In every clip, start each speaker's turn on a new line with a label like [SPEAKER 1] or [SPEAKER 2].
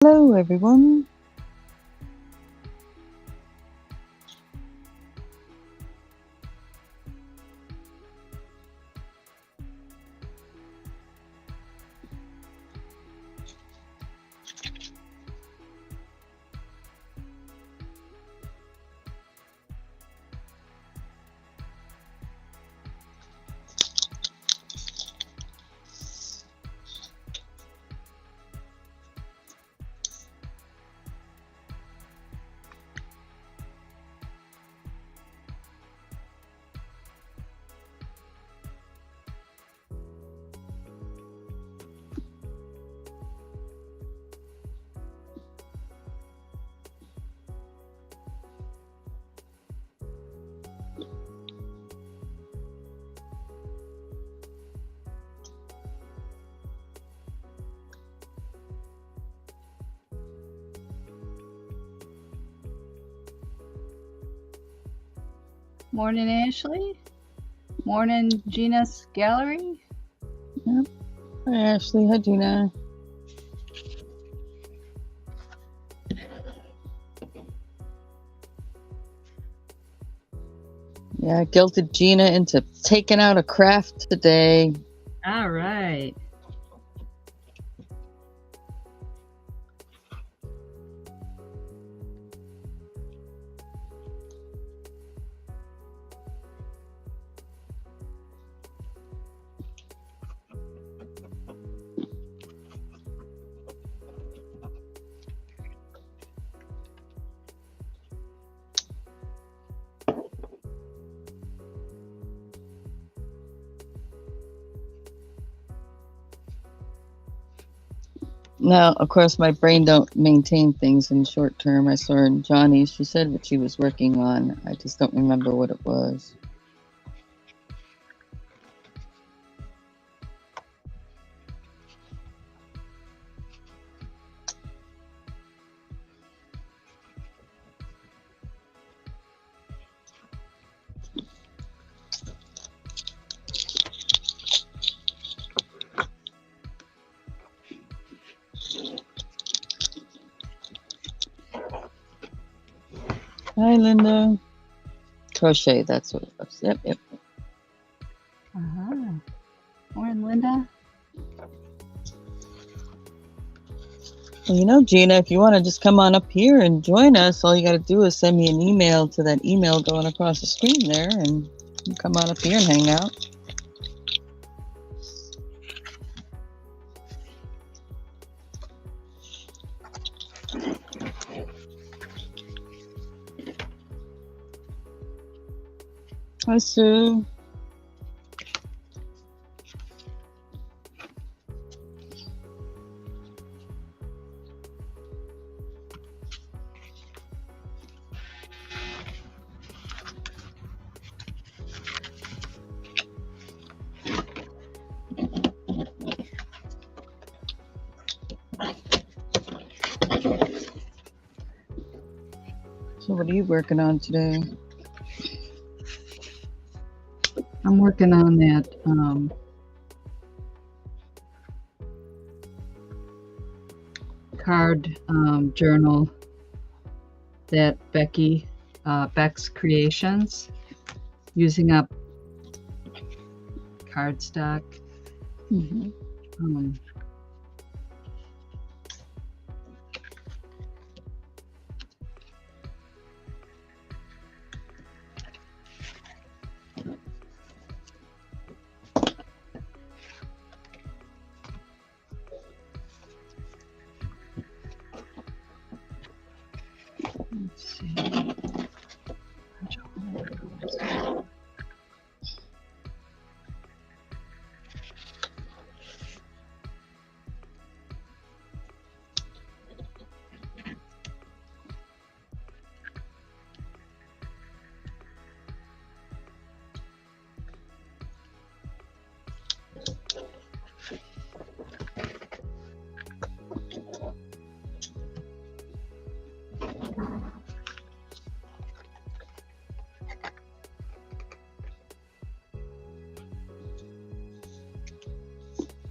[SPEAKER 1] Hello, everyone.
[SPEAKER 2] Morning, Ashley. Morning, Gina's Gallery.
[SPEAKER 1] Yep. Hi, Ashley. Hi, Gina. Yeah, guilted Gina into taking out a craft today.
[SPEAKER 2] All right.
[SPEAKER 1] Now, of course, my brain don't maintain things in short term. I saw in Johnny's. She said what she was working on. I just don't remember what it was. Hi, Linda. Crochet, that's what it was. Yep.
[SPEAKER 2] Morning, Linda.
[SPEAKER 1] Well, Gina, if you want to just come on up here and join us, all you got to do is send me an email to that email going across the screen there, and you can come on up here and hang out. Hi, Sue. So what are you working on today?
[SPEAKER 2] I'm working on that card journal that Beck's Creations, using up cardstock.
[SPEAKER 1] Mm-hmm.
[SPEAKER 2] Let's see.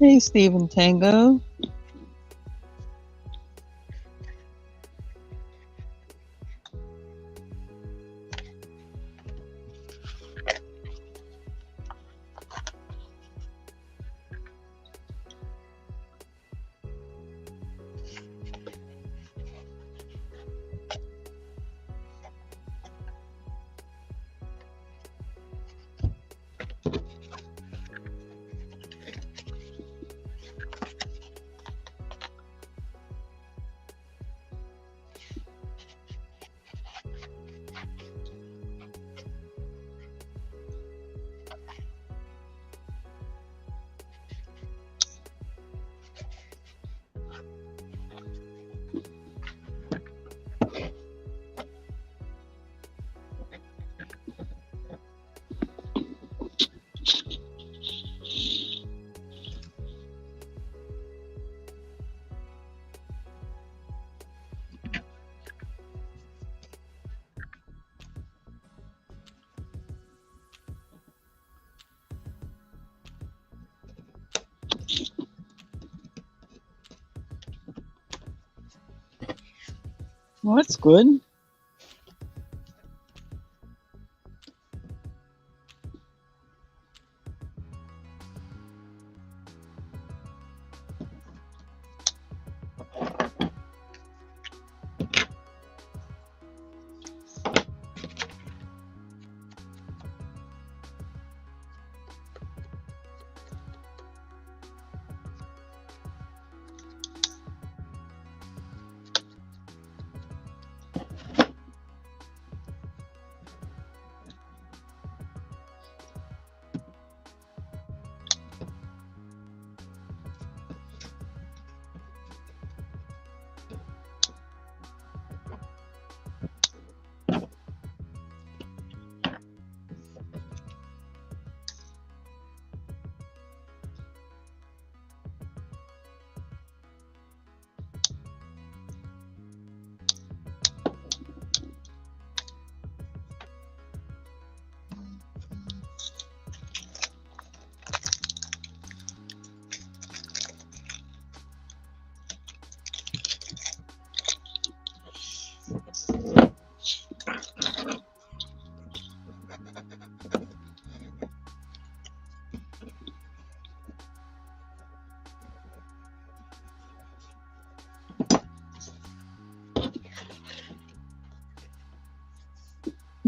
[SPEAKER 1] Hey, Stephen Tango. Well, that's good.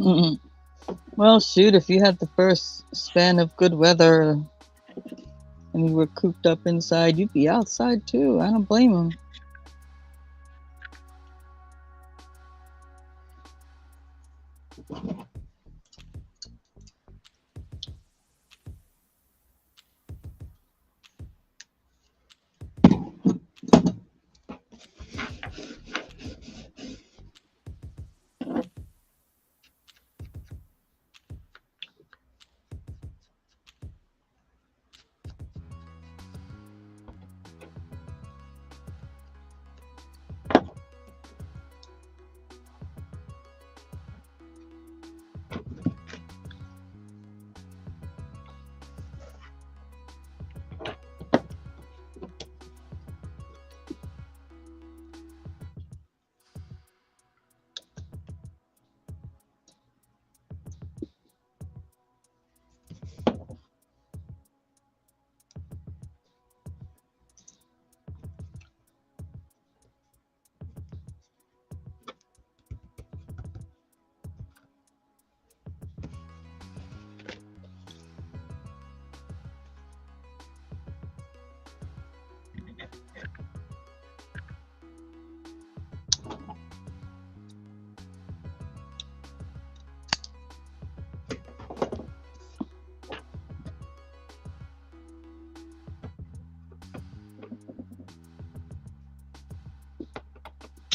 [SPEAKER 1] Mm-mm. Well, shoot, if you had the first span of good weather and you were cooped up inside, you'd be outside too. I don't blame them.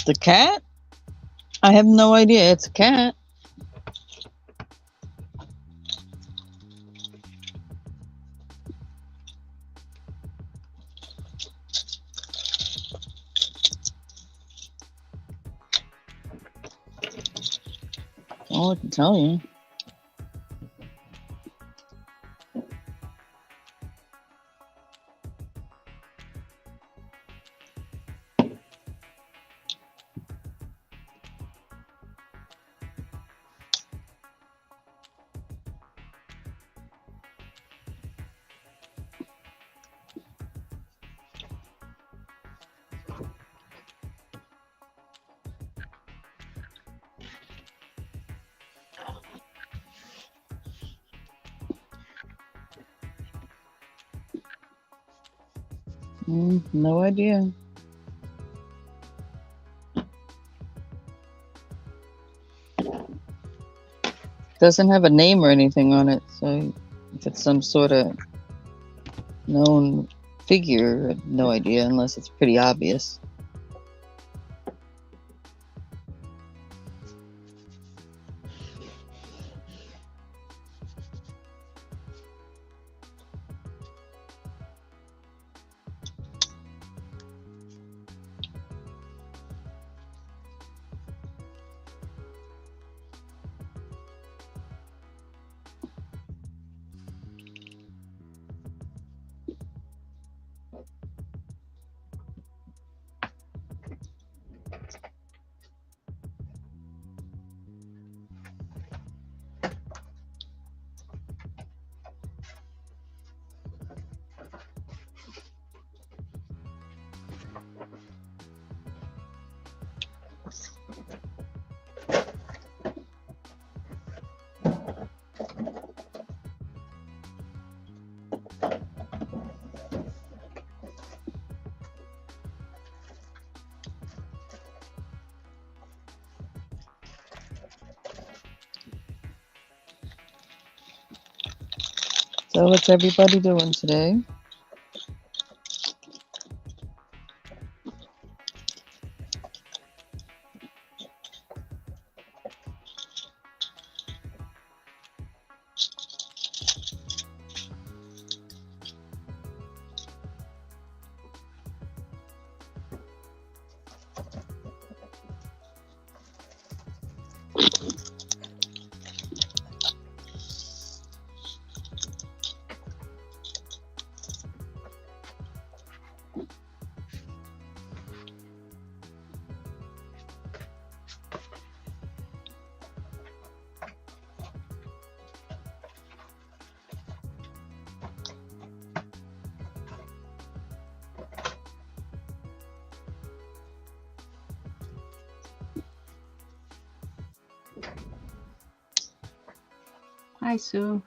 [SPEAKER 1] The cat? I have no idea. It's a cat. All I can tell you. No idea. Doesn't have a name or anything on it, so if it's some sort of known figure, no idea, unless it's pretty obvious. So what's everybody doing today?
[SPEAKER 2] Hi, Sue.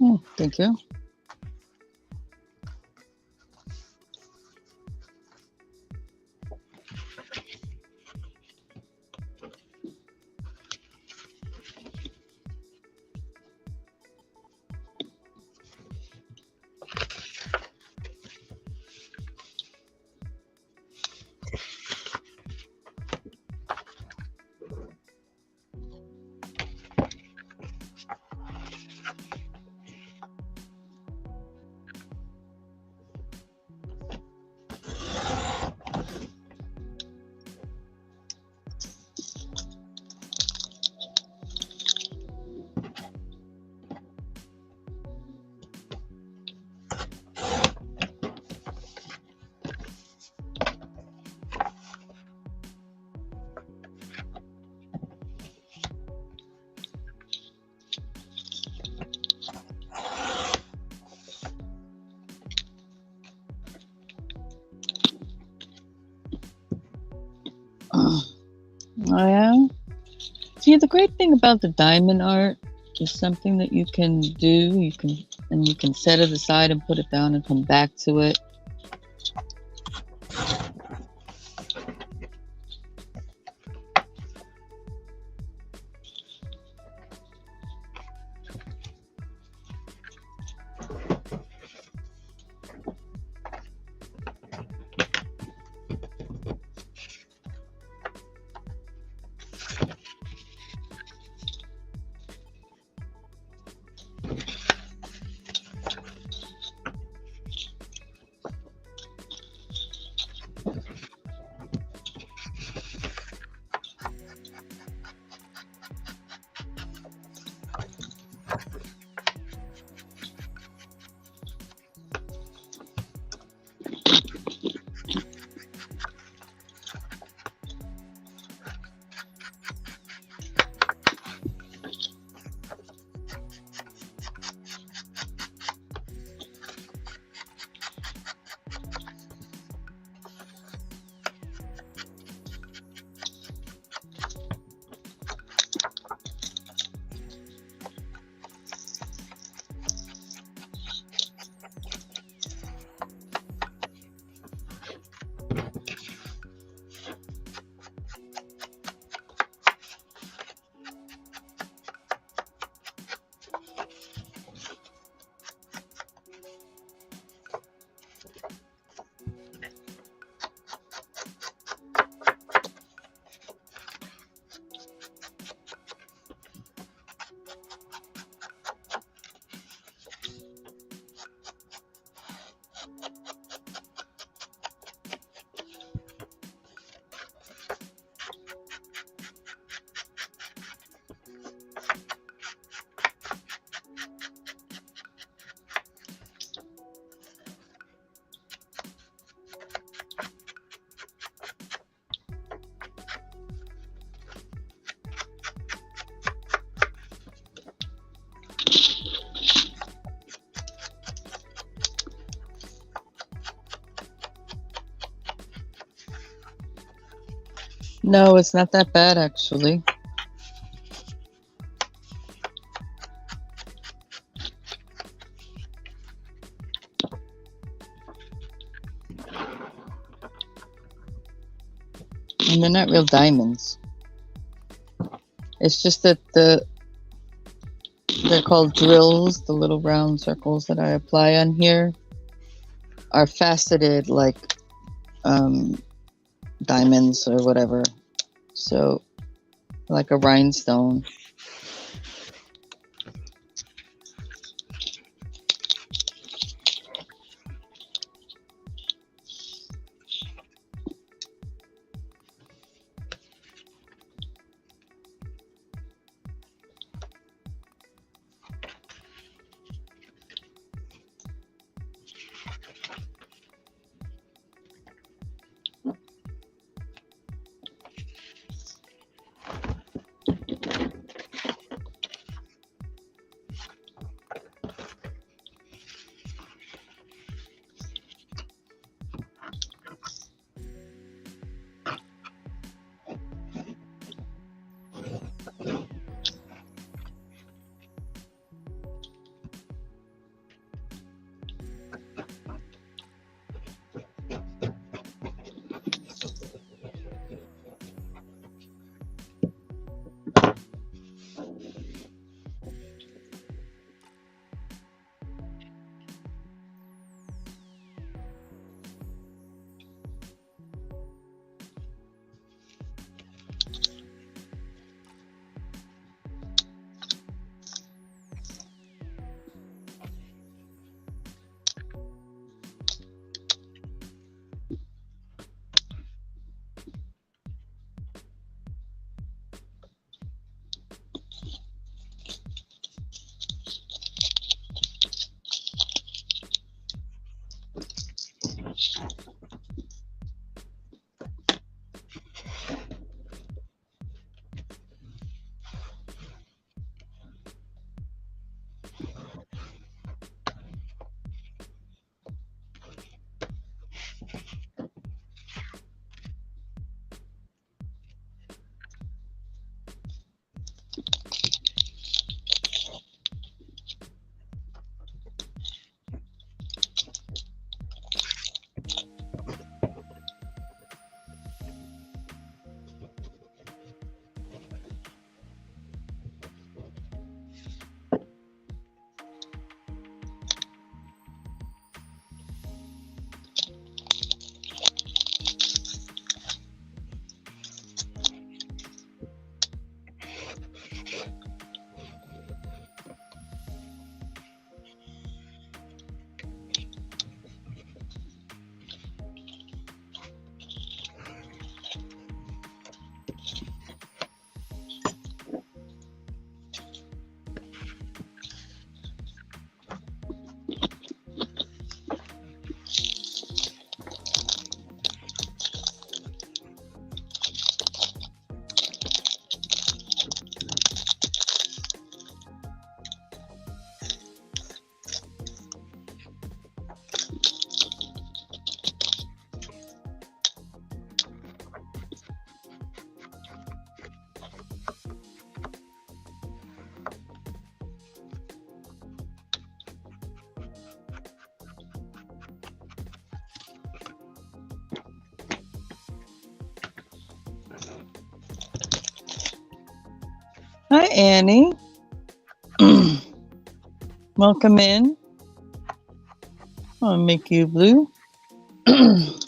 [SPEAKER 1] Oh, thank you. Oh yeah. See, the great thing about the diamond art is something that you can do. You can set it aside and put it down and come back to it. No, it's not that bad actually. And they're not real diamonds. It's just that they're called drills, the little round circles that I apply on here are faceted like diamonds or whatever. So like a rhinestone. Hi, Annie. Welcome in. I'll make you blue. And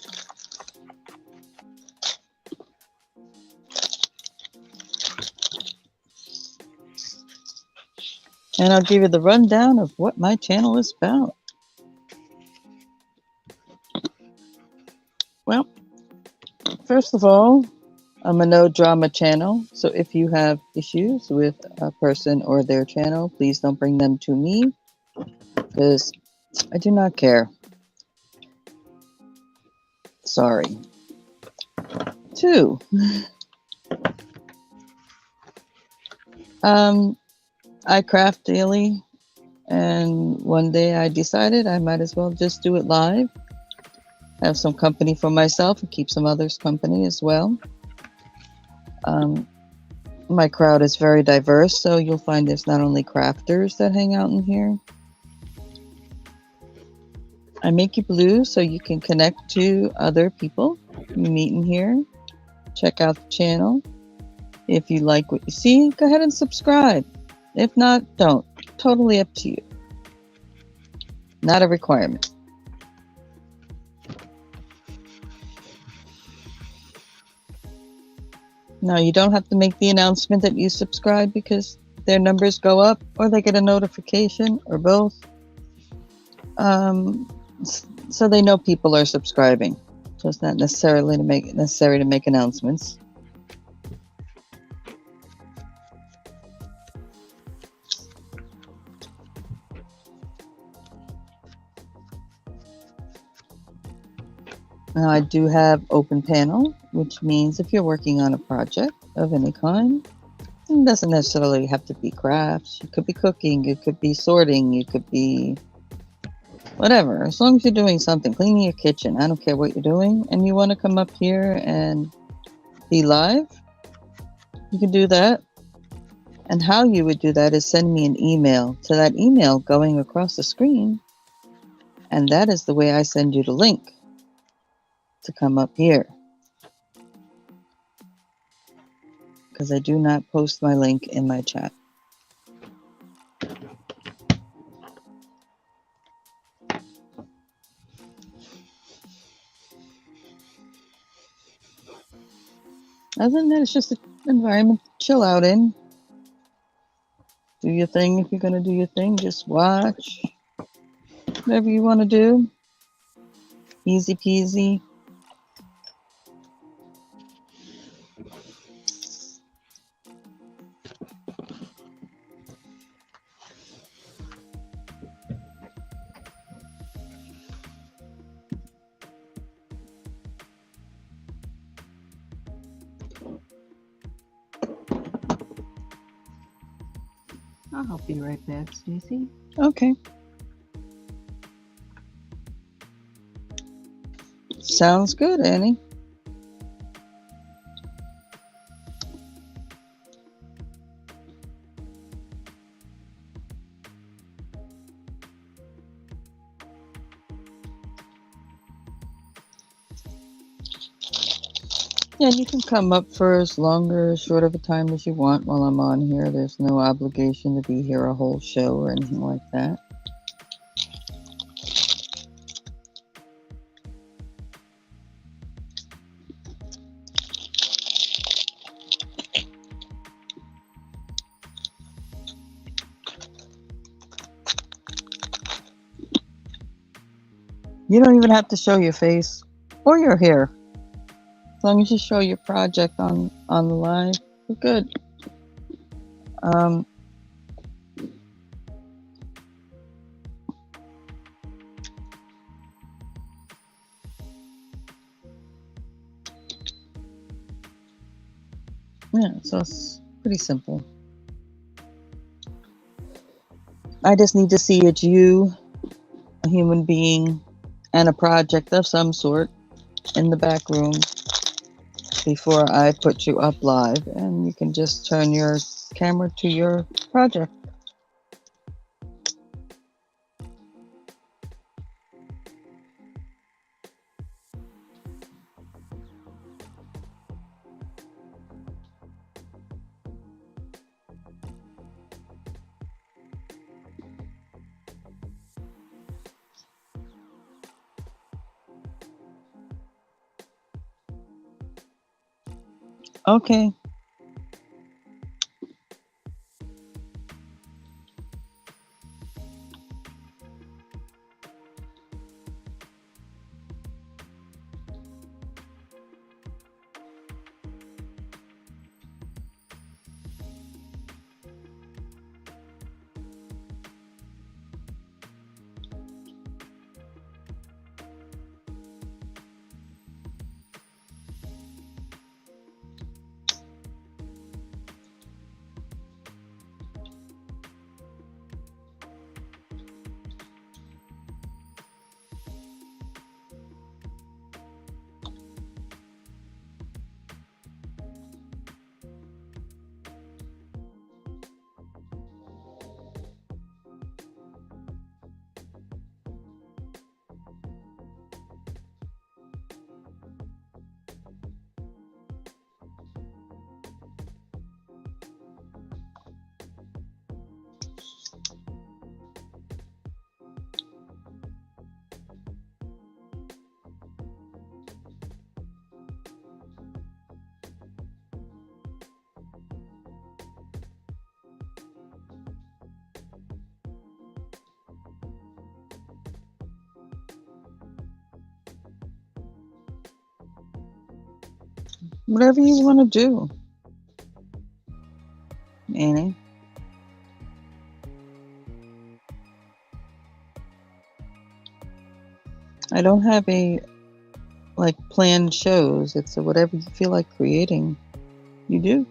[SPEAKER 1] I'll give you the rundown of what my channel is about. Well, first of all, I'm a no drama channel. So if you have issues with a person or their channel, please don't bring them to me because I do not care. Sorry. 2, I craft daily, and one day I decided I might as well just do it live. Have some company for myself and keep some others company as well. My crowd is very diverse, so you'll find there's not only crafters that hang out in here. I make you blue so you can connect to other people you meet in here. Check out the channel. If you like what you see, go ahead and subscribe. If not, don't. Totally up to you. Not a requirement. Now, you don't have to make the announcement that you subscribe because their numbers go up or they get a notification or both. So they know people are subscribing. So it's not necessary to make announcements. Now, I do have open panel, which means if you're working on a project of any kind, it doesn't necessarily have to be crafts. You could be cooking, you could be sorting, you could be whatever. As long as you're doing something, cleaning your kitchen, I don't care what you're doing, and you want to come up here and be live, you can do that. And how you would do that is send me an email to that email going across the screen. And that is the way I send you the link to come up here. Because I do not post my link in my chat. Other than that, it's just an environment to chill out in. Do your thing if you're going to do your thing. Just watch. Whatever you want to do. Easy peasy.
[SPEAKER 2] I'll be right back, Stacey.
[SPEAKER 1] Okay. Sounds good, Annie. Yeah, you can come up for as long or as short of a time as you want while I'm on here. There's no obligation to be here a whole show or anything like that. You don't even have to show your face or your hair. As long as you show your project on the live, we're good. Yeah, so it's pretty simple. I just need to see it's you, a human being, and a project of some sort in the back room before I put you up live, and you can just turn your camera to your project. Okay. Whatever you want to do, Annie. I don't have a like planned shows. It's whatever you feel like creating, you do.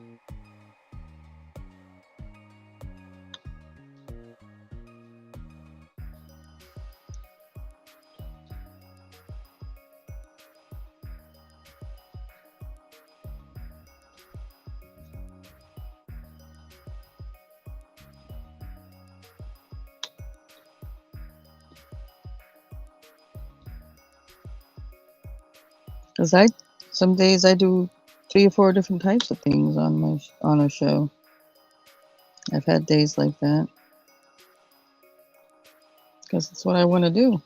[SPEAKER 1] Because some days I do 3 or 4 different types of things on a show. I've had days like that because it's what I want to do.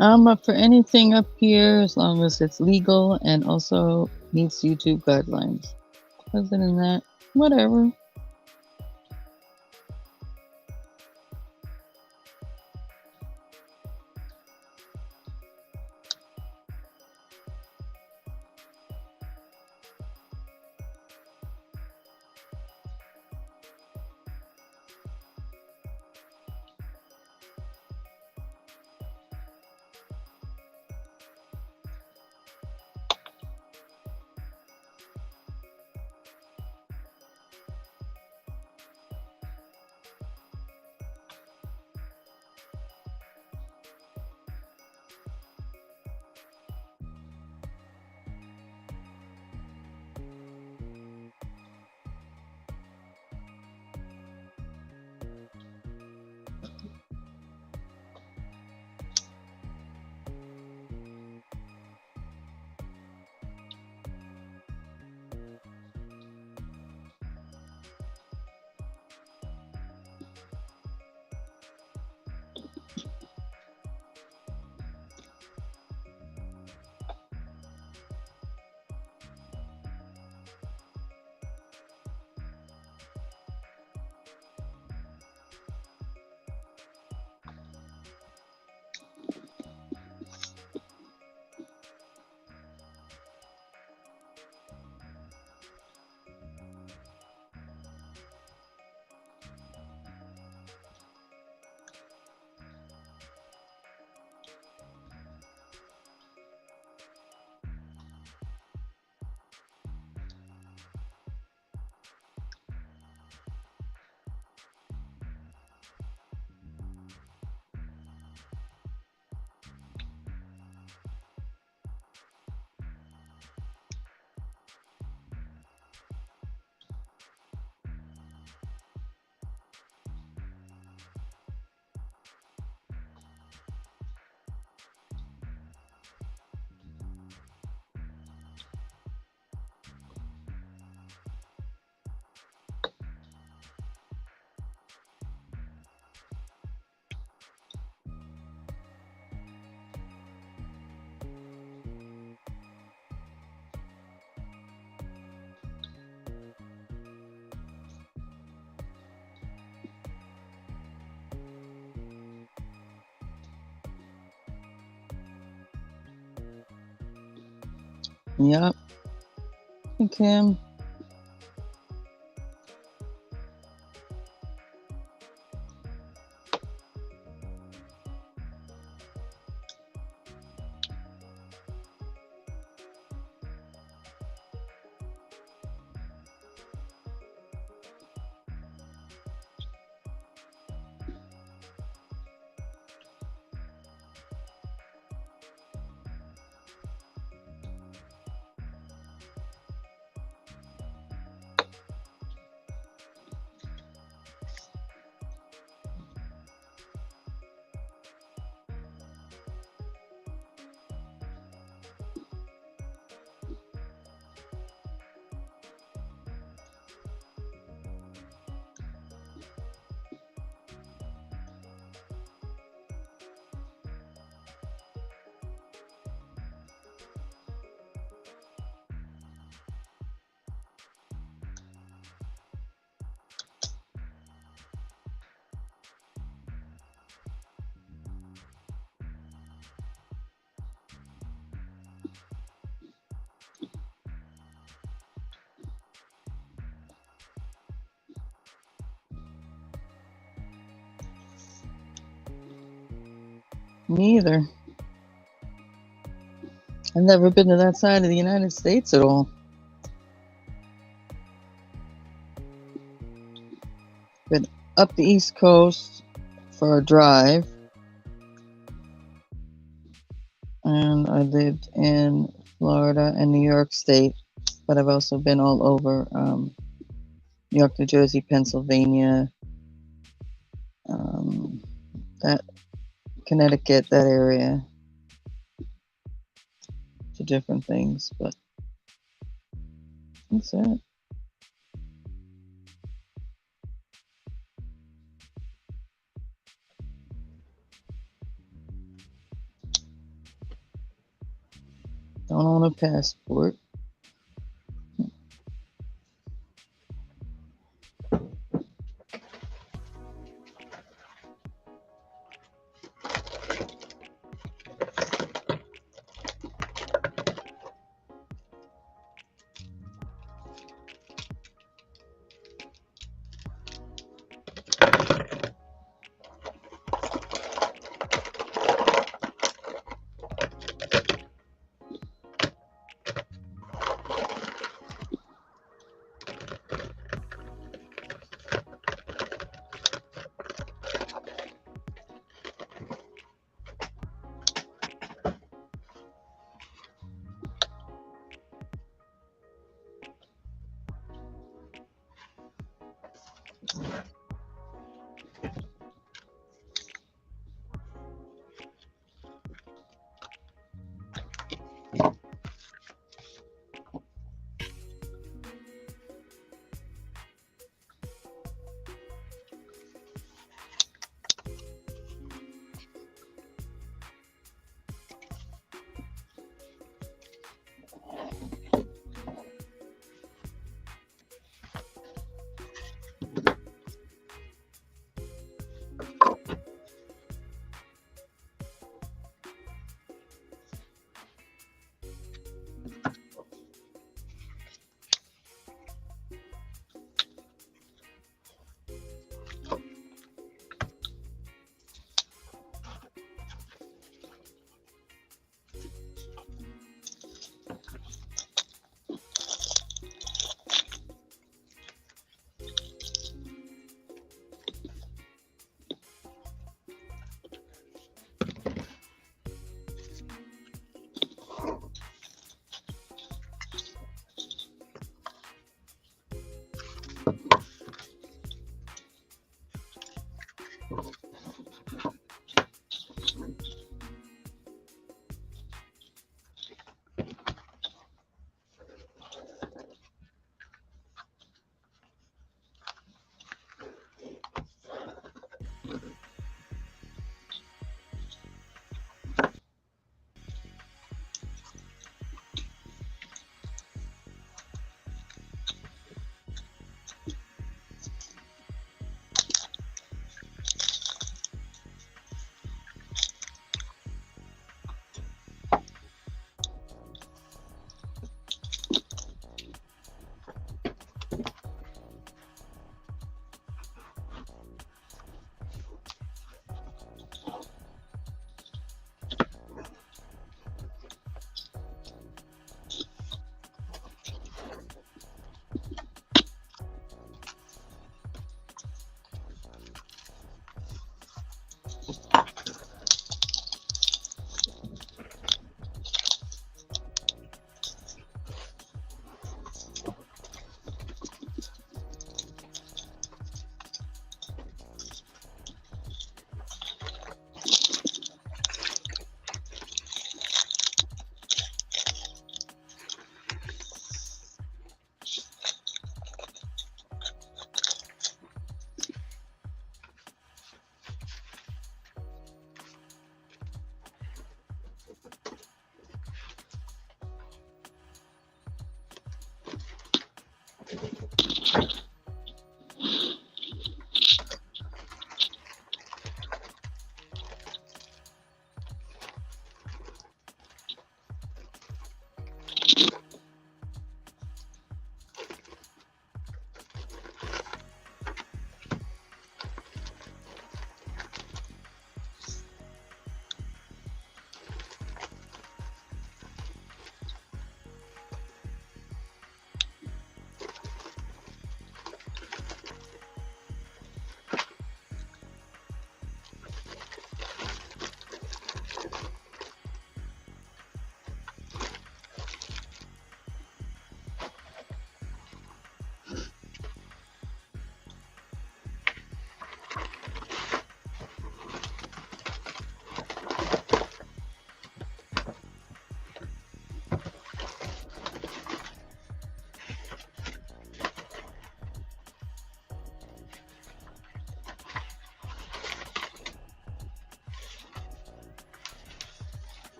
[SPEAKER 1] I'm up for anything up here as long as it's legal and also meets YouTube guidelines. Other than that, whatever. Yep. Hey, Kim. Me either. I've never been to that side of the United States at all. Been up the East Coast for a drive. And I lived in Florida and New York State, but I've also been all over New York, New Jersey, Pennsylvania, that Connecticut, that area, to different things, but that's it. Don't own a passport.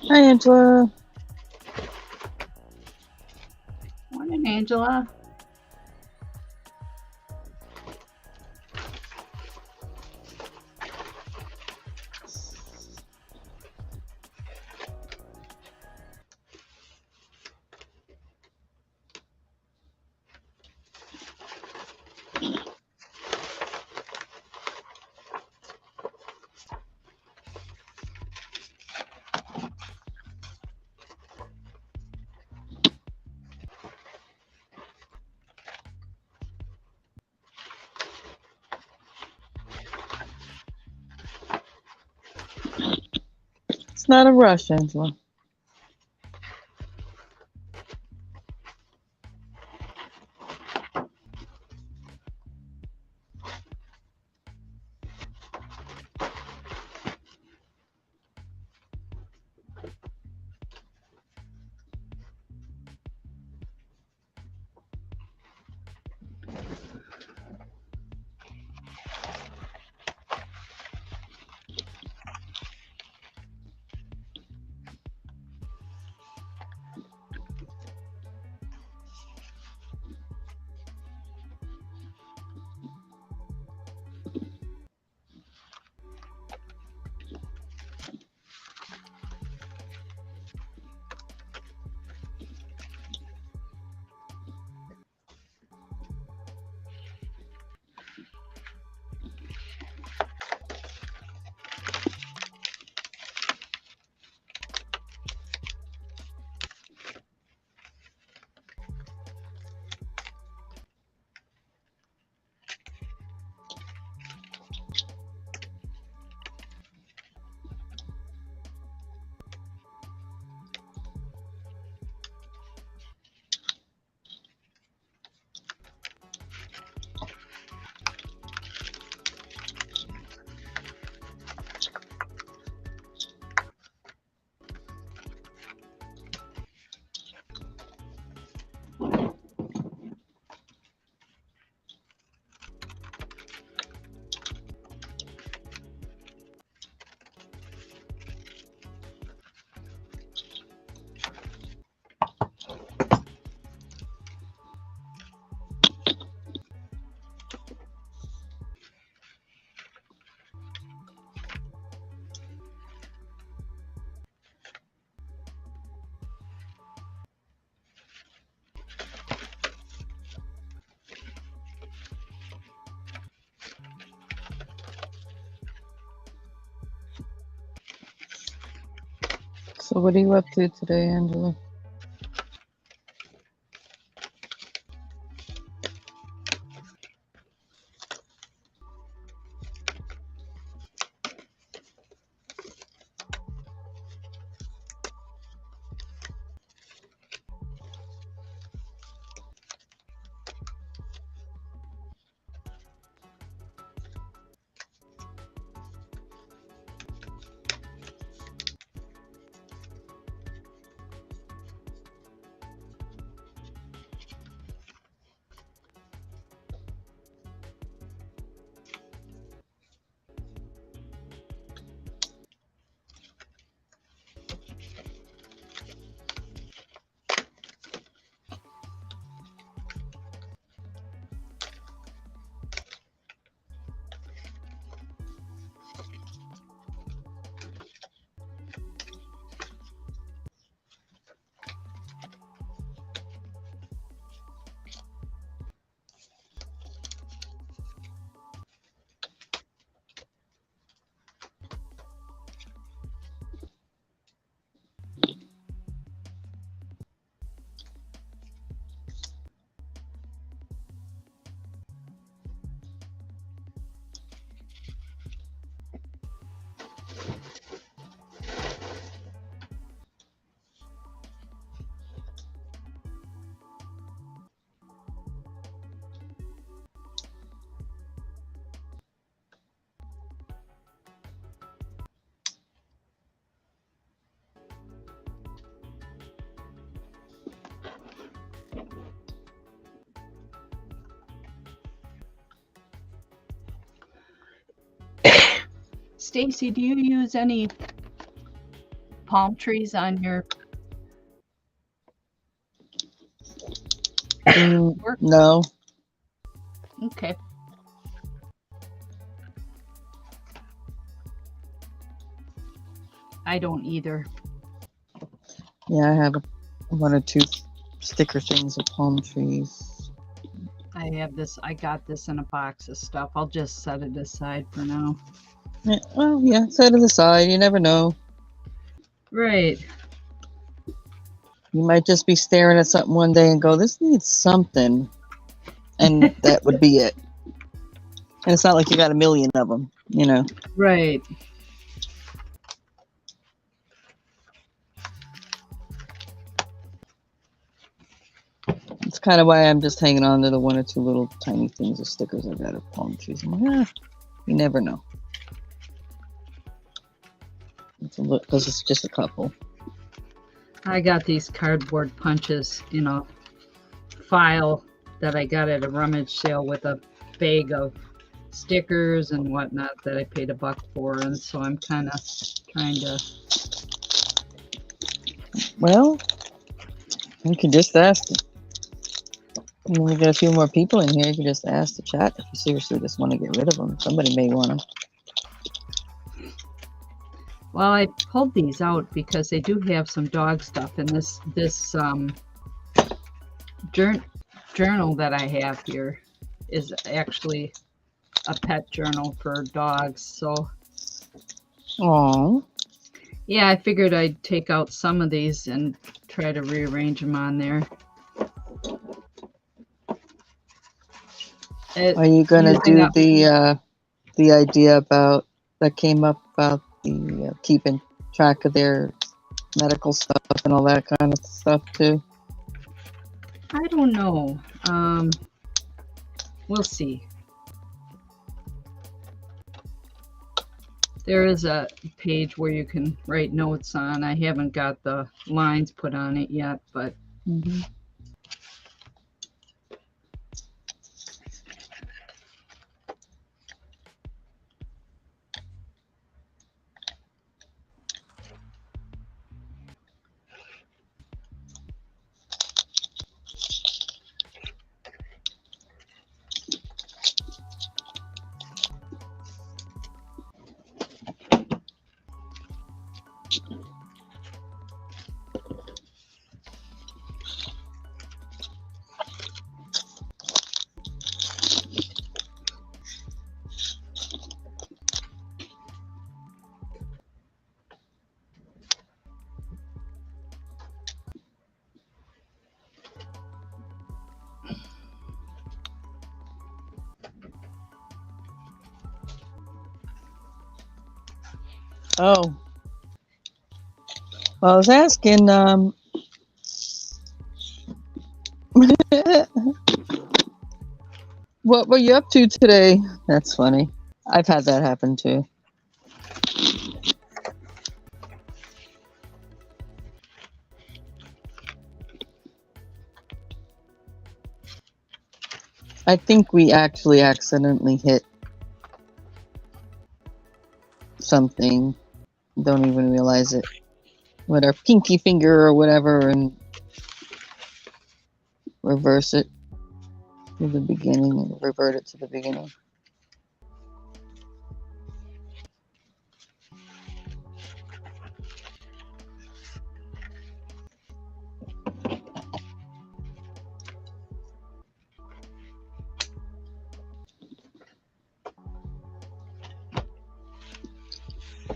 [SPEAKER 1] Hi, Angela.
[SPEAKER 2] Morning, Angela.
[SPEAKER 1] It's not a rush, Angela. So what are you up to today, Angela?
[SPEAKER 2] Stacey, do you use any palm trees on your work?
[SPEAKER 1] No.
[SPEAKER 2] Okay. I don't either.
[SPEAKER 1] Yeah, I have one or two sticker things with palm trees.
[SPEAKER 2] I have this. I got this in a box of stuff. I'll just set it aside for now.
[SPEAKER 1] Yeah, well, yeah, set it aside. You never know.
[SPEAKER 2] Right.
[SPEAKER 1] You might just be staring at something one day and go, "This needs something," and that would be it. And it's not like you got a million of them, you know.
[SPEAKER 2] Right.
[SPEAKER 1] It's kind of why I'm just hanging on to the one or two little tiny things of stickers I got of palm trees. I'm like, you never know. It's a look because it's just a couple.
[SPEAKER 2] I got these cardboard punches in a file that I got at a rummage sale with a bag of stickers and whatnot that I paid $1 for, and so I'm kind of trying to.
[SPEAKER 1] Well, you can just ask. When we get a few more people in here, you can just ask the chat if you seriously just want to get rid of them. Somebody may want them.
[SPEAKER 2] Well, I pulled these out because they do have some dog stuff, and this journal that I have here is actually a pet journal for dogs. So
[SPEAKER 1] Aww.
[SPEAKER 2] yeah, I figured I'd take out some of these and try to rearrange them on there.
[SPEAKER 1] Are you gonna
[SPEAKER 2] Using
[SPEAKER 1] do
[SPEAKER 2] up-
[SPEAKER 1] the idea about that came up about the keeping track of their medical stuff and all that kind of stuff too?
[SPEAKER 2] I don't know. We'll see. There is a page where you can write notes on. I haven't got the lines put on it yet, but
[SPEAKER 1] Mm-hmm. Oh, well, I was asking, what were you up to today? That's funny. I've had that happen too. I think we actually accidentally hit something. Don't even realize it with our pinky finger or whatever and reverse it to the beginning and revert it to the beginning.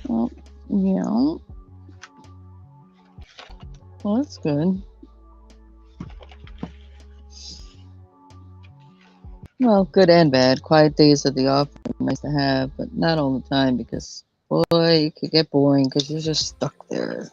[SPEAKER 1] Well, yeah. Well, that's good. Well, good and bad. Quiet days at the office are nice to have, but not all the time because, boy, it could get boring because you're just stuck there.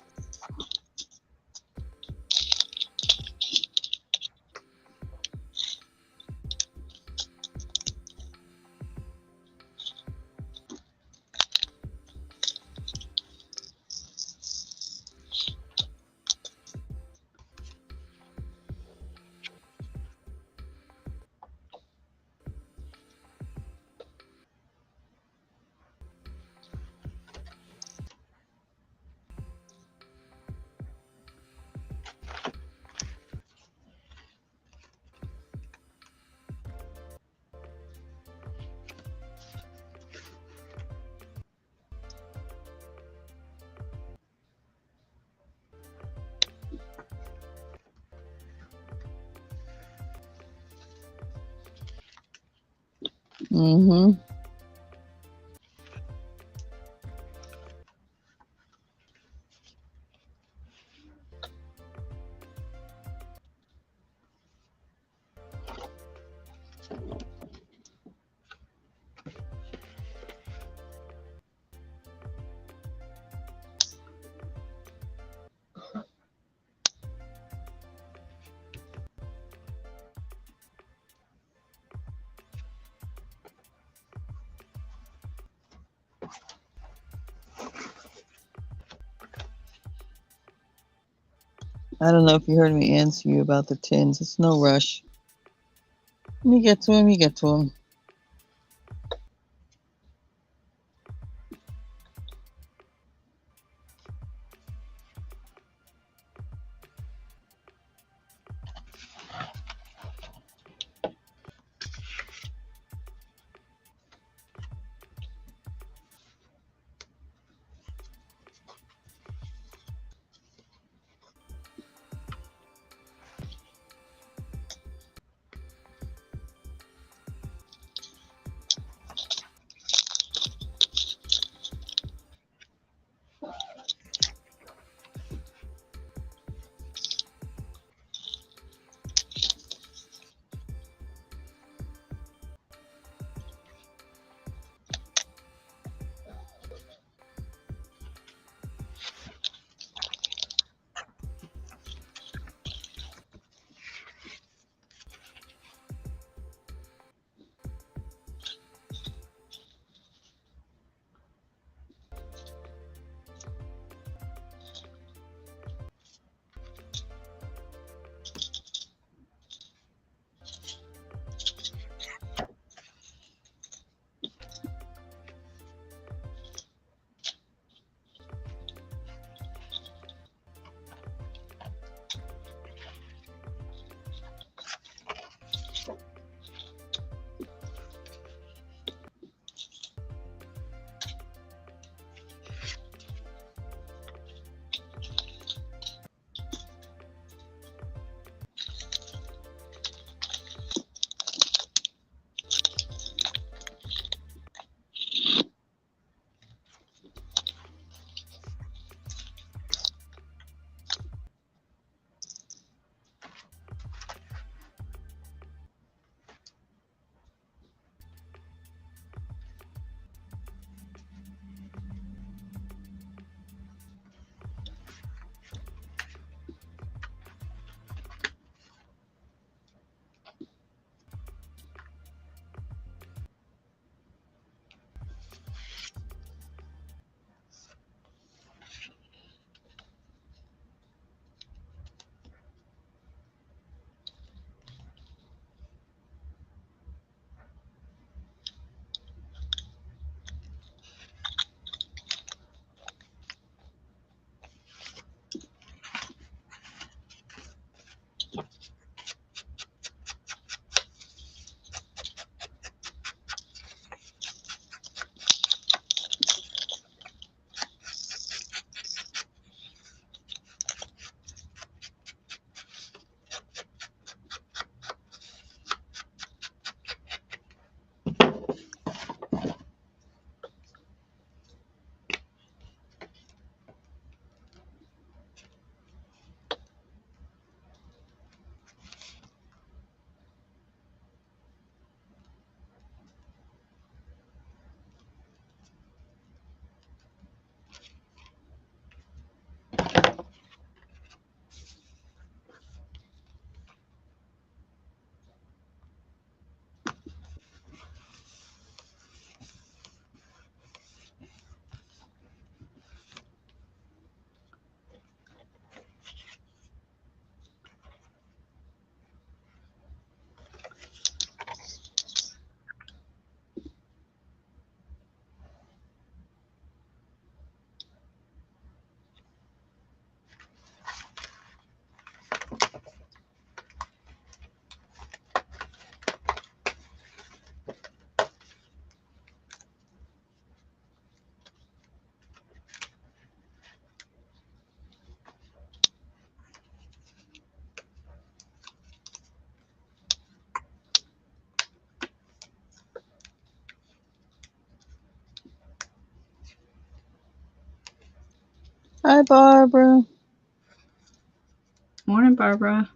[SPEAKER 1] Mm-hmm. I don't know if you heard me answer you about the tins. It's no rush. When you get to them, you get to them. Hi, Barbara.
[SPEAKER 2] Morning, Barbara.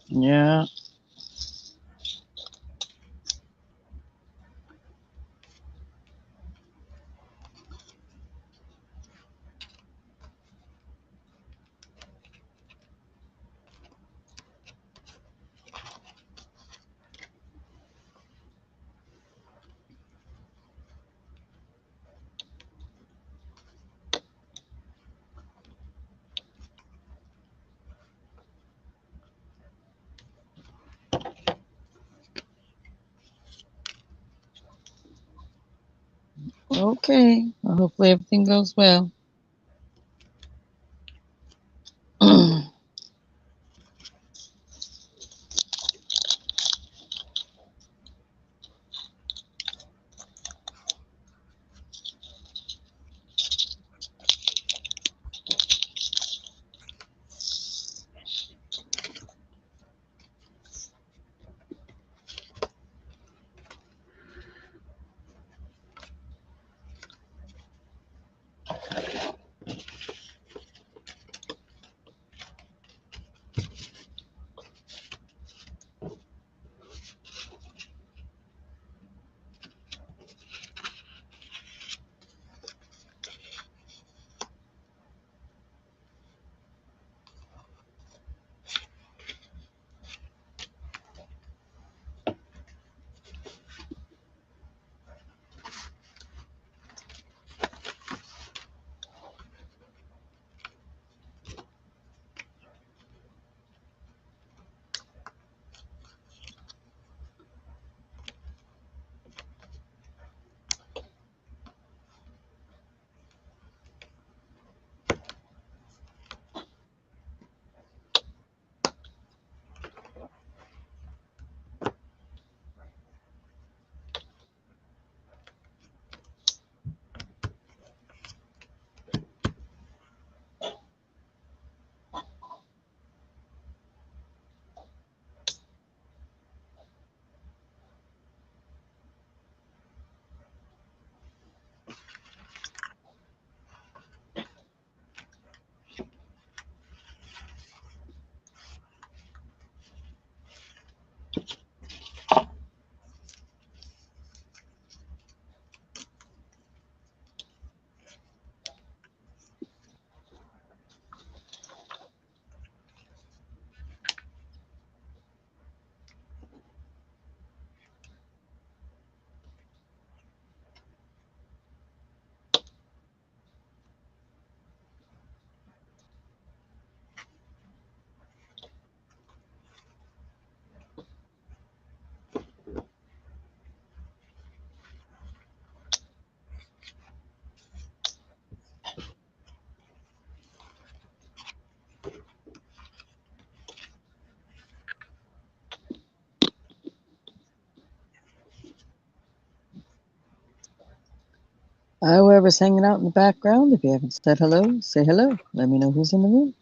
[SPEAKER 1] Yeah. Okay. Well, hopefully everything goes well. Whoever's hanging out in the background, if you haven't said hello, say hello. Let me know who's in the room.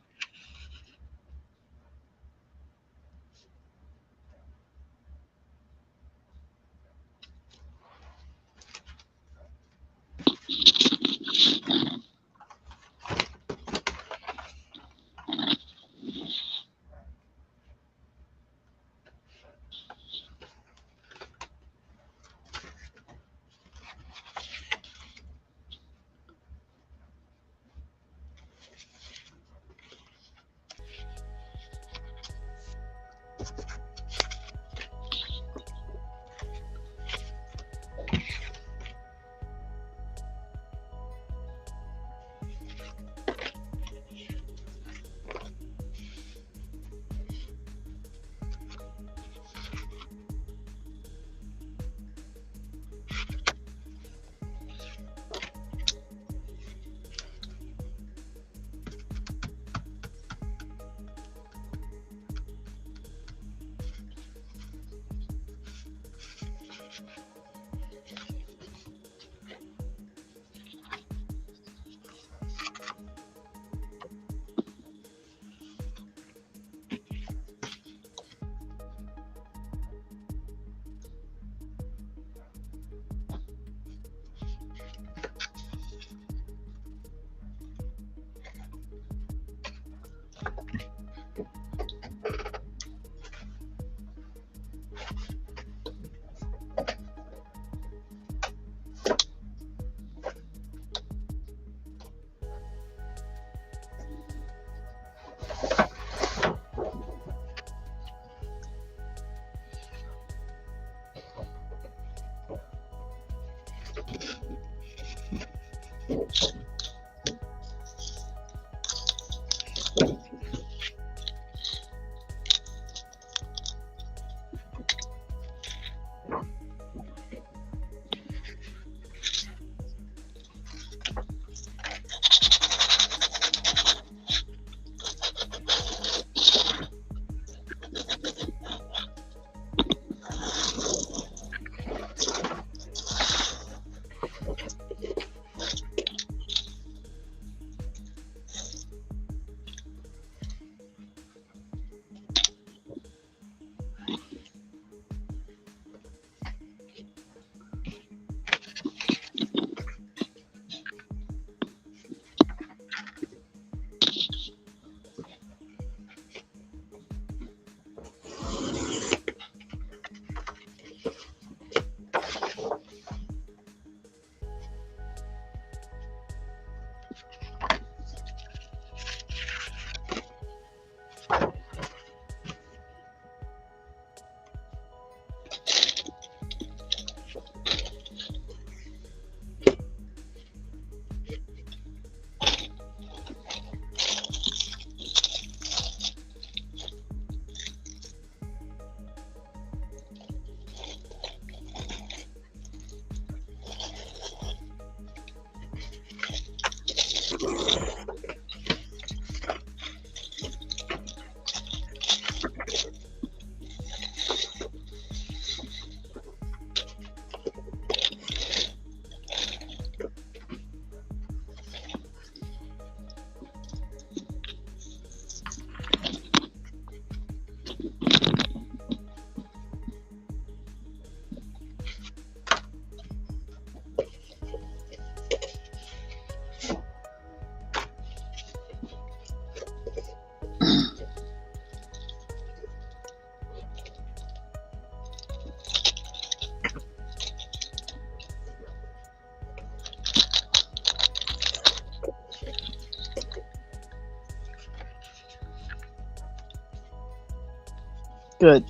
[SPEAKER 1] Good.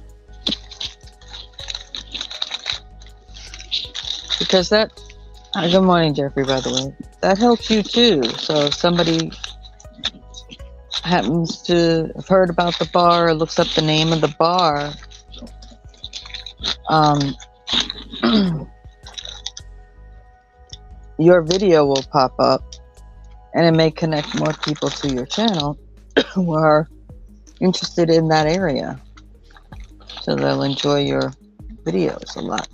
[SPEAKER 1] Because that, good morning, Jeffrey, by the way. That helps you too. So if somebody happens to have heard about the bar or looks up the name of the bar, your video will pop up and it may connect more people to your channel who are interested in that area. So they'll enjoy your videos a lot.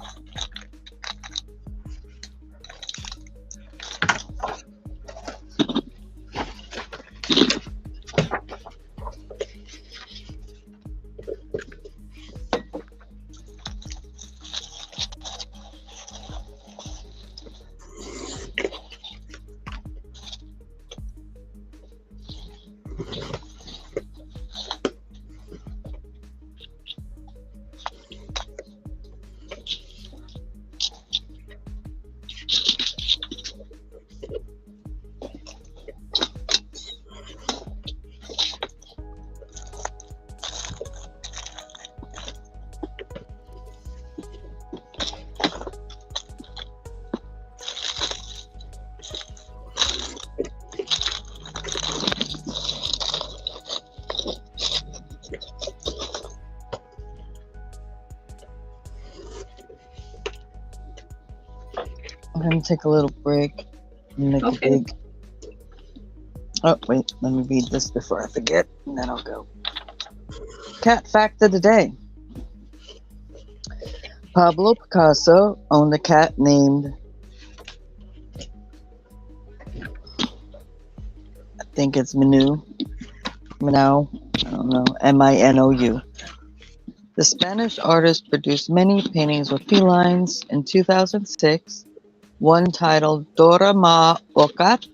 [SPEAKER 1] gonna take a little break and make
[SPEAKER 2] Okay.
[SPEAKER 1] a big. Oh wait, let me read this before I forget, and then I'll go. Cat fact of the day: Pablo Picasso owned a cat named, I think it's Minou, I don't know, Minou. The Spanish artist produced many paintings with felines. In 2006, one titled Dora Ma Ocat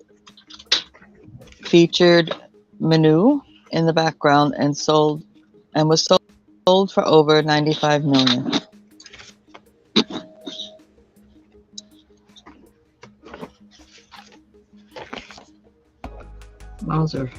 [SPEAKER 1] featured Minou in the background and was sold for over 95 million.
[SPEAKER 2] Wowzer.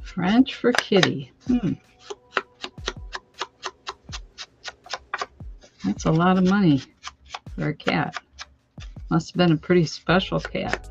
[SPEAKER 2] French for kitty. That's a lot of money for a cat. Must have been a pretty special cat.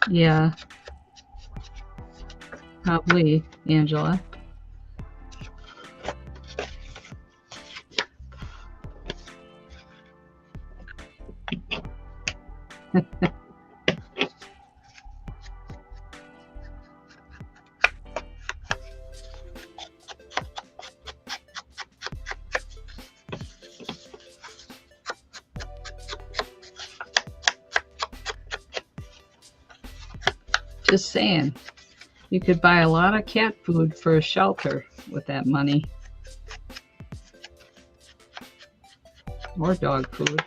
[SPEAKER 2] Yeah, probably, Angela. Just saying. You could buy a lot of cat food for a shelter with that money. Or dog food.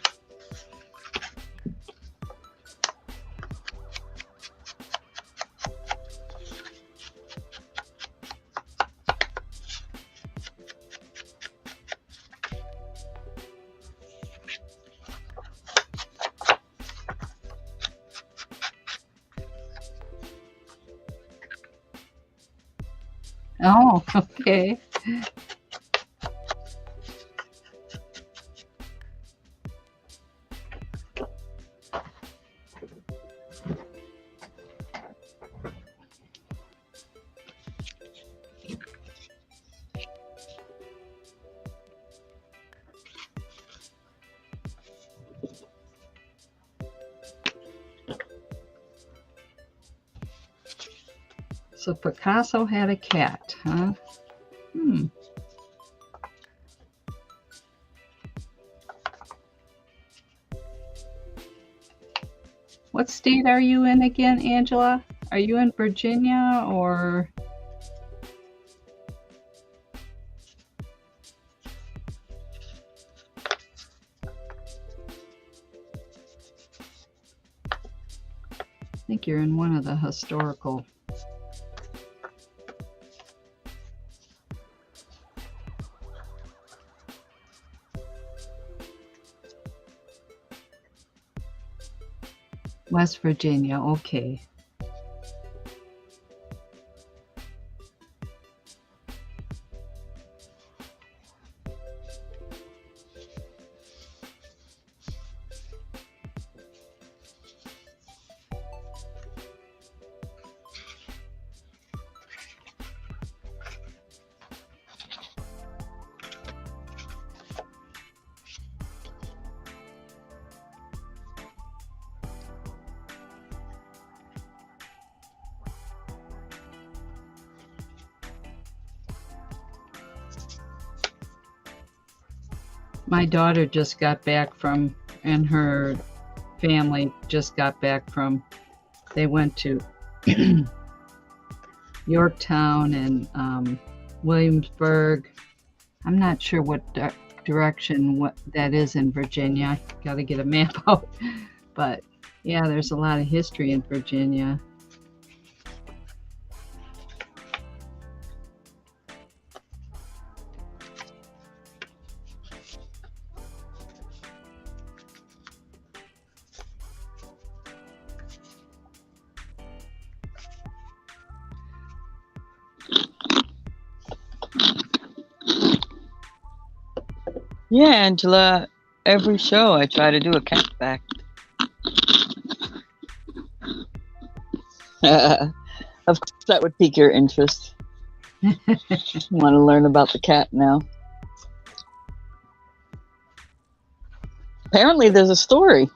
[SPEAKER 2] Oh, okay. So Picasso had a cat, huh? What state are you in again, Angela? Are you in Virginia or? I think you're in one of the historical. West Virginia. Okay. My daughter just got back from, and her family just got back from, they went to Yorktown and Williamsburg. I'm not sure what direction what that is in Virginia. I got to get a map out. But yeah, there's a lot of history in Virginia.
[SPEAKER 1] Yeah, Angela, every show I try to do a cat fact. Of course, that would pique your interest. Want to learn about the cat now? Apparently, there's a story.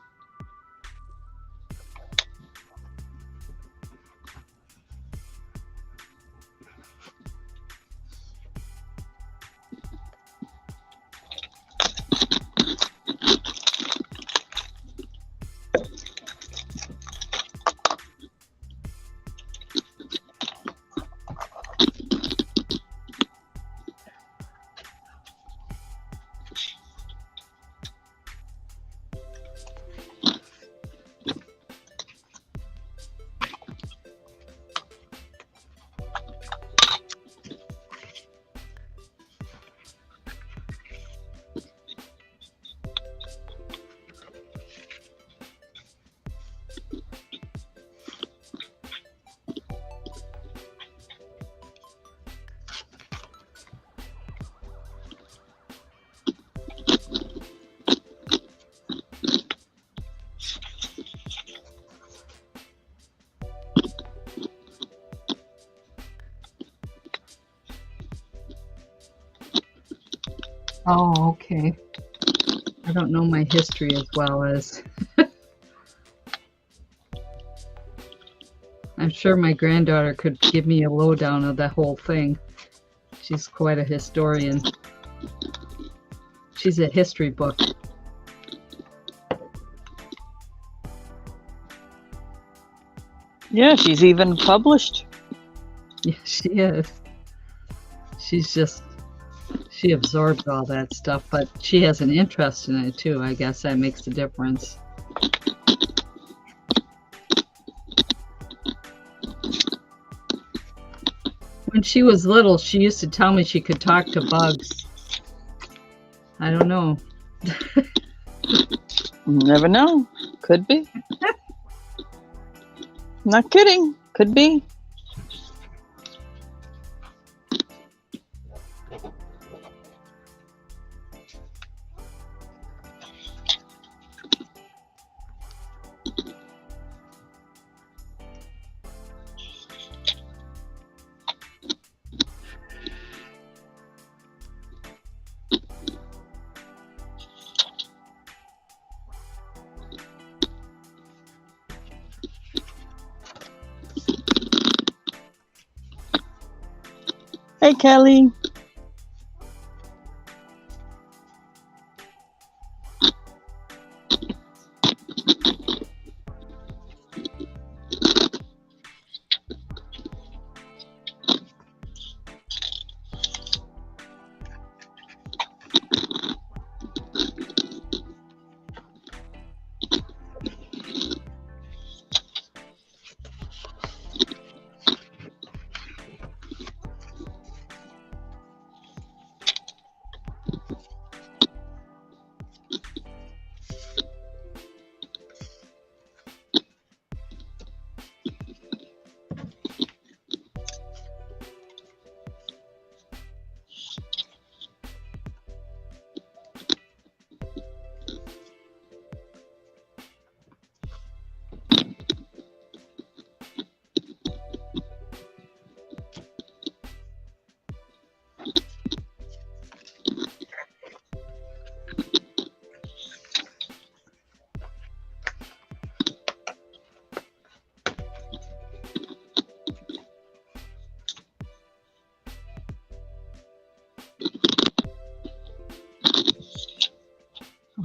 [SPEAKER 2] Oh, okay. I don't know my history as well as. I'm sure my granddaughter could give me a lowdown of the whole thing. She's quite a historian. She's a history book.
[SPEAKER 1] Yeah, she's even published.
[SPEAKER 2] Yeah, she is. She's just, she absorbs all that stuff, but she has an interest in it too. I guess that makes a difference. When she was little, she used to tell me she could talk to bugs. I don't know.
[SPEAKER 1] Never know. Could be. Not kidding. Could be. Hey, Kelly.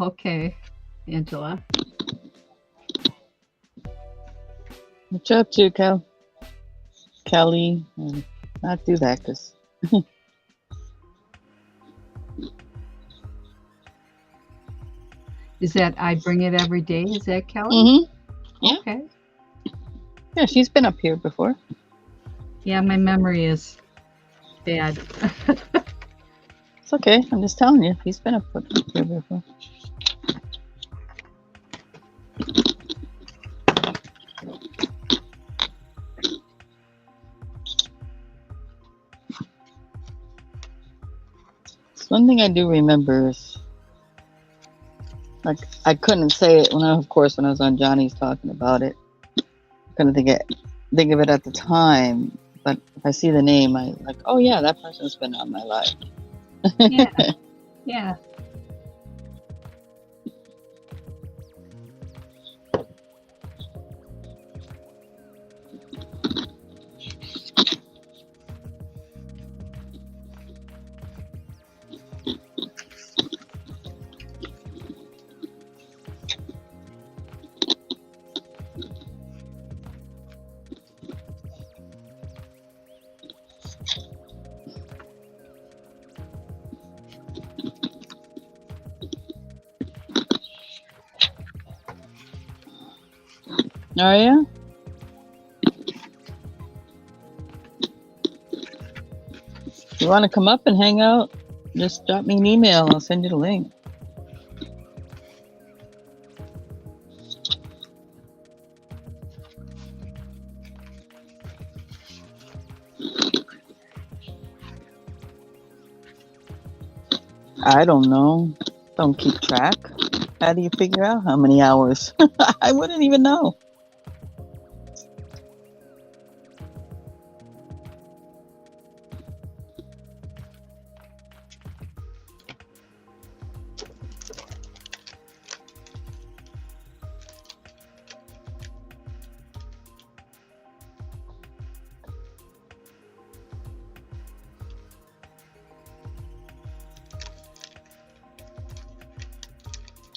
[SPEAKER 2] Okay, Angela.
[SPEAKER 1] What you up to, Kelly? Not do that, cause.
[SPEAKER 2] Is that I bring it every day? Is that Kelly?
[SPEAKER 1] Mm-hmm. Yeah.
[SPEAKER 2] Okay.
[SPEAKER 1] Yeah, she's been up here before.
[SPEAKER 2] Yeah, my memory is bad.
[SPEAKER 1] It's okay. I'm just telling you, he's been up here before. One thing I do remember is, like, I couldn't say it when I was on Johnny's talking about it. I couldn't think of it at the time, but if I see the name, I like, oh yeah, that person's been on my life.
[SPEAKER 2] Yeah. Yeah.
[SPEAKER 1] Are you? If you want to come up and hang out, just drop me an email. I'll send you the link. I don't know. Don't keep track. How do you figure out how many hours? I wouldn't even know.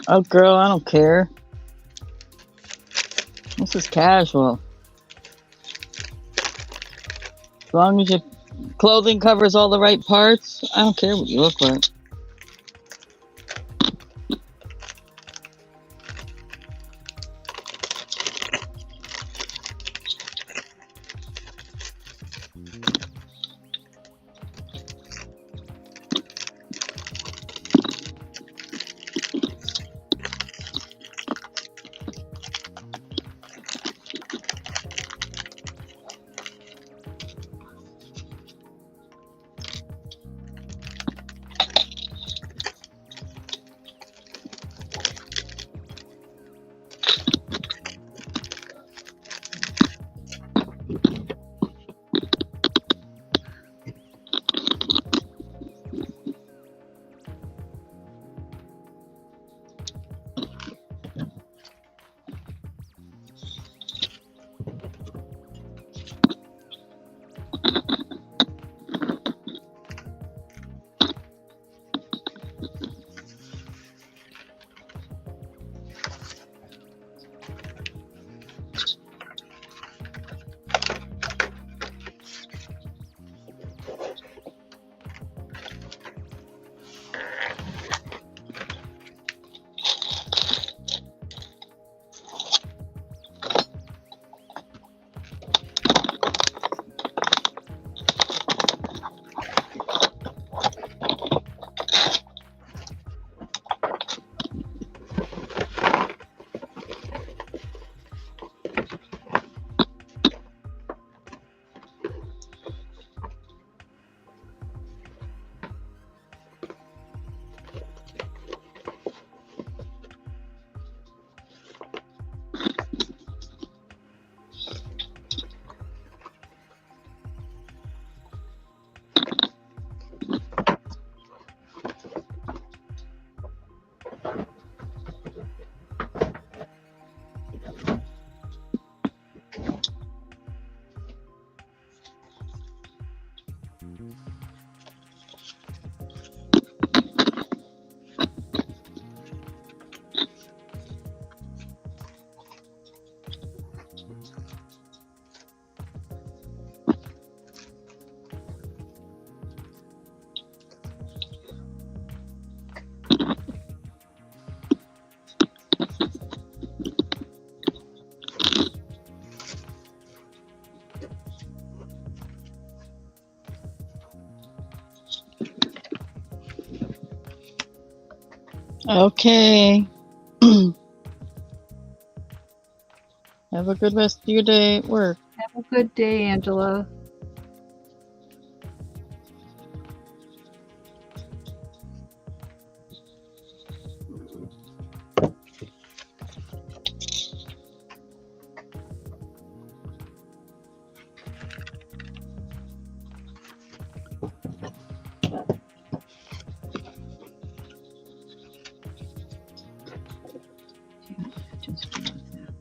[SPEAKER 1] Oh, girl, I don't care. This is casual. As long as your clothing covers all the right parts, I don't care what you look like. Okay. Have a good rest of your day at work.
[SPEAKER 2] Have a good day, Angela. Just do like that.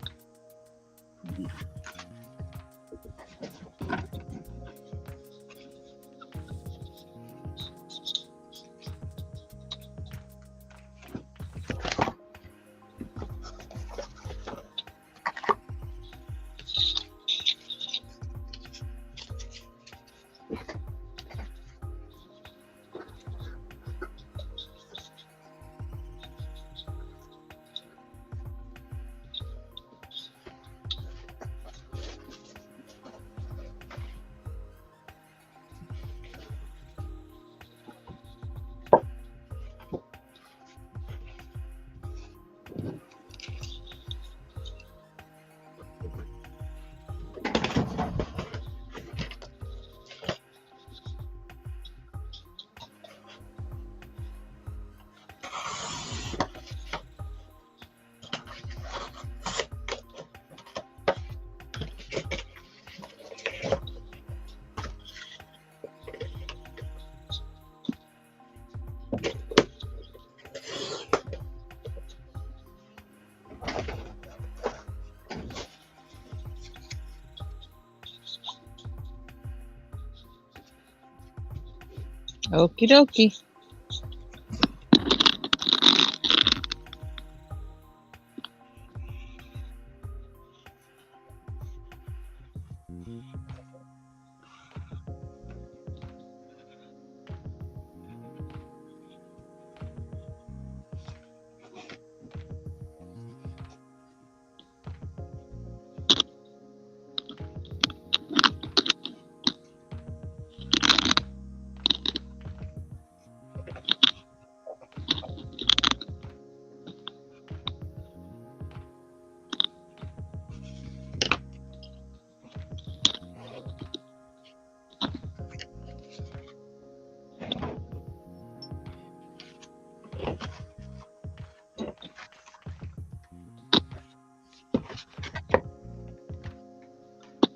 [SPEAKER 1] Okie dokie.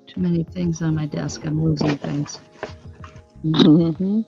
[SPEAKER 2] Too many things on my desk. I'm losing things.
[SPEAKER 1] Mm-hmm.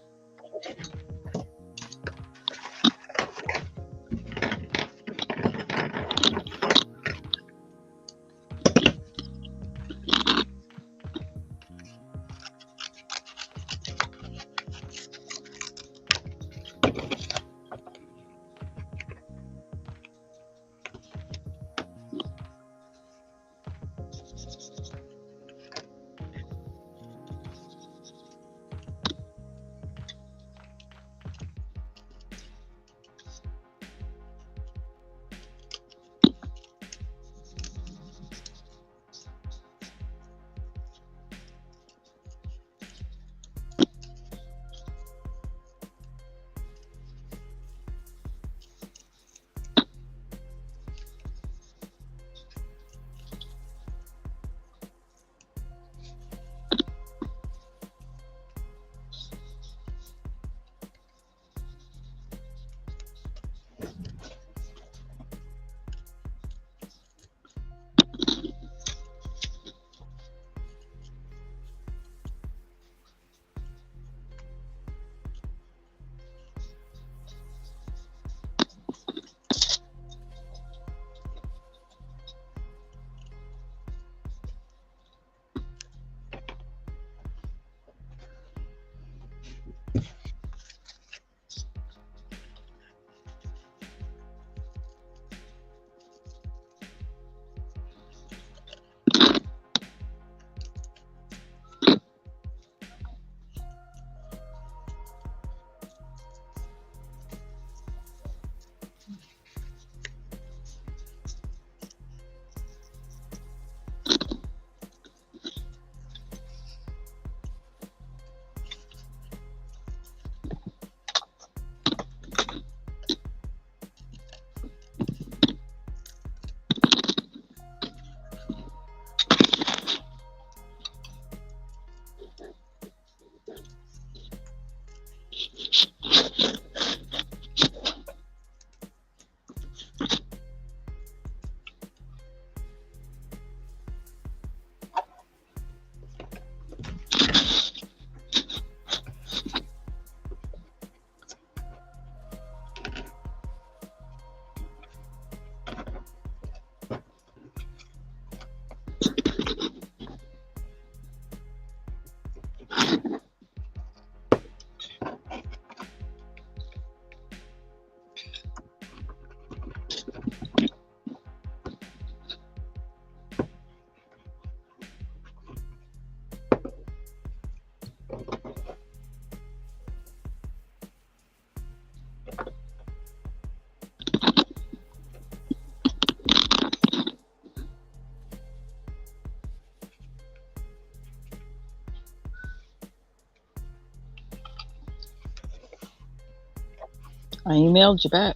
[SPEAKER 1] I emailed you back.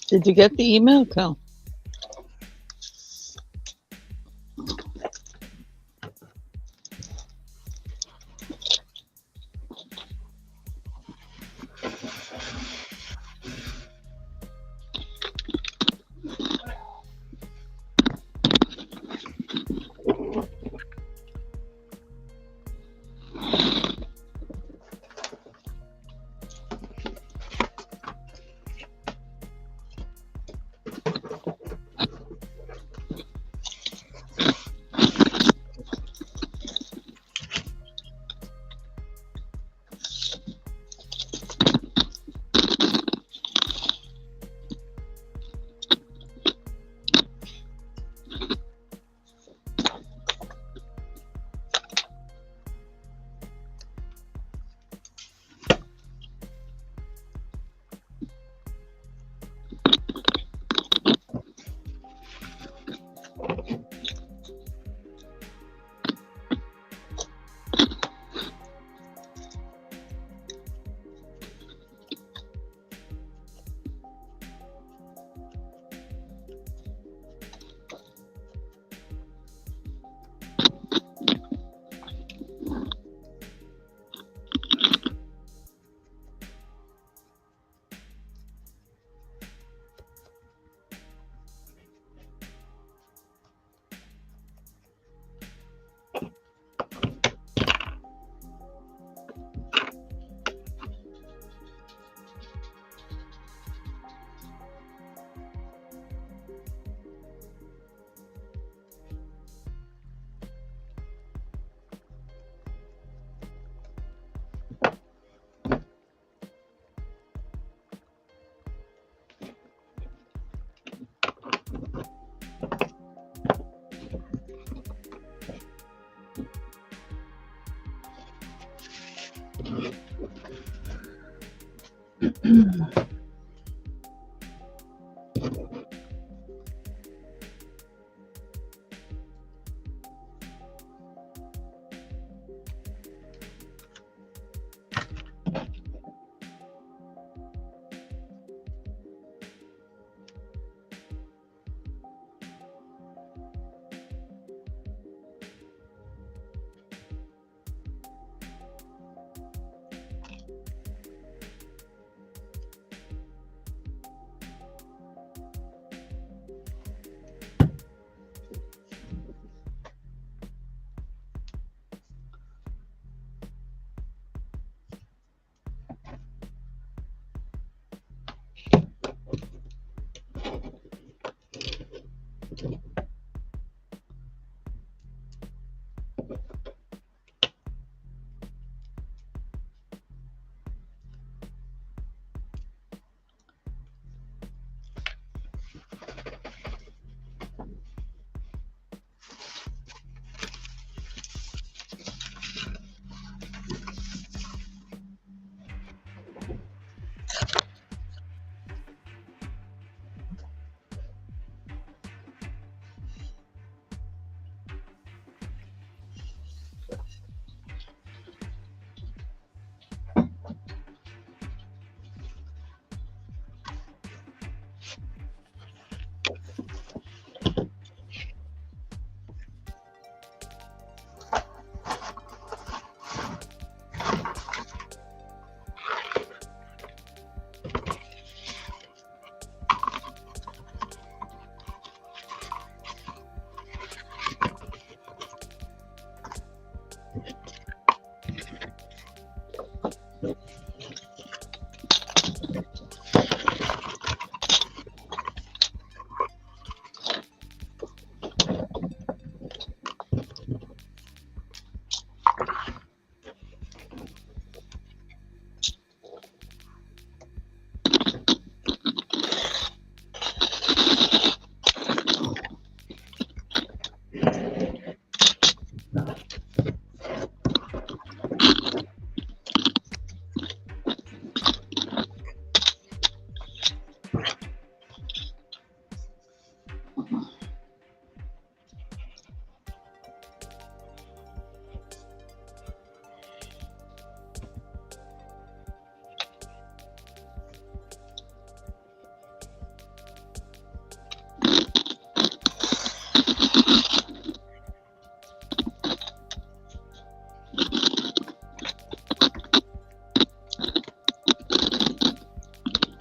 [SPEAKER 1] Did you get the email, Cal?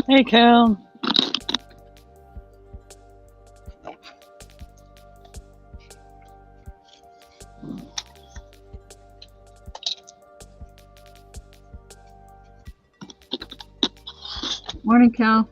[SPEAKER 1] Hey, Cal.
[SPEAKER 2] Morning, Cal.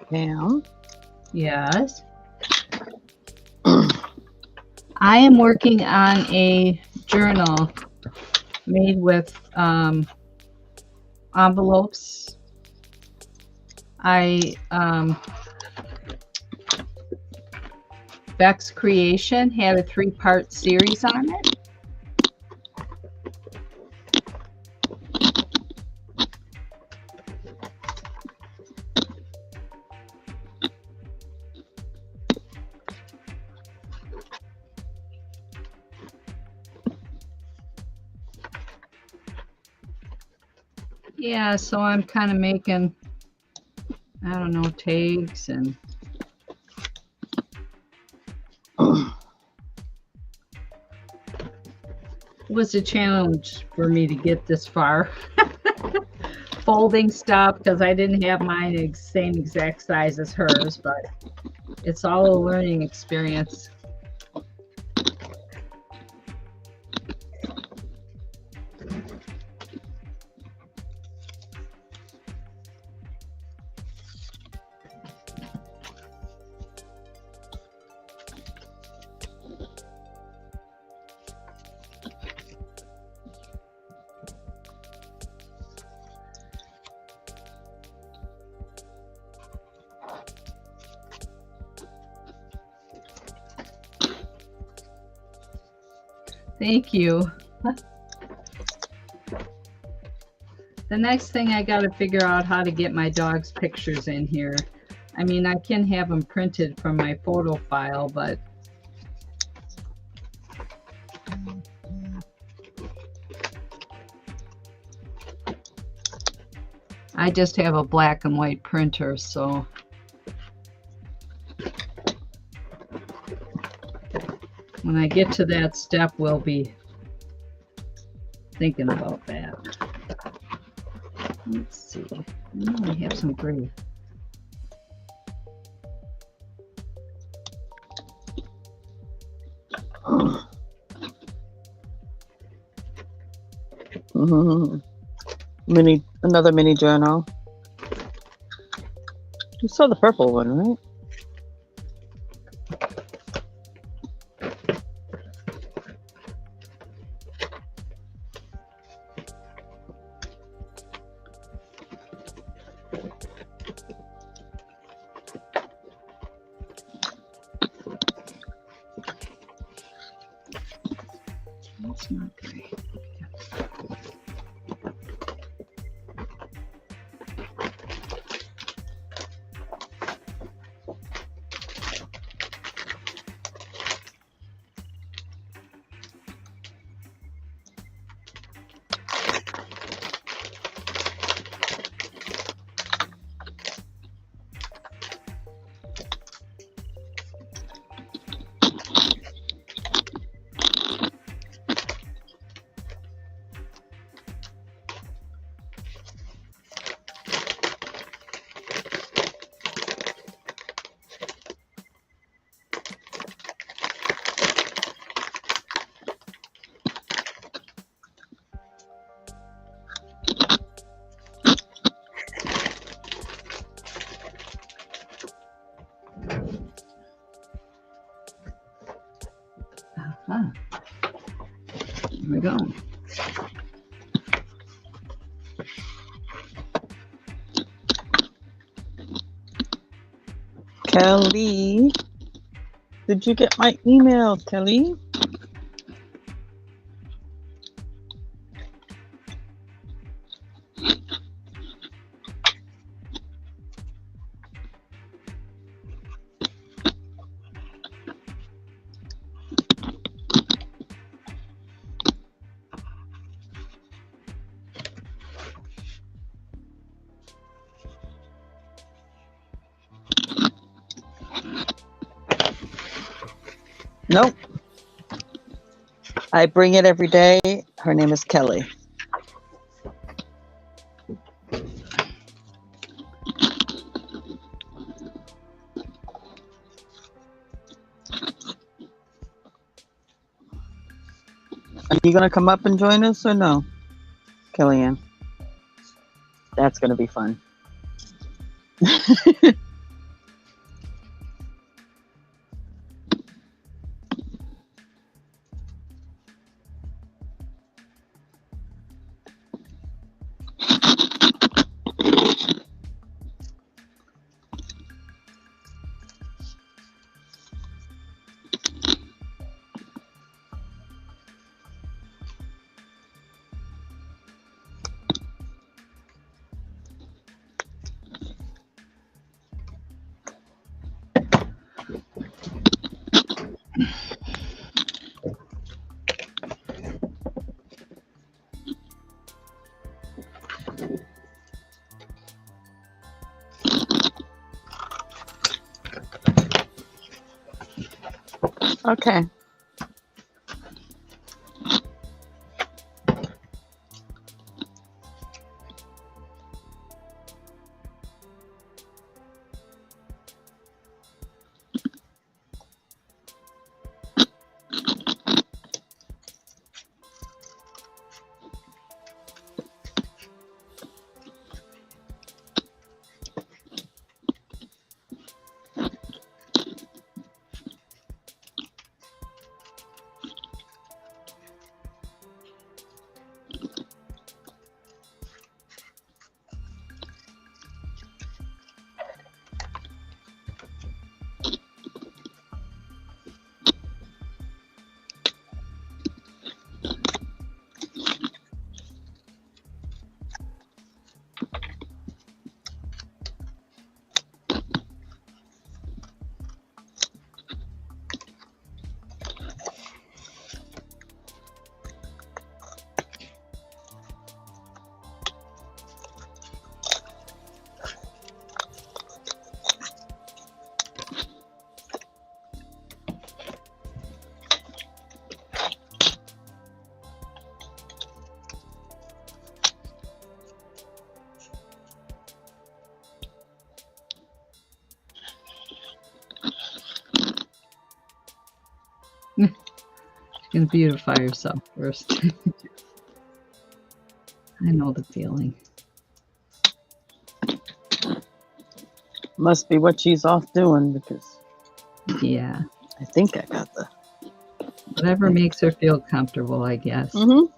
[SPEAKER 1] Pam.
[SPEAKER 2] Yes. I am working on a journal made with envelopes. Beck's Creation had a 3-part series on it. Yeah, so I'm kind of making, I don't know, tags and it was a challenge for me to get this far. Folding stuff because I didn't have mine the same exact size as hers, but it's all a learning experience. Thank you. The next thing I got to figure out how to get my dog's pictures in here. I mean, I can have them printed from my photo file, but I just have a black and white printer, so when I get to that step, we'll be thinking about that. Let's see. I have some gray.
[SPEAKER 1] Another mini journal. You saw the purple one, right?
[SPEAKER 2] That's not great. Aha. Here we go.
[SPEAKER 1] Kelly, did you get my email, Kelly? Nope. I bring it every day. Her name is Kelly. Are you going to come up and join us or no, Kellyanne? That's going to be fun. Okay.
[SPEAKER 2] You can beautify yourself first. I know the feeling.
[SPEAKER 1] Must be what she's off doing because
[SPEAKER 2] Yeah.
[SPEAKER 1] I think I got the...
[SPEAKER 2] Whatever makes her feel comfortable, I guess.
[SPEAKER 1] Mm-hmm.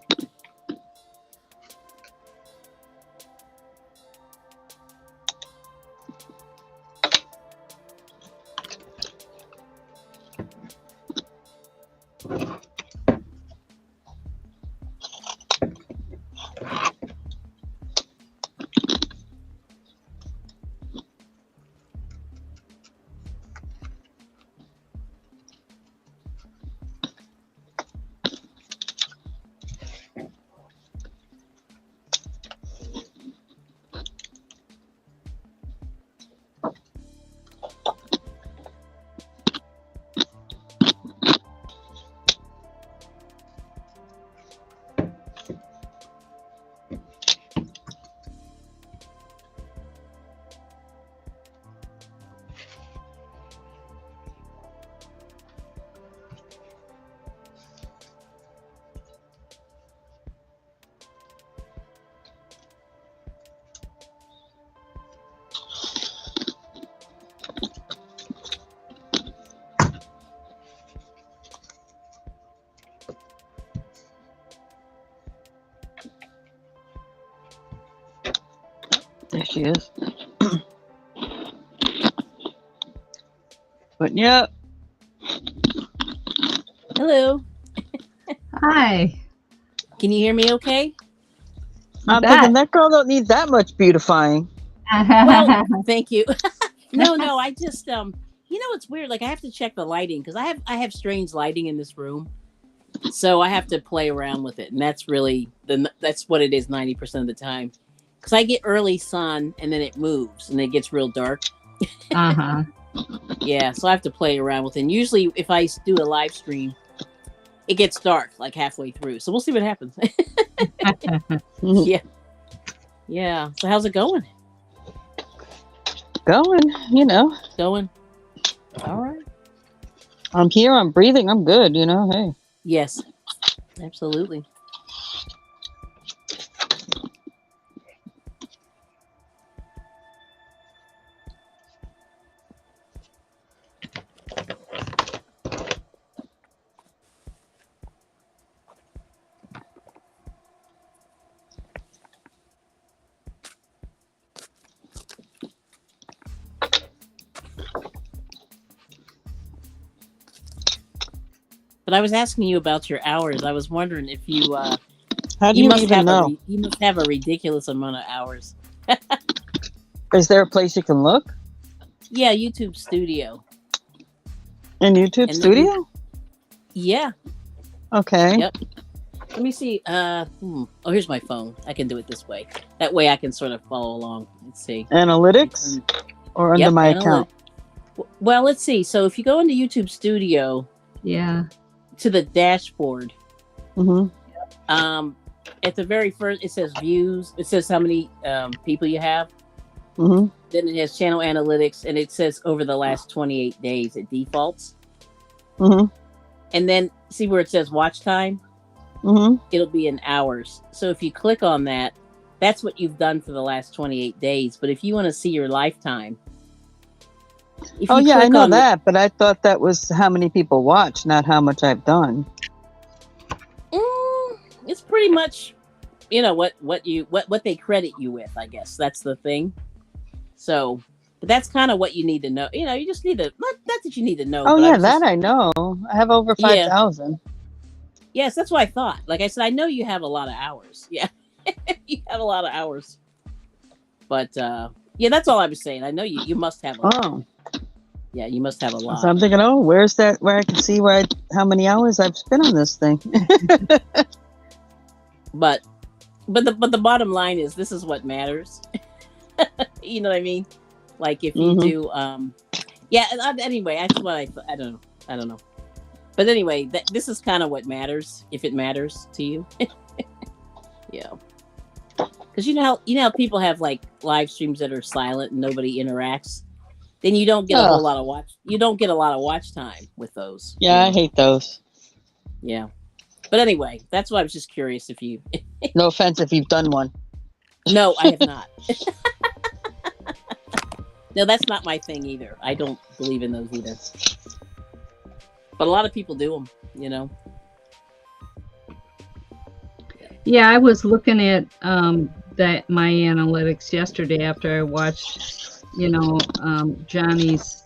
[SPEAKER 1] she is. But yeah.
[SPEAKER 3] Hello.
[SPEAKER 2] Hi.
[SPEAKER 3] Can you hear me okay?
[SPEAKER 1] I'm thinking that girl don't need that much beautifying.
[SPEAKER 3] Well, thank you. No, I just it's weird. Like I have to check the lighting because I have strange lighting in this room. So I have to play around with it. And that's really that's what it is 90% of the time. Because I get early sun and then it moves and it gets real dark.
[SPEAKER 2] Uh-huh.
[SPEAKER 3] Yeah, so I have to play around with it. And usually if I do a live stream, it gets dark like halfway through. So we'll see what happens. Yeah. Yeah. So how's it going?
[SPEAKER 1] Going.
[SPEAKER 3] Going. All right.
[SPEAKER 1] I'm here, I'm breathing, I'm good, hey.
[SPEAKER 3] Yes. Absolutely. But I was asking you about your hours. I was wondering if you
[SPEAKER 1] How do you even know?
[SPEAKER 3] You must have a ridiculous amount of hours.
[SPEAKER 1] Is there a place you can look?
[SPEAKER 3] Yeah, YouTube Studio.
[SPEAKER 1] In YouTube
[SPEAKER 3] And
[SPEAKER 1] Studio?
[SPEAKER 3] Yeah.
[SPEAKER 1] Okay.
[SPEAKER 3] Yep. Let me see. Oh, here's my phone. I can do it this way. That way I can sort of follow along. Let's see.
[SPEAKER 1] Analytics? Or under my account?
[SPEAKER 3] Well, let's see. So if you go into YouTube Studio,
[SPEAKER 2] Yeah.
[SPEAKER 3] to the dashboard,
[SPEAKER 1] Mm-hmm.
[SPEAKER 3] at the very first, it says views. It says how many people you have.
[SPEAKER 1] Mm-hmm.
[SPEAKER 3] Then it has channel analytics, and it says over the last 28 days. It defaults.
[SPEAKER 1] Mm-hmm.
[SPEAKER 3] And then see where it says watch time?
[SPEAKER 1] Mm-hmm.
[SPEAKER 3] It'll be in hours. So if you click on that, that's what you've done for the last 28 days. But if you want to see your lifetime,
[SPEAKER 1] Oh yeah, I know that, but I thought that was how many people watch, not how much I've done.
[SPEAKER 3] It's pretty much, what they credit you with. I guess that's the thing. So, but that's kind of what you need to know. You just need to not that you need to know.
[SPEAKER 1] Oh yeah, that I know. I have over 5,000.
[SPEAKER 3] Yes, that's what I thought. Like I said, I know you have a lot of hours. Yeah, you have a lot of hours. But yeah, that's all I was saying. I know you must have a lot. Yeah, you must have a lot.
[SPEAKER 1] So I'm thinking, where's that? Where I can see how many hours I've spent on this thing.
[SPEAKER 3] But the bottom line is this is what matters. You know what I mean? Like if you do, yeah. Anyway, that's what I don't know. But anyway, this is kind of what matters if it matters to you. Yeah. Because you know how people have like live streams that are silent and nobody interacts. Then you don't get a whole lot of watch. You don't get a lot of watch time with those.
[SPEAKER 1] Yeah, I hate those.
[SPEAKER 3] Yeah, but anyway, that's why I was just curious if you.
[SPEAKER 1] No offense if you've done one.
[SPEAKER 3] No, I have not. No, that's not my thing either. I don't believe in those either. But a lot of people do them.
[SPEAKER 2] Yeah, I was looking at my analytics yesterday after I watched, Johnny's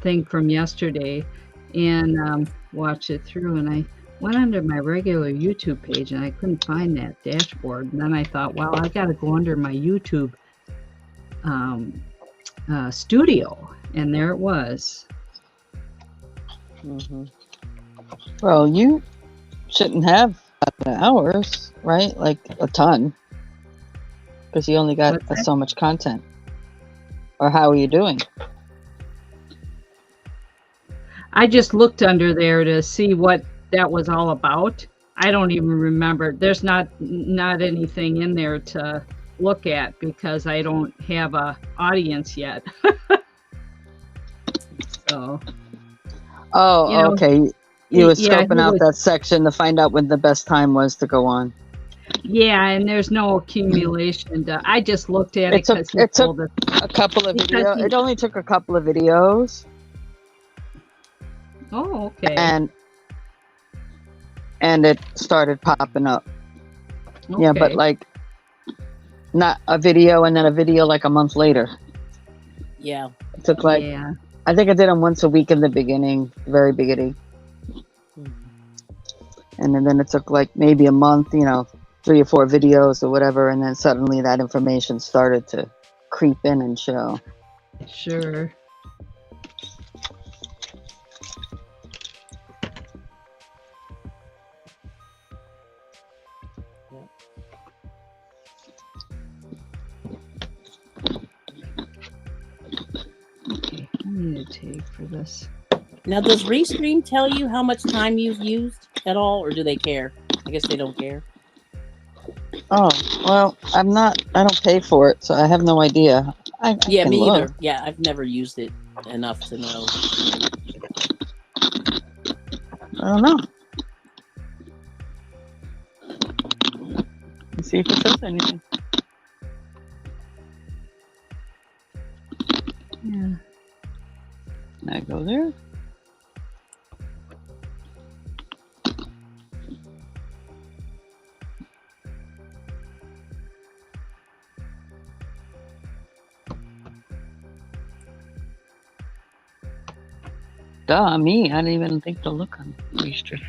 [SPEAKER 2] thing from yesterday, and watched it through. And I went under my regular YouTube page, and I couldn't find that dashboard. And then I thought, well, I got to go under my YouTube studio, and there it was.
[SPEAKER 1] Well, you shouldn't have hours, right? Like a ton, because you only got so much content. Or how are you doing?
[SPEAKER 2] I just looked under there to see what that was all about. I don't even remember. There's not anything in there to look at because I don't have a audience yet. So. Okay. You were scoping out that section to find out when the best time was to go on. Yeah, and there's no accumulation. I just looked at it. It took a couple of videos. It only took a couple of videos. Oh, okay. And it started popping up. Okay. Yeah, but like
[SPEAKER 1] not a video and then a video like a month later.
[SPEAKER 3] Yeah.
[SPEAKER 1] It took like,
[SPEAKER 2] Yeah.
[SPEAKER 1] I think I did them once a week in the beginning, very beginning. And then it took like maybe a month, 3 or 4 videos or whatever. And then suddenly that information started to creep in and show.
[SPEAKER 2] Sure. Okay, I need a tape for this.
[SPEAKER 3] Now, does Restream tell you how much time you've used at all, or do they care? I guess they don't care.
[SPEAKER 1] Oh, well, I don't pay for it, so I have no idea. I
[SPEAKER 3] Yeah,
[SPEAKER 1] can
[SPEAKER 3] me
[SPEAKER 1] look.
[SPEAKER 3] either. Yeah, I've never used it enough to know.
[SPEAKER 1] I don't know. Let's see if it says anything.
[SPEAKER 2] Yeah.
[SPEAKER 1] Can I go there? Duh, me. I didn't even think to look on Restream.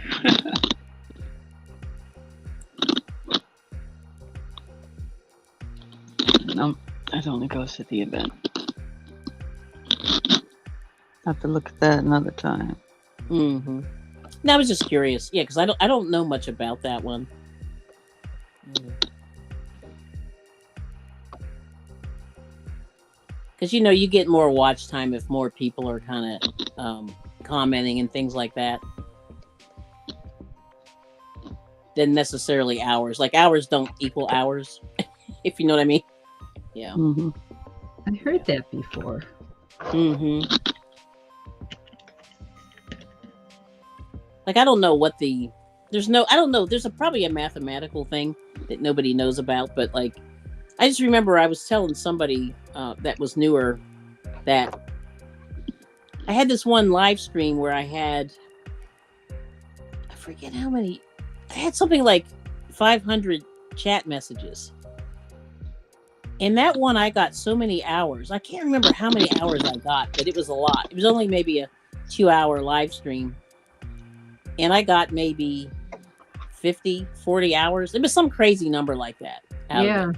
[SPEAKER 1] No, that only goes to the event. Have to look at that another time.
[SPEAKER 3] Mm-hmm. Now, I was just curious. Yeah, because I don't know much about that one. Because you get more watch time if more people are kind of commenting and things like that than necessarily hours. Like hours don't equal hours, if you know what I mean. Yeah.
[SPEAKER 1] Mm-hmm.
[SPEAKER 2] I heard that before.
[SPEAKER 3] Mm-hmm. Like I don't know what I don't know. There's probably a mathematical thing that nobody knows about, but like I just remember I was telling somebody that was newer that I had this one live stream where I forget how many, I had something like 500 chat messages. And that one I got so many hours. I can't remember how many hours I got, but it was a lot. It was only maybe a 2-hour live stream. And I got maybe 50, 40 hours. It was some crazy number like that.
[SPEAKER 2] Yeah.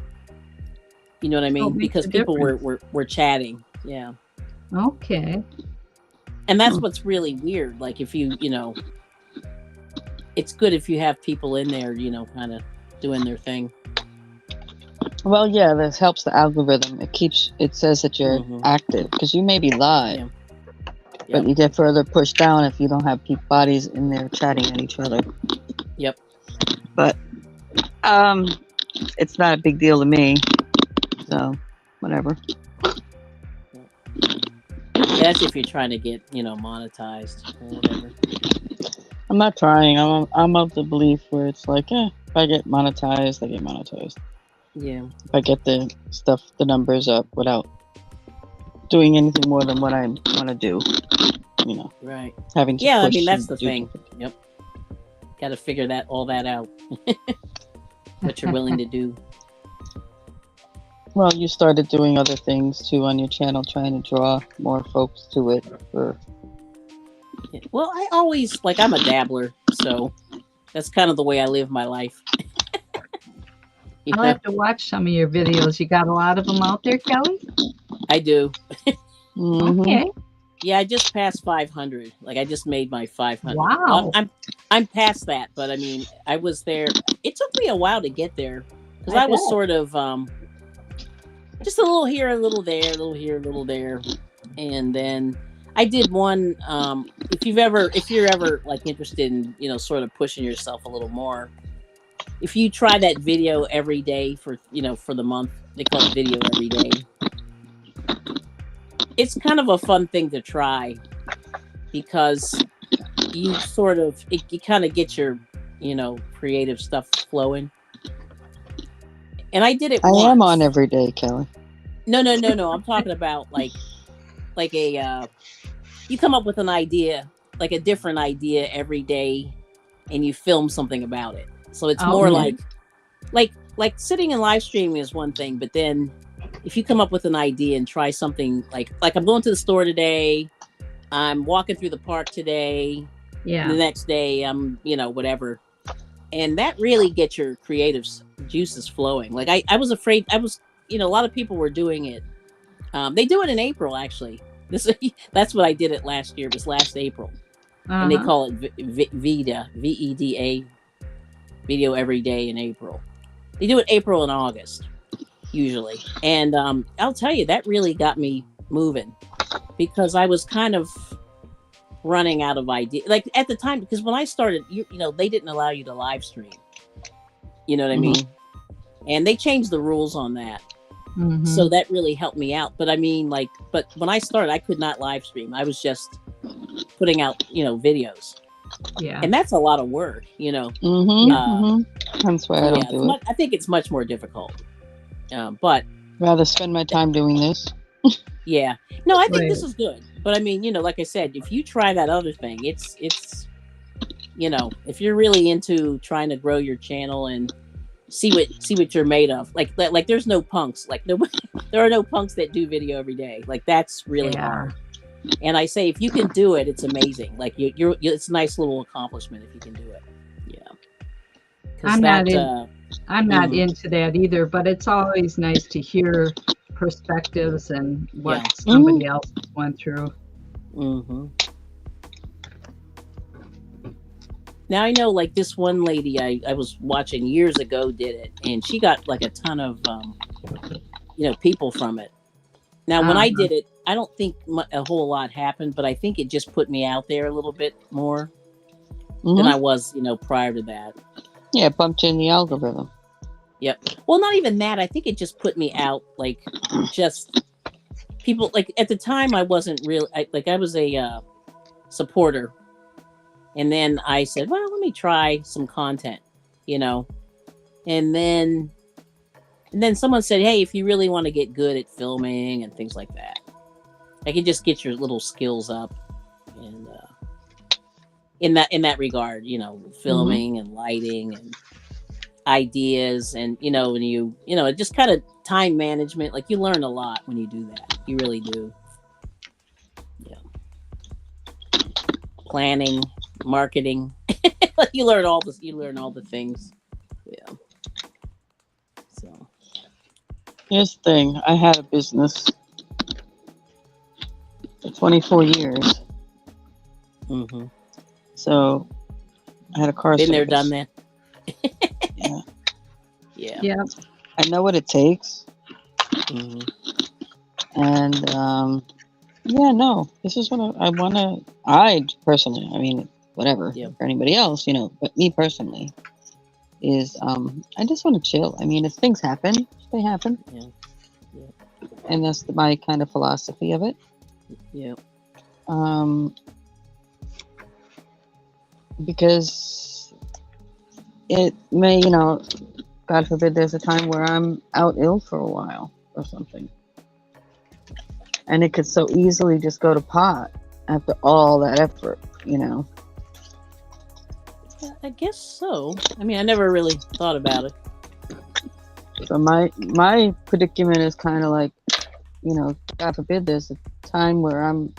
[SPEAKER 3] You know what I mean? Because people were chatting. Yeah.
[SPEAKER 2] Okay.
[SPEAKER 3] And that's what's really weird. Like if it's good if you have people in there, kind of doing their thing.
[SPEAKER 1] Well, yeah, this helps the algorithm. It says that you're active because you may be live,
[SPEAKER 3] Yeah.
[SPEAKER 1] but you get further pushed down if you don't have bodies in there chatting at each other.
[SPEAKER 3] Yep.
[SPEAKER 1] But it's not a big deal to me, so whatever.
[SPEAKER 3] Yeah, that's if you're trying to get monetized or whatever.
[SPEAKER 1] I'm not trying. I'm of the belief where it's like, if I get monetized, I get monetized.
[SPEAKER 3] Yeah.
[SPEAKER 1] If I get the numbers up without doing anything more than what I want to do,
[SPEAKER 3] Right.
[SPEAKER 1] Having to
[SPEAKER 3] I
[SPEAKER 1] push
[SPEAKER 3] mean that's
[SPEAKER 1] and
[SPEAKER 3] the
[SPEAKER 1] do
[SPEAKER 3] thing.
[SPEAKER 1] something.
[SPEAKER 3] Yep. Got to figure all that out. What you're willing to do.
[SPEAKER 1] Well, you started doing other things too on your channel, trying to draw more folks to it.
[SPEAKER 3] Well, I always I'm a dabbler, so that's kind of the way I live my life.
[SPEAKER 2] I'll have to watch some of your videos. You got a lot of them out there, Kelly?
[SPEAKER 3] I do.
[SPEAKER 1] Mm-hmm.
[SPEAKER 2] Okay.
[SPEAKER 3] Yeah, I just passed 500. Like I just made my 500.
[SPEAKER 2] Wow.
[SPEAKER 3] Well, I'm past that, but I mean, I was there. It took me a while to get there because I was sort of just a little here, a little there, a little here, a little there, and then I did one. If you're ever interested in sort of pushing yourself a little more, if you try that video every day for the month, they call it video every day. It's kind of a fun thing to try because you sort of you kind of get your creative stuff flowing. And I did it.
[SPEAKER 1] I
[SPEAKER 3] once.
[SPEAKER 1] am on every day, Kelly.
[SPEAKER 3] No. I'm talking about like a you come up with an idea, like a different idea every day, and you film something about it. So it's more like like sitting and live streaming is one thing, but then if you come up with an idea and try something like I'm going to the store today, I'm walking through the park today, and the next day I'm, whatever. And that really gets your creative juices flowing. Like I was afraid, a lot of people were doing it. They do it in April, actually. That's what I did it last year. It was last April. And they call it VEDA, VEDA, video every day in April. They do it April and August, usually. And I'll tell you, that really got me moving because I was kind of running out of ideas. Like at the time, because when I started, they didn't allow you to live stream. You know what I mean? And they changed the rules on that. So that really helped me out. But I mean, but when I started, I could not live stream. I was just putting out, videos. Yeah. And that's a lot of work, That's
[SPEAKER 1] why I don't do it.
[SPEAKER 3] I think it's much more difficult. But
[SPEAKER 1] rather spend my time doing this.
[SPEAKER 3] Yeah. No, I think this is good. But I mean, like I said, if you try that other thing, it's if you're really into trying to grow your channel and see what you're made of, like there's no punks, there are no punks that do video every day. Like that's really hard. And I say, if you can do it, it's amazing. Like you're it's a nice little accomplishment if you can do it. Yeah.
[SPEAKER 2] I'm not into that either, but it's always nice to hear perspectives and what somebody else went through.
[SPEAKER 3] Now I know, like this one lady I was watching years ago did it, and she got like a ton of people from it. Now when I did it, I don't think a whole lot happened, but I think it just put me out there a little bit more than I was, prior to that.
[SPEAKER 1] Yeah, bumped in the algorithm.
[SPEAKER 3] Yep. Well, not even that. I think it just put me out, like, just people. Like at the time, I wasn't real. I was a supporter, and then I said, "Well, let me try some content," and then someone said, "Hey, if you really want to get good at filming and things like that, I can just get your little skills up." And in that regard, filming and lighting and ideas and when you just kind of time management, like you learn a lot when you do that. You really do. Yeah. Planning, marketing. you learn all the things. Yeah. So
[SPEAKER 1] here's the thing. I had a business for 24 years. So I had a car
[SPEAKER 3] Been
[SPEAKER 1] service.
[SPEAKER 3] there, done that.
[SPEAKER 2] Yeah.
[SPEAKER 1] I know what it takes. And this is what I want to. I personally, I mean, whatever for anybody else, but me personally is I just want to chill. I mean, if things happen, they happen. And that's my kind of philosophy of it. Because it may, God forbid, there's a time where I'm out ill for a while or something. And it could so easily just go to pot after all that effort,
[SPEAKER 3] I guess so. I mean, I never really thought about it.
[SPEAKER 1] So my predicament is kind of like, God forbid, there's a time where I'm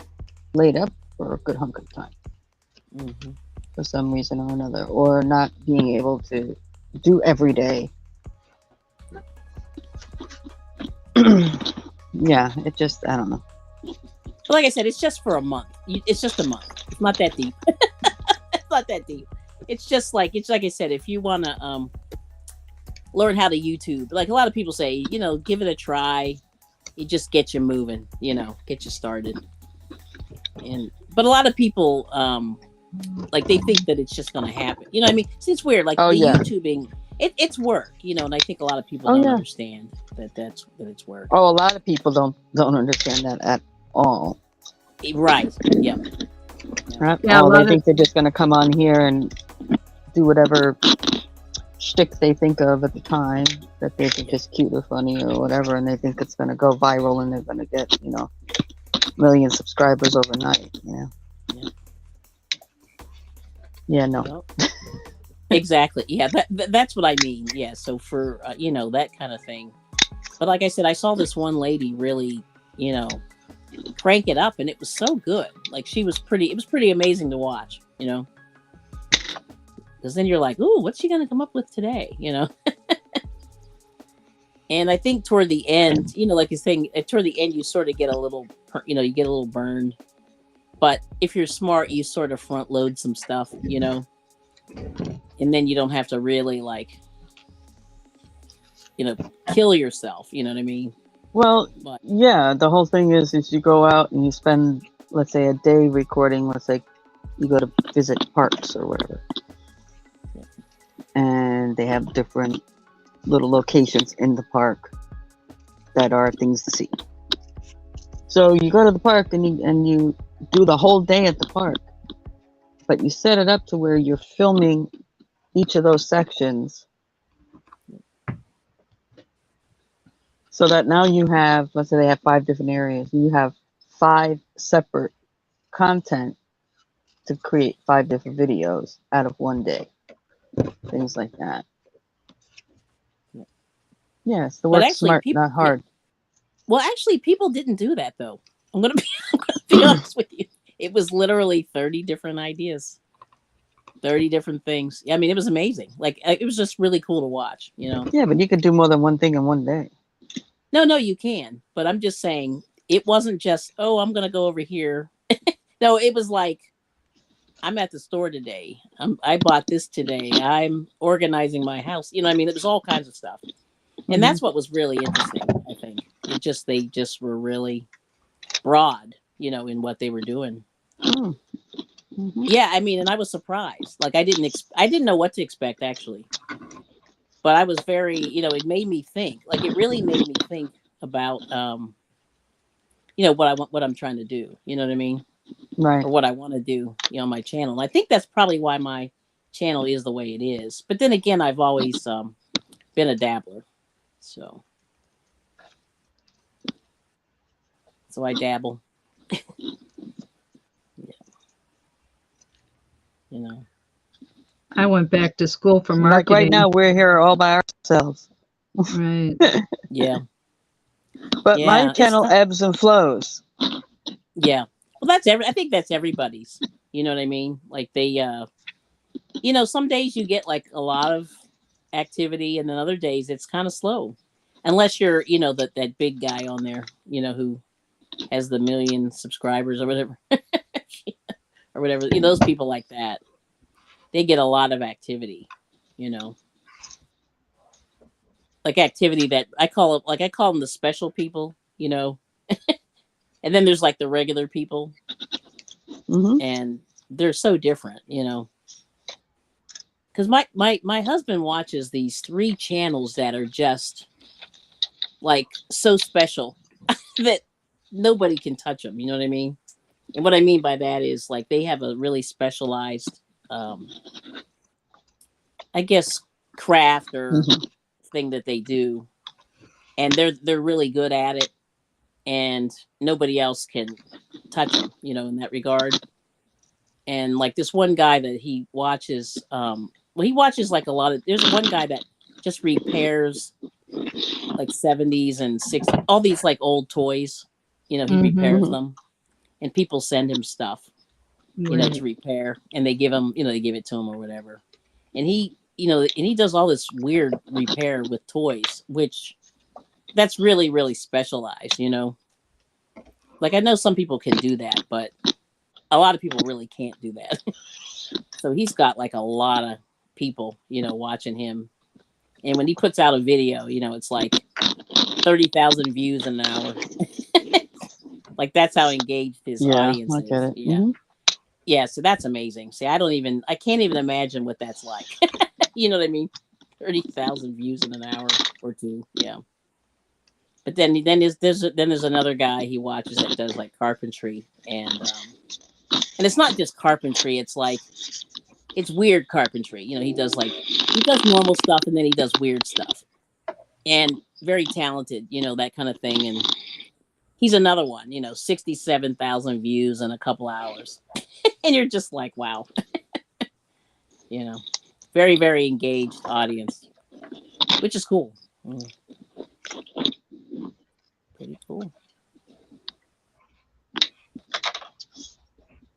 [SPEAKER 1] laid up for a good hunk of time. For some reason or another, or not being able to do every day. Yeah, it just, I don't know.
[SPEAKER 3] Like I said, it's just for a month. It's just a month. It's not that deep. It's not that deep. It's like I said, if you want to learn how to YouTube, like a lot of people say, give it a try. It just gets you moving, get you started. But a lot of people, like they think that it's just going to happen. You know what I mean? It's weird. Like YouTubing, it's work, and I think a lot of people don't understand that it's work.
[SPEAKER 1] Oh, a lot of people don't understand that at all.
[SPEAKER 3] Right. Yeah.
[SPEAKER 1] They think they're just going to come on here and do whatever shtick they think of at the time that they think is cute or funny or whatever, and they think it's going to go viral and they're going to get, a million subscribers overnight. Yeah, no.
[SPEAKER 3] Exactly. Yeah, that's what I mean. Yeah. So for that kind of thing. But like I said, I saw this one lady really, you know, crank it up, and it was so good. Like she was pretty. It was pretty amazing to watch. Because then you're like, ooh, what's she gonna come up with today? And I think toward the end, like you're saying, toward the end, you sort of get a little, you get a little burned. But if you're smart, you sort of front load some stuff, and then you don't have to really kill yourself. You know what I mean?
[SPEAKER 1] Well,
[SPEAKER 3] But
[SPEAKER 1] yeah, the whole thing is you go out and you spend, let's say, a day recording. Let's say you go to visit parks or whatever, and they have different little locations in the park that are things to see. So you go to the park and you do the whole day at the park, but you set it up to where you're filming each of those sections, so that now you have, let's say they have 5 different areas, you have 5 separate content to create 5 different videos out of one day, things like that. Yes, the
[SPEAKER 3] but
[SPEAKER 1] work
[SPEAKER 3] actually,
[SPEAKER 1] smart, not hard.
[SPEAKER 3] Well, actually, people didn't do that though. I'm gonna be honest with you. It was literally 30 different ideas, 30 different things. I mean, it was amazing. Like it was just really cool to watch.
[SPEAKER 1] Yeah, but you could do more than one thing in one day.
[SPEAKER 3] No, you can. But I'm just saying, it wasn't just, oh, I'm gonna go over here. No, it was like, I'm at the store today. I bought this today. I'm organizing my house. I mean, it was all kinds of stuff. And that's what was really interesting, I think. They just were really broad, in what they were doing. Yeah, I mean, and I was surprised. Like I didn't know what to expect actually. But I was very, it made me think. Like it really made me think about what I'm trying to do. You know what I mean?
[SPEAKER 1] Right.
[SPEAKER 3] Or what I want to do, on my channel. And I think that's probably why my channel is the way it is. But then again, I've always been a dabbler. So I dabble. Yeah.
[SPEAKER 2] I went back to school for marketing.
[SPEAKER 1] Like right now, we're here all by ourselves.
[SPEAKER 2] Right.
[SPEAKER 3] Yeah.
[SPEAKER 1] But my channel ebbs and flows.
[SPEAKER 3] Yeah. Well, I think that's everybody's. You know what I mean? Like they, some days you get like a lot of activity, and then other days it's kind of slow, unless you're, that big guy on there, who has the 1 million subscribers or whatever, or whatever. Those people like that, they get a lot of activity, like activity that I call them the special people, and then there's like the regular people, and they're so different, because my husband watches these 3 channels that are just like so special that nobody can touch them. You know what I mean? And what I mean by that is like they have a really specialized, I guess, craft or thing that they do, and they're really good at it, and nobody else can touch them. In that regard. And like this one guy that he watches, he watches like a lot of. There's one guy that just repairs like 70s and 60s, all these like old toys. He repairs them, and people send him stuff, to repair, and they give him, they give it to him or whatever. And he, and he does all this weird repair with toys, which that's really, really specialized, Like I know some people can do that, but a lot of people really can't do that. So he's got like a lot of people, watching him. And when he puts out a video, it's like 30,000 views in an hour. Like that's how engaged his audience is.
[SPEAKER 1] It.
[SPEAKER 3] Yeah. Yeah. So that's amazing. See, I can't even imagine what that's like. You know what I mean? 30,000 views in an hour or 2. Yeah. But then there's another guy he watches that does like carpentry, and it's not just carpentry. It's like, it's weird carpentry. He does normal stuff, and then he does weird stuff, and very talented, that kind of thing. And he's another one, 67,000 views in a couple hours. And you're just like, wow, very very, very engaged audience, which is cool. Pretty cool.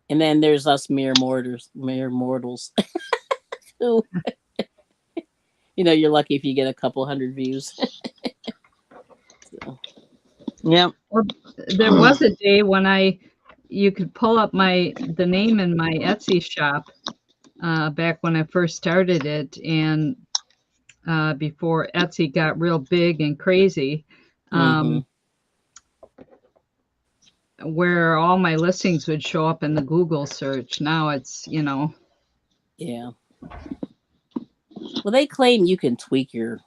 [SPEAKER 3] And then there's us mere mortals who, you're lucky if you get a couple hundred views. So.
[SPEAKER 1] Yep.
[SPEAKER 2] Well, there was a day when you could pull up the name in my Etsy shop back when I first started it, and before Etsy got real big and crazy, where all my listings would show up in the Google search. Now it's,
[SPEAKER 3] Yeah. Well, they claim you can tweak your,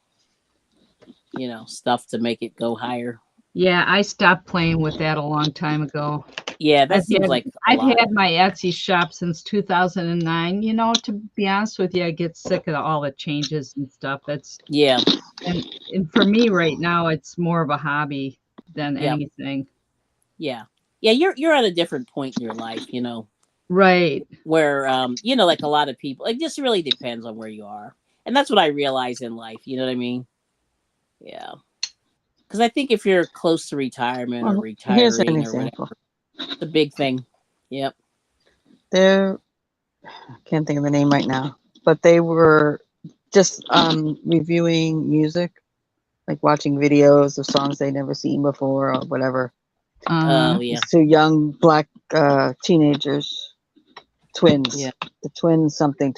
[SPEAKER 3] stuff to make it go higher.
[SPEAKER 2] Yeah, I stopped playing with that a long time ago.
[SPEAKER 3] Yeah, that seems like
[SPEAKER 2] I've had my Etsy shop since 2009. To be honest with you, I get sick of all the changes and stuff.
[SPEAKER 3] Yeah.
[SPEAKER 2] And for me right now, it's more of a hobby than anything.
[SPEAKER 3] Yeah. Yeah, you're at a different point in your life,
[SPEAKER 2] Right.
[SPEAKER 3] Where like a lot of people, it just really depends on where you are. And that's what I realize in life, you know what I mean? Yeah. Because I think if you're close to retirement or retiring
[SPEAKER 1] here's an
[SPEAKER 3] or
[SPEAKER 1] example.
[SPEAKER 3] whatever, it's a big thing. Yep.
[SPEAKER 1] I can't think of the name right now, but they were just reviewing music, like watching videos of songs they'd never seen before or whatever.
[SPEAKER 3] Oh, yeah.
[SPEAKER 1] These two young black teenagers, twins.
[SPEAKER 3] Yeah.
[SPEAKER 1] The twins something,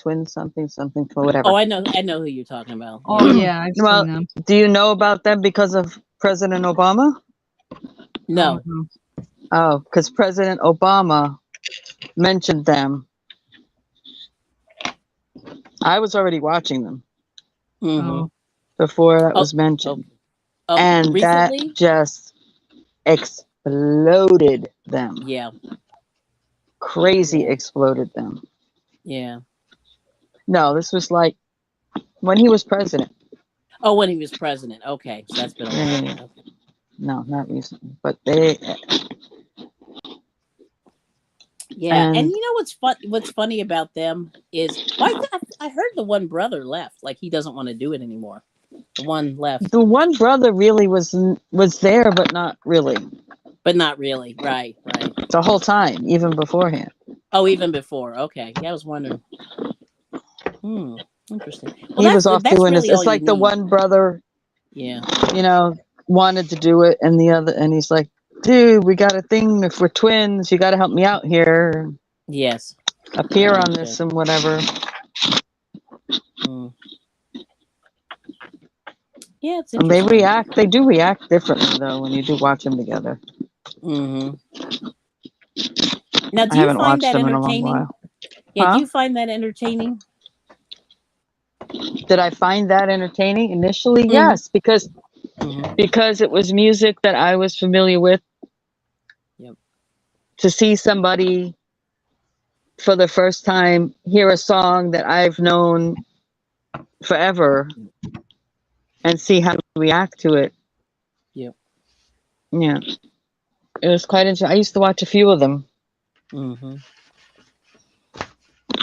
[SPEAKER 1] whatever.
[SPEAKER 3] Oh, I know who you're talking about.
[SPEAKER 2] Oh, yeah, I've seen them.
[SPEAKER 1] Do you know about them because of President Obama?
[SPEAKER 3] No.
[SPEAKER 1] Oh, because President Obama mentioned them. I was already watching them before that was mentioned. And recently? That just exploded them.
[SPEAKER 3] Yeah.
[SPEAKER 1] Crazy exploded them.
[SPEAKER 3] Yeah.
[SPEAKER 1] No, this was like when he was president.
[SPEAKER 3] Oh, when he was president. Okay. So that's been a while.
[SPEAKER 1] Yeah. No, not recently. But they...
[SPEAKER 3] Yeah, and what's funny about them is I heard the one brother left, like he doesn't want to do it anymore. The one left.
[SPEAKER 1] The one brother really was there, but not really.
[SPEAKER 3] But not really, right.
[SPEAKER 1] The whole time, even beforehand.
[SPEAKER 3] Oh, even before. Okay, yeah, I was wondering. Interesting. Well,
[SPEAKER 1] he was off doing this. It's like the one brother.
[SPEAKER 3] Yeah.
[SPEAKER 1] Wanted to do it, and he's like, dude, we got a thing. If we're twins, you got to help me out here.
[SPEAKER 3] Yes.
[SPEAKER 1] Appear on this and whatever.
[SPEAKER 3] Yeah, it's
[SPEAKER 1] interesting. And they do react differently, though, when you do watch them together.
[SPEAKER 3] Now, do you find that entertaining? Yeah, do you find that entertaining?
[SPEAKER 1] Did I find that entertaining? Initially, yes, because it was music that I was familiar with.
[SPEAKER 3] Yep.
[SPEAKER 1] To see somebody for the first time hear a song that I've known forever and see how to react to it.
[SPEAKER 3] Yep.
[SPEAKER 1] Yeah. It was quite interesting. I used to watch a few of them.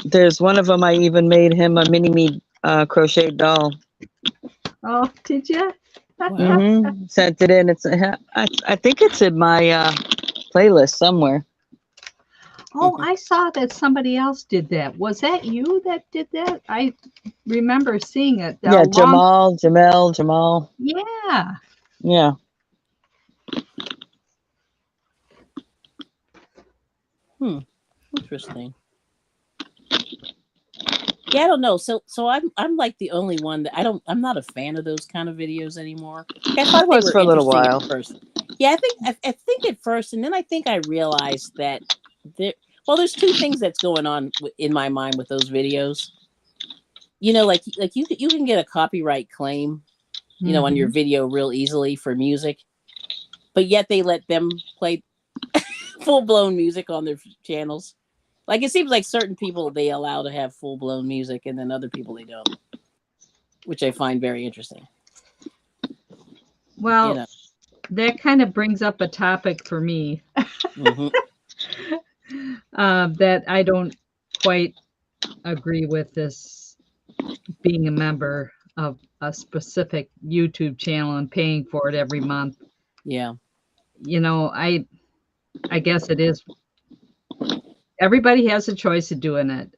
[SPEAKER 1] There's one of them I even made him a mini-me crocheted doll.
[SPEAKER 2] Oh, did you?
[SPEAKER 1] Sent it in. I think it's in my playlist somewhere.
[SPEAKER 2] Oh, I saw that somebody else did that. Was that you that did that? I remember seeing it.
[SPEAKER 1] Yeah, Jamal.
[SPEAKER 2] Yeah.
[SPEAKER 1] Yeah.
[SPEAKER 3] Interesting. Yeah, I don't know. So I'm like the only one that I'm not a fan of those kind of videos anymore.
[SPEAKER 1] I was for a little while.
[SPEAKER 3] Yeah, I think at first, and then I think I realized that there's two things that's going on in my mind with those videos. Like you can get a copyright claim, on your video real easily for music, but yet they let them play full blown music on their channels. Like, it seems like certain people they allow to have full blown music, and then other people they don't, which I find very interesting.
[SPEAKER 2] Well, that kind of brings up a topic for me that I don't quite agree with this being a member of a specific YouTube channel and paying for it every month.
[SPEAKER 3] Yeah.
[SPEAKER 2] You know, I guess it is. Everybody has a choice of doing it.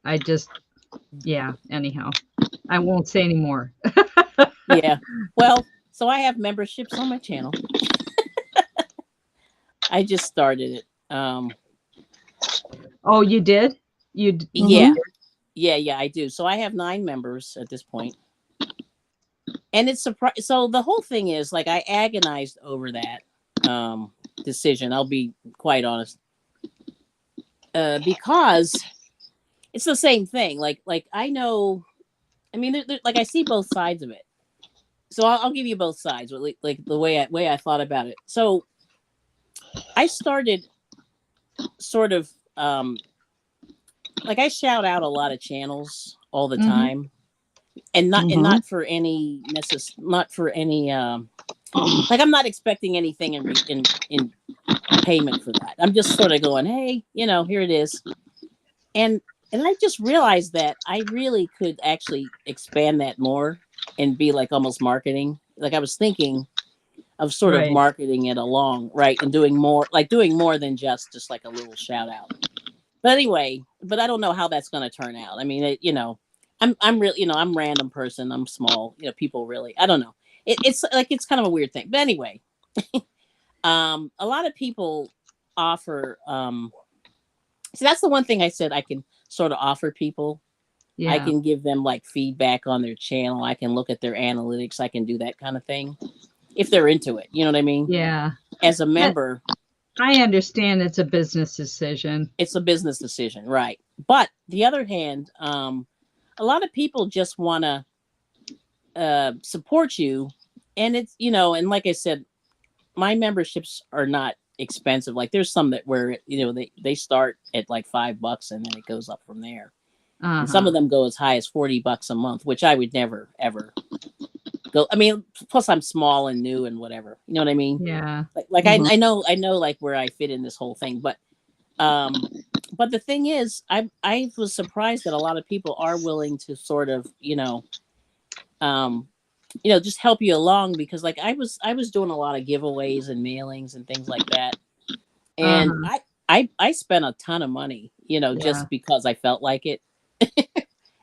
[SPEAKER 2] Yeah, anyhow, I won't say anymore.
[SPEAKER 3] Yeah. Well, so I have memberships on my channel. I just started it.
[SPEAKER 2] Oh, you did?
[SPEAKER 3] Yeah. Yeah, I do. So I have 9 members at this point. And it's so the whole thing is like I agonized over that decision. I'll be quite honest. Because it's the same thing. Like I know, I mean, like I see both sides of it. So I'll give you both sides, like the way I thought about it. So I started sort of like I shout out a lot of channels all the time, and not for any like I'm not expecting anything in payment for that. I'm just sort of going, hey, here it is, and I just realized that I really could actually expand that more and be like almost marketing. Like I was thinking of sort of marketing it along, right, and doing more than just like a little shout out. But anyway, I don't know how that's going to turn out. I mean, I'm really, I'm a random person. I'm small. People really, I don't know. It's kind of a weird thing. But anyway, a lot of people offer. So that's the one thing I said I can sort of offer people. Yeah. I can give them like feedback on their channel. I can look at their analytics. I can do that kind of thing if they're into it. You know what I mean?
[SPEAKER 2] Yeah.
[SPEAKER 3] As a member,
[SPEAKER 2] I understand it's a business decision.
[SPEAKER 3] It's a business decision, right? But the other hand, a lot of people just want to support you, and it's and like I said, my memberships are not expensive. Like there's some that where they start at like $5 and then it goes up from there. And some of them go as high as $40 a month, which I would never ever go. I mean, plus I'm small and new and whatever. You know what I mean?
[SPEAKER 2] Yeah.
[SPEAKER 3] Like I know like where I fit in this whole thing, but the thing is, I was surprised that a lot of people are willing to sort of just help you along, because like I was doing a lot of giveaways and mailings and things like that, and I spent a ton of money, just because I felt like it.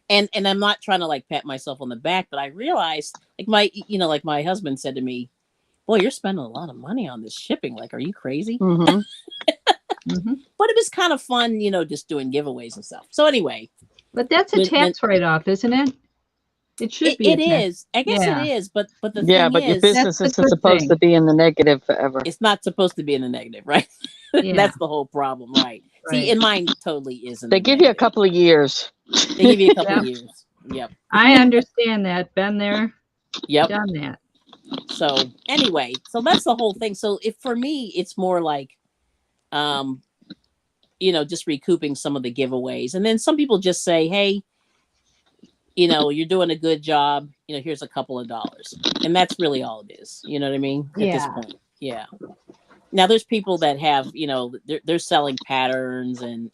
[SPEAKER 3] And I'm not trying to like pat myself on the back, but I realized like my husband said to me, boy, you're spending a lot of money on this shipping. Like, are you crazy?
[SPEAKER 1] Mm-hmm.
[SPEAKER 3] But it was kind of fun, just doing giveaways and stuff. So anyway.
[SPEAKER 2] But that's a tax write-off, isn't it? It should be.
[SPEAKER 3] It is. I guess it is. But the thing
[SPEAKER 1] but your business isn't supposed to be in the negative forever.
[SPEAKER 3] It's not supposed to be in the negative, right? Yeah. That's the whole problem, right? See, and mine totally isn't.
[SPEAKER 1] They give you a couple of years.
[SPEAKER 3] They give you a couple of years. Yep.
[SPEAKER 2] I understand that. Been there.
[SPEAKER 3] Yep.
[SPEAKER 2] Done that.
[SPEAKER 3] So anyway, so that's the whole thing. So if for me, it's more like, just recouping some of the giveaways. And then some people just say, hey, you're doing a good job. Here's a couple of dollars. And that's really all it is. You know what I mean? At this point. Yeah. Now there's people that have, they're selling patterns and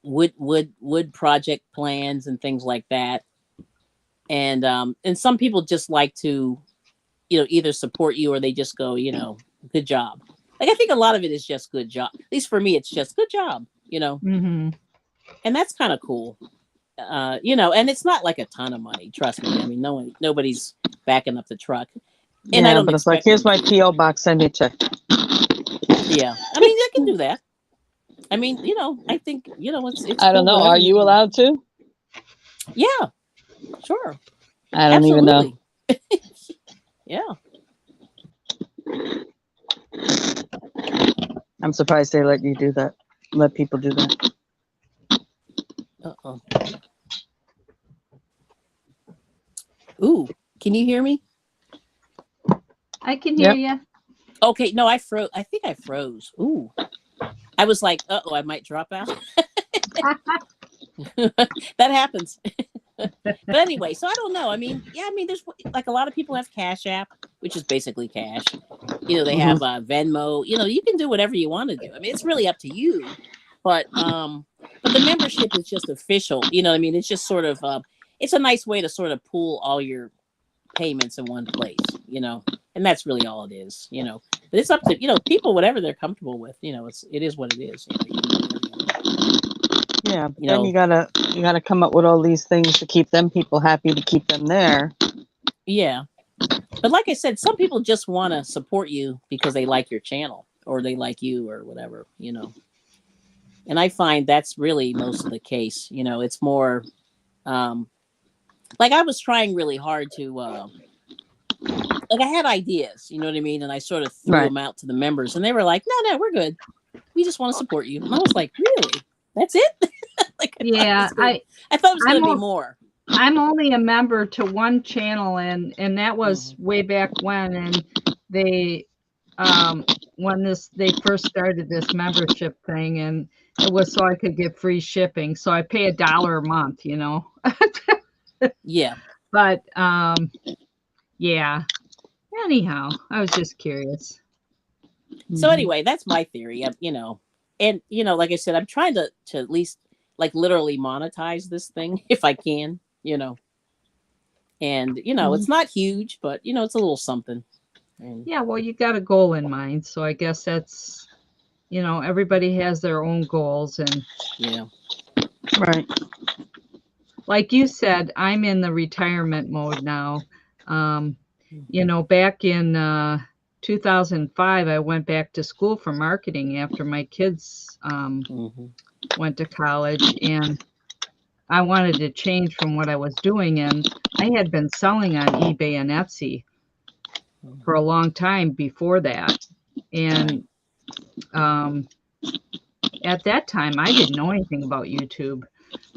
[SPEAKER 3] wood project plans and things like that. And some people just like to, either support you or they just go, good job. Like, I think a lot of it is just good job. At least for me, it's just good job,
[SPEAKER 2] Mm-hmm.
[SPEAKER 3] And that's kind of cool. And it's not like a ton of money. Trust me. I mean, nobody's backing up the truck. And I don't.
[SPEAKER 1] But it's like, here's my PO box. Send me a check.
[SPEAKER 3] Yeah, I mean, I can do that. I mean, I think it's.
[SPEAKER 1] I don't know. Are you allowed to?
[SPEAKER 3] Yeah, sure.
[SPEAKER 1] I don't even know.
[SPEAKER 3] Yeah.
[SPEAKER 1] I'm surprised they let you do that. Let people do that.
[SPEAKER 3] Uh-oh. Ooh, can you hear me?
[SPEAKER 2] I can hear you.
[SPEAKER 3] Okay, no, I froze. I think I froze. Ooh. I was like, uh-oh, I might drop out. That happens. But anyway, so I don't know. I mean, there's like a lot of people have Cash App, which is basically cash. They have Venmo. You can do whatever you want to do. I mean, it's really up to you. but the membership is just official. You know what I mean? It's just sort of it's a nice way to sort of pool all your payments in one place, you know, and that's really all it is, you know. But it's up to, you know, people, whatever they're comfortable with, you know. It is what it is. You know, you can do whatever you want.
[SPEAKER 1] Yeah, but
[SPEAKER 3] You
[SPEAKER 1] then
[SPEAKER 3] know,
[SPEAKER 1] you gotta come up with all these things to keep them people happy, to keep them there.
[SPEAKER 3] yeah. But like I said, some people just want to support you because they like your channel or they like you or whatever, you know. And I find that's really most of the case. You know, it's more like I was trying really hard to like I had ideas, you know what I mean? And I sort of threw
[SPEAKER 1] Right.
[SPEAKER 3] them out to the members and they were like, no, we're good. We just want to support you. And I was like, really? That's it? Like,
[SPEAKER 2] Yeah,
[SPEAKER 3] I thought it was going to be
[SPEAKER 2] I'm
[SPEAKER 3] more.
[SPEAKER 2] I'm only a member to one channel, and that was
[SPEAKER 3] Mm-hmm.
[SPEAKER 2] way back when, and they when they first started this membership thing, and it was so I could get free shipping. So I pay $1 a month, you know.
[SPEAKER 3] Yeah.
[SPEAKER 2] But yeah. Anyhow, I was just curious.
[SPEAKER 3] So anyway, that's my theory. You know, and you know, like I said, I'm trying to at least like literally monetize this thing if I can, you know. And you know, it's not huge, but you know, it's a little something. And
[SPEAKER 2] Yeah, well, you got a goal in mind, so I guess that's, you know, everybody has their own goals, and
[SPEAKER 3] yeah.
[SPEAKER 1] Right.
[SPEAKER 2] like you said, I'm in the retirement mode now. You know, back in 2005, I went back to school for marketing after my kids went to college, and I wanted to change from what I was doing. And I had been selling on eBay and Etsy for a long time before that. And at that time, I didn't know anything about YouTube.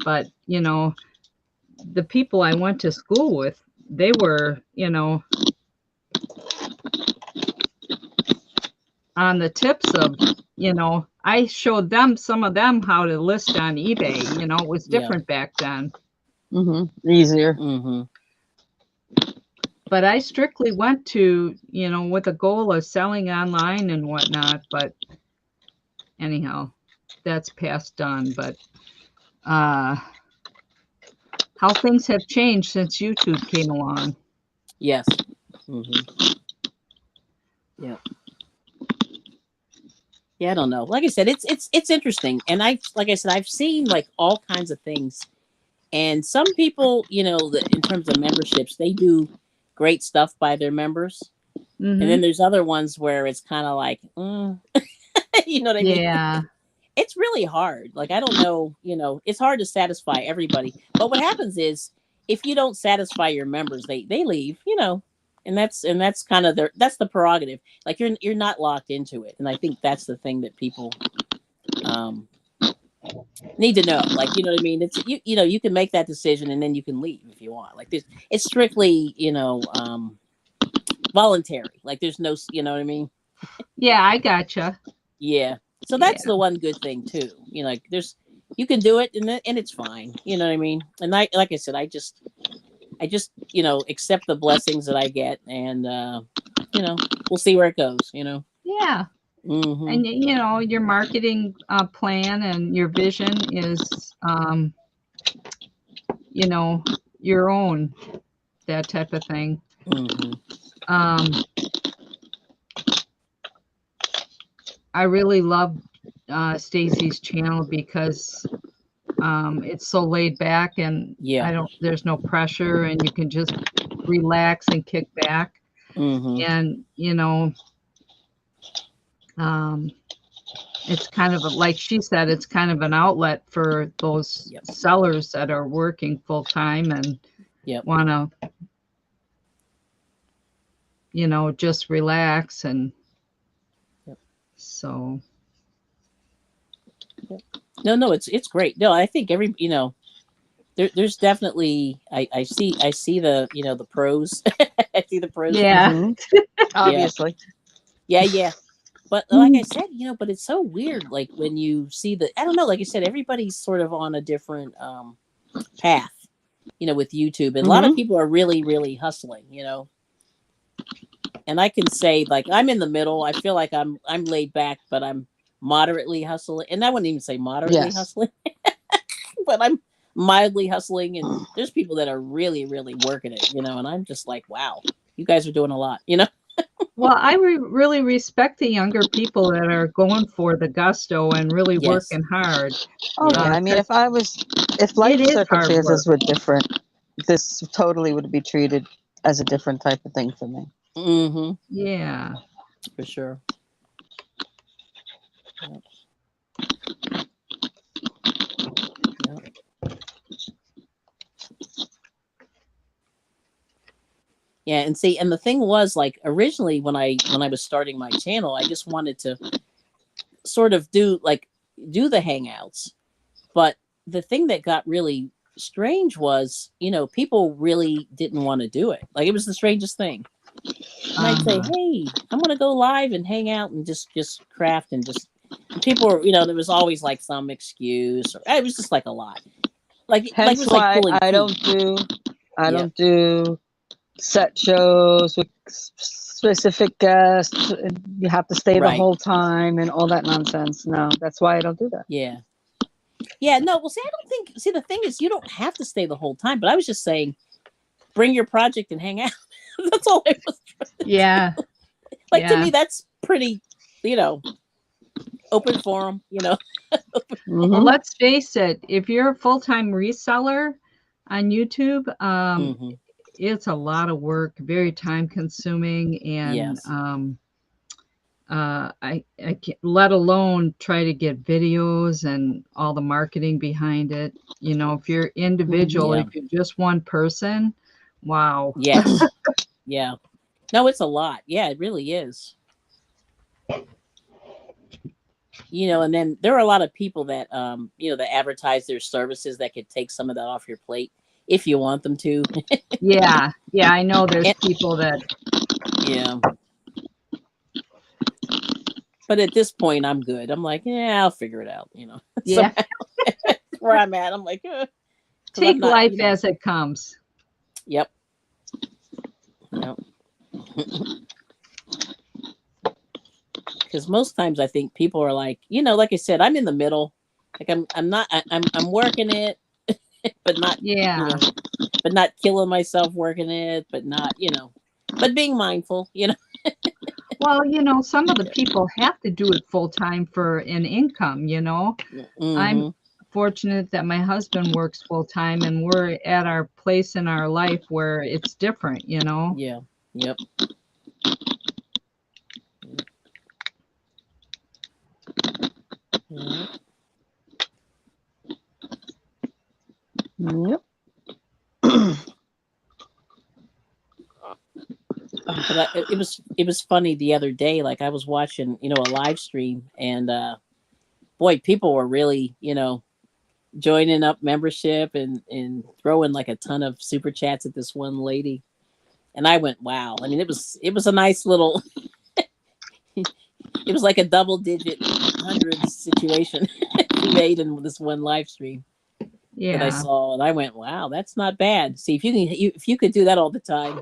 [SPEAKER 2] But, you know, the people I went to school with, they were, you know, on the tips of, you know, I showed them, some of them, how to list on eBay. You know, it was different back then.
[SPEAKER 1] Easier.
[SPEAKER 2] But I strictly went to, you know, with a goal of selling online and whatnot. But anyhow, that's past done. But how things have changed since YouTube came along.
[SPEAKER 3] Yes. Yeah. Yeah, I don't know. Like I said, it's interesting, and like I said, I've seen like all kinds of things, and some people, you know, in terms of memberships, they do great stuff by their members, and then there's other ones where it's kind of like, you know what I mean?
[SPEAKER 2] Yeah.
[SPEAKER 3] It's really hard. Like I don't know, you know, it's hard to satisfy everybody. But what happens is, if you don't satisfy your members, they leave, you know. And that's kind of that's the prerogative. Like you're not locked into it, and I think that's the thing that people need to know. Like, you know what I mean? It's you know, you can make that decision and then you can leave if you want. Like this, it's strictly, you know, voluntary. Like there's no, you know what I mean?
[SPEAKER 2] Yeah, I gotcha.
[SPEAKER 3] Yeah. So that's the one good thing too. You know, like you can do it and it's fine. You know what I mean? And like I said, I just, you know, accept the blessings that I get, and you know, we'll see where it goes. You know.
[SPEAKER 2] Yeah. And you know, your marketing plan and your vision is, you know, your own, that type of thing. I really love Stacey's channel because it's so laid back, and there's no pressure, and you can just relax and kick back. And you know, it's kind of like she said, it's kind of an outlet for those sellers that are working full time and want to, you know, just relax. And so
[SPEAKER 3] no, it's great. No, I think you know, there's definitely I see the, you know, the pros. I see the pros.
[SPEAKER 2] Yeah.
[SPEAKER 1] Obviously.
[SPEAKER 3] Yeah. But like I said, you know, but it's so weird. Like when you see I don't know, like I said, everybody's sort of on a different path, you know, with YouTube. And a lot of people are really, really hustling, you know. And I can say, like, I'm in the middle. I feel like I'm laid back, but I'm moderately hustling, and I wouldn't even say moderately
[SPEAKER 1] Yes.
[SPEAKER 3] hustling, but I'm mildly hustling. And there's people that are really, really working it, you know, and I'm just like, wow, you guys are doing a lot, you know?
[SPEAKER 2] Well, I really respect the younger people that are going for the gusto and really
[SPEAKER 3] Yes.
[SPEAKER 2] working hard.
[SPEAKER 1] Oh yeah. I mean,
[SPEAKER 2] 'Cause
[SPEAKER 1] if
[SPEAKER 2] it
[SPEAKER 1] life
[SPEAKER 2] is hard work.
[SPEAKER 1] circumstances were different, this totally would be treated as a different type of thing for me.
[SPEAKER 3] Mm-hmm.
[SPEAKER 2] Yeah.
[SPEAKER 3] For sure. Yep. Yep. Yeah, and see, and the thing was, like, originally when I was starting my channel, I just wanted to sort of do the hangouts. But the thing that got really strange was, you know, people really didn't want to do it. Like, it was the strangest thing. And I'd say,
[SPEAKER 2] Uh-huh.
[SPEAKER 3] hey, I'm gonna go live and hang out and just craft and just, and people were, you know, there was always like some excuse, or it was just like a lot. Like it
[SPEAKER 1] Hence
[SPEAKER 3] was like
[SPEAKER 1] why
[SPEAKER 3] pulling teeth.
[SPEAKER 1] I
[SPEAKER 3] Yep.
[SPEAKER 1] don't do set shows with specific guests. You have to stay the
[SPEAKER 3] Right.
[SPEAKER 1] whole time and all that nonsense. No, that's why I don't do that.
[SPEAKER 3] Yeah. Yeah, no, well, see, I don't think, see, the thing is, you don't have to stay the whole time, but I was just saying, bring your project and hang out. That's all I was trying to
[SPEAKER 2] Yeah.
[SPEAKER 3] do. Like, to
[SPEAKER 2] Yeah.
[SPEAKER 3] me, that's pretty, you know, open forum, you know.
[SPEAKER 2] Well,
[SPEAKER 1] Mhm.
[SPEAKER 2] let's face it, if you're a full-time reseller on YouTube,
[SPEAKER 3] Mm-hmm.
[SPEAKER 2] it's a lot of work, very time consuming, and
[SPEAKER 3] Yes.
[SPEAKER 2] I can't, let alone try to get videos and all the marketing behind it. You know, if you're individual,
[SPEAKER 3] Yeah.
[SPEAKER 2] if you're just one person, wow.
[SPEAKER 3] Yes. Yeah. No, it's a lot. Yeah, it really is. You know, and then there are a lot of people that you know, that advertise their services that could take some of that off your plate if you want them to.
[SPEAKER 2] Yeah, yeah, I know there's
[SPEAKER 3] And,
[SPEAKER 2] people that,
[SPEAKER 3] yeah. But at this point I'm good. I'm like, yeah, I'll figure it out, you know.
[SPEAKER 2] yeah,
[SPEAKER 3] Somehow where I'm at, I'm like, because I'm
[SPEAKER 2] take
[SPEAKER 3] not,
[SPEAKER 2] life
[SPEAKER 3] you know.
[SPEAKER 2] as it comes.
[SPEAKER 3] Yep. Yep. Because most times I think people are like, you know, like I said, I'm in the middle. Like I'm not, I'm working it, but not, you
[SPEAKER 2] Yeah.
[SPEAKER 3] know, but not killing myself working it, but not, you know, but being mindful, you know.
[SPEAKER 2] Well, you know, some of the people have to do it full time for an income, you know. I'm
[SPEAKER 3] Mm-hmm.
[SPEAKER 2] fortunate that my husband works full time and we're at our place in our life where it's different, you know.
[SPEAKER 3] Yeah. Yep. Yeah.
[SPEAKER 1] Yep.
[SPEAKER 3] But it was funny the other day. Like, I was watching, you know, a live stream, and boy, people were really, you know, joining up membership and throwing like a ton of super chats at this one lady. And I went, wow. I mean, it was a nice little, it was like a double digit hundreds situation she made in this one live stream that I
[SPEAKER 2] Yeah.
[SPEAKER 3] saw, and I went, wow, that's not bad. See, if you can, if you could do that all the time,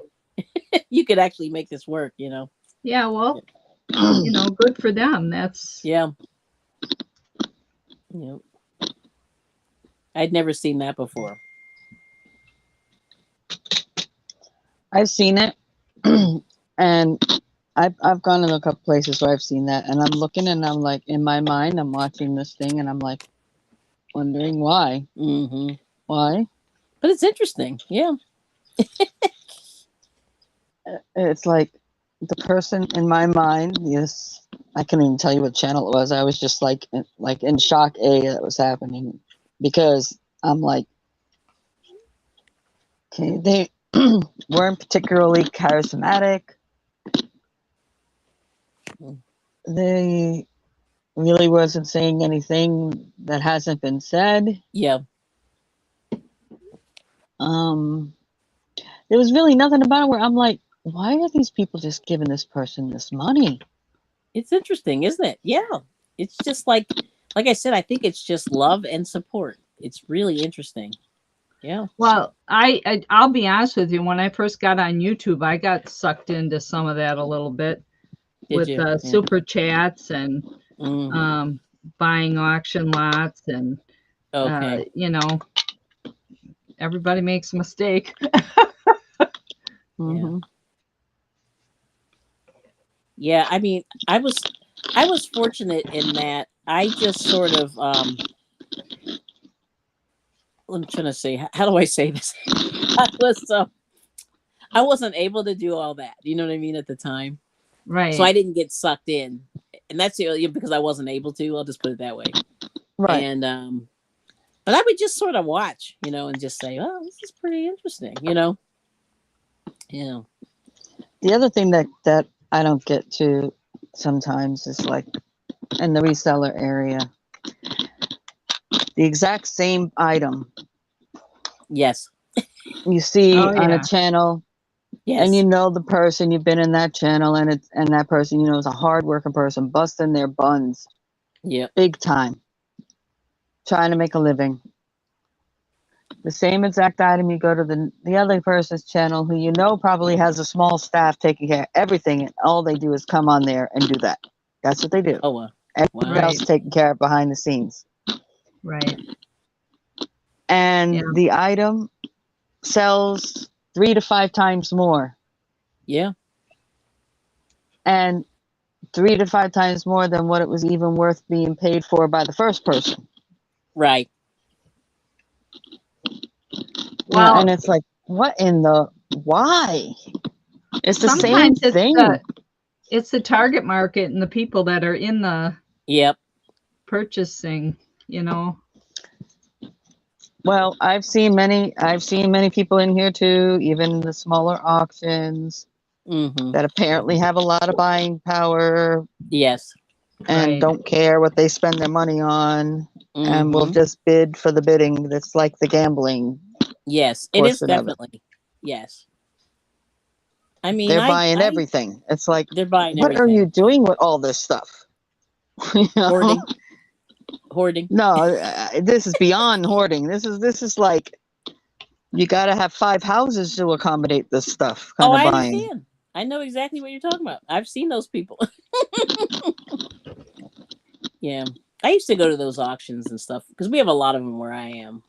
[SPEAKER 3] you could actually make this work, you know.
[SPEAKER 2] Yeah, well, you know, good for them. That's
[SPEAKER 3] Yeah. Yeah. I'd never seen that before.
[SPEAKER 1] I've seen it, and I've gone in a couple places where I've seen that, and I'm looking and I'm like, in my mind, I'm watching this thing and I'm like, wondering why,
[SPEAKER 3] Mm-hmm.
[SPEAKER 1] why.
[SPEAKER 3] But it's interesting. Yeah.
[SPEAKER 1] It's like the person in my mind. Yes, I can't even tell you what channel it was. I was just like in shock that was happening, because I'm like, okay, they weren't particularly charismatic. They really wasn't saying anything that hasn't been said.
[SPEAKER 3] Yeah.
[SPEAKER 1] There was really nothing about it where I'm like, why are these people just giving this person this money?
[SPEAKER 3] It's interesting, isn't it? Yeah. It's just like I said, I think it's just love and support. It's really interesting. Yeah.
[SPEAKER 2] well, I'll be honest with you. When I first got on YouTube, I got sucked into some of that a little bit
[SPEAKER 3] Did
[SPEAKER 2] with
[SPEAKER 3] you? Yeah.
[SPEAKER 2] super chats and
[SPEAKER 3] Mm-hmm.
[SPEAKER 2] buying auction lots, and
[SPEAKER 3] Okay.
[SPEAKER 2] everybody makes a mistake.
[SPEAKER 3] Yeah.
[SPEAKER 1] Hmm.
[SPEAKER 3] Yeah. I mean, I was fortunate in that I just sort of I'm trying to say, how do I say this? I was I wasn't able to do all that. You know what I mean at the time, so
[SPEAKER 2] Right.
[SPEAKER 3] I didn't get sucked in, and that's because I wasn't able to. I'll just put it that way.
[SPEAKER 1] Right.
[SPEAKER 3] And but I would just sort of watch, and just say, "Oh, this is pretty interesting." Yeah.
[SPEAKER 1] The other thing that I don't get to sometimes is like in the reseller area, the exact same item
[SPEAKER 3] Yes.
[SPEAKER 1] you see
[SPEAKER 2] Oh
[SPEAKER 1] on a
[SPEAKER 2] yeah.
[SPEAKER 1] channel, and
[SPEAKER 3] Yes.
[SPEAKER 1] the person, you've been in that channel, and that person is a hardworking person busting their buns
[SPEAKER 3] Yep.
[SPEAKER 1] big time trying to make a living. The same exact item, you go to the other person's channel who probably has a small staff taking care of everything, and all they do is come on there and do that. That's what they do.
[SPEAKER 3] Oh,
[SPEAKER 1] Everything
[SPEAKER 3] wow.
[SPEAKER 1] else
[SPEAKER 2] Right.
[SPEAKER 1] taken care of behind the scenes.
[SPEAKER 2] Right.
[SPEAKER 1] And
[SPEAKER 2] Yeah.
[SPEAKER 1] the item sells 3 to 5 times more,
[SPEAKER 3] Yeah.
[SPEAKER 1] and 3 to 5 times more than what it was even worth being paid for by the first person.
[SPEAKER 3] Right.
[SPEAKER 1] And
[SPEAKER 2] Well,
[SPEAKER 1] it's like, what in the why? It's the same
[SPEAKER 2] sometimes
[SPEAKER 1] thing.
[SPEAKER 2] it's the target market and the people that are in the
[SPEAKER 3] Yep.
[SPEAKER 2] purchasing, you know.
[SPEAKER 1] Well, I've seen many people in here too, even the smaller auctions,
[SPEAKER 3] Mm-hmm.
[SPEAKER 1] that apparently have a lot of buying power
[SPEAKER 3] Yes.
[SPEAKER 1] and
[SPEAKER 2] Right.
[SPEAKER 1] don't care what they spend their money on, and will
[SPEAKER 3] Mm-hmm.
[SPEAKER 1] just bid for the bidding. That's like the gambling
[SPEAKER 3] Yes. It is
[SPEAKER 1] portion of it.
[SPEAKER 3] definitely. Yes. I mean,
[SPEAKER 1] They're
[SPEAKER 3] I
[SPEAKER 1] buying
[SPEAKER 3] I
[SPEAKER 1] everything. It's like,
[SPEAKER 3] they're buying
[SPEAKER 1] what are you
[SPEAKER 3] everything.
[SPEAKER 1] doing with all this stuff? you know?
[SPEAKER 3] Hoarding. Hoarding.
[SPEAKER 1] No, this is beyond hoarding. This is like, you got to have 5 houses to accommodate this stuff
[SPEAKER 3] Oh,
[SPEAKER 1] kind of
[SPEAKER 3] I
[SPEAKER 1] buying.
[SPEAKER 3] understand. I know exactly what you're talking about. I've seen those people. Yeah. I used to go to those auctions and stuff because we have a lot of them where I am.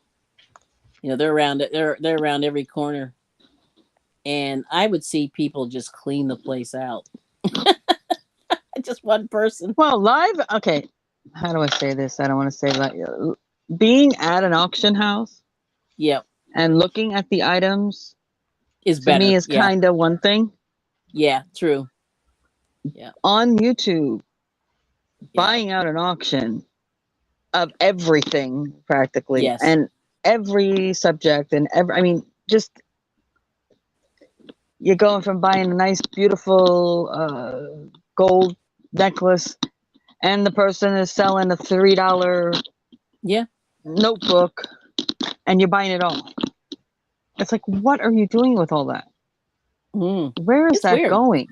[SPEAKER 3] They're around they're around every corner, and I would see people just clean the place out. Just one person.
[SPEAKER 1] Well, live, okay. How do I say this? I don't want to say like, being at an auction house
[SPEAKER 3] Yep.
[SPEAKER 1] and looking at the items,
[SPEAKER 3] Is
[SPEAKER 1] to me,
[SPEAKER 3] better.
[SPEAKER 1] is
[SPEAKER 3] Yeah.
[SPEAKER 1] kind of one thing.
[SPEAKER 3] Yeah. True. Yeah.
[SPEAKER 1] On YouTube,
[SPEAKER 3] Yeah.
[SPEAKER 1] buying out an auction of everything practically,
[SPEAKER 3] Yes.
[SPEAKER 1] and every subject, and I mean, just, you're going from buying a nice, beautiful gold necklace, and the person is selling a $3
[SPEAKER 3] Yeah.
[SPEAKER 1] notebook, and you're buying it all. It's like, what are you doing with all that?
[SPEAKER 3] Mm.
[SPEAKER 1] Where is
[SPEAKER 3] It's
[SPEAKER 1] that
[SPEAKER 3] weird.
[SPEAKER 1] going?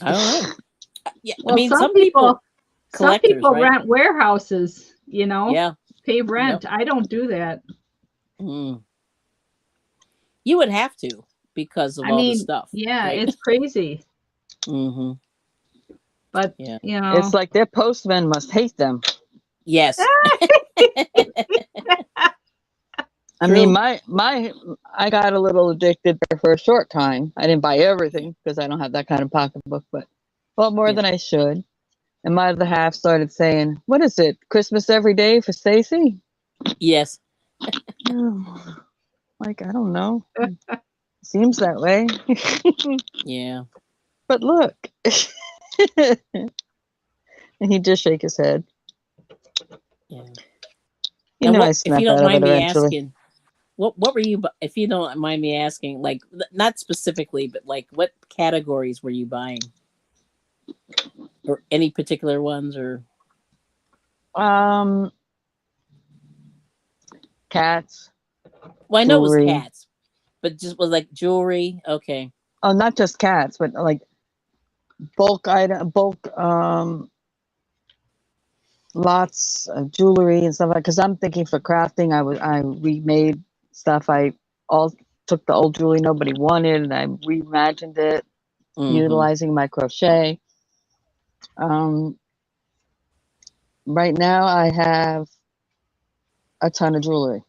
[SPEAKER 3] I don't know. Yeah. I
[SPEAKER 2] Well,
[SPEAKER 3] mean, some people
[SPEAKER 2] some
[SPEAKER 3] collectors,
[SPEAKER 2] people
[SPEAKER 3] right?
[SPEAKER 2] rent warehouses,
[SPEAKER 3] Yeah.
[SPEAKER 2] pay
[SPEAKER 3] Yep.
[SPEAKER 2] rent. I don't do that.
[SPEAKER 3] Mm. You would have to because of
[SPEAKER 2] I
[SPEAKER 3] all the
[SPEAKER 2] mean,
[SPEAKER 3] stuff,
[SPEAKER 2] yeah,
[SPEAKER 3] right?
[SPEAKER 2] it's crazy,
[SPEAKER 3] Mm-hmm.
[SPEAKER 2] but
[SPEAKER 3] Yeah.
[SPEAKER 1] It's like their postman must hate them.
[SPEAKER 3] Yes.
[SPEAKER 1] I mean,
[SPEAKER 3] True.
[SPEAKER 1] I got a little addicted there for a short time. I didn't buy everything because I don't have that kind of pocketbook, but well, more
[SPEAKER 3] Yeah.
[SPEAKER 1] than I should. And my other half started saying, "What is it? Christmas every day for Stacey?"
[SPEAKER 3] Yes.
[SPEAKER 1] Like, I don't know. Seems that way.
[SPEAKER 3] Yeah.
[SPEAKER 1] But look. And he just shake his head.
[SPEAKER 3] Yeah.
[SPEAKER 1] You
[SPEAKER 3] Now,
[SPEAKER 1] know, I
[SPEAKER 3] what if you
[SPEAKER 1] snap
[SPEAKER 3] don't
[SPEAKER 1] out of it
[SPEAKER 3] mind me
[SPEAKER 1] eventually.
[SPEAKER 3] asking? What were you? If you don't mind me asking, like not specifically, but like what categories were you buying, or any particular ones, or
[SPEAKER 1] Um, Cats,
[SPEAKER 3] well, I know it was
[SPEAKER 1] jewelry.
[SPEAKER 3] cats, but just was like jewelry. Okay.
[SPEAKER 1] Oh, not just cats, but like bulk lots of jewelry and stuff like. Because I'm thinking for crafting, I remade stuff. I all took the old jewelry nobody wanted, and I reimagined it
[SPEAKER 3] Mm-hmm.
[SPEAKER 1] utilizing my crochet. Um, Right now, I have a ton of jewelry.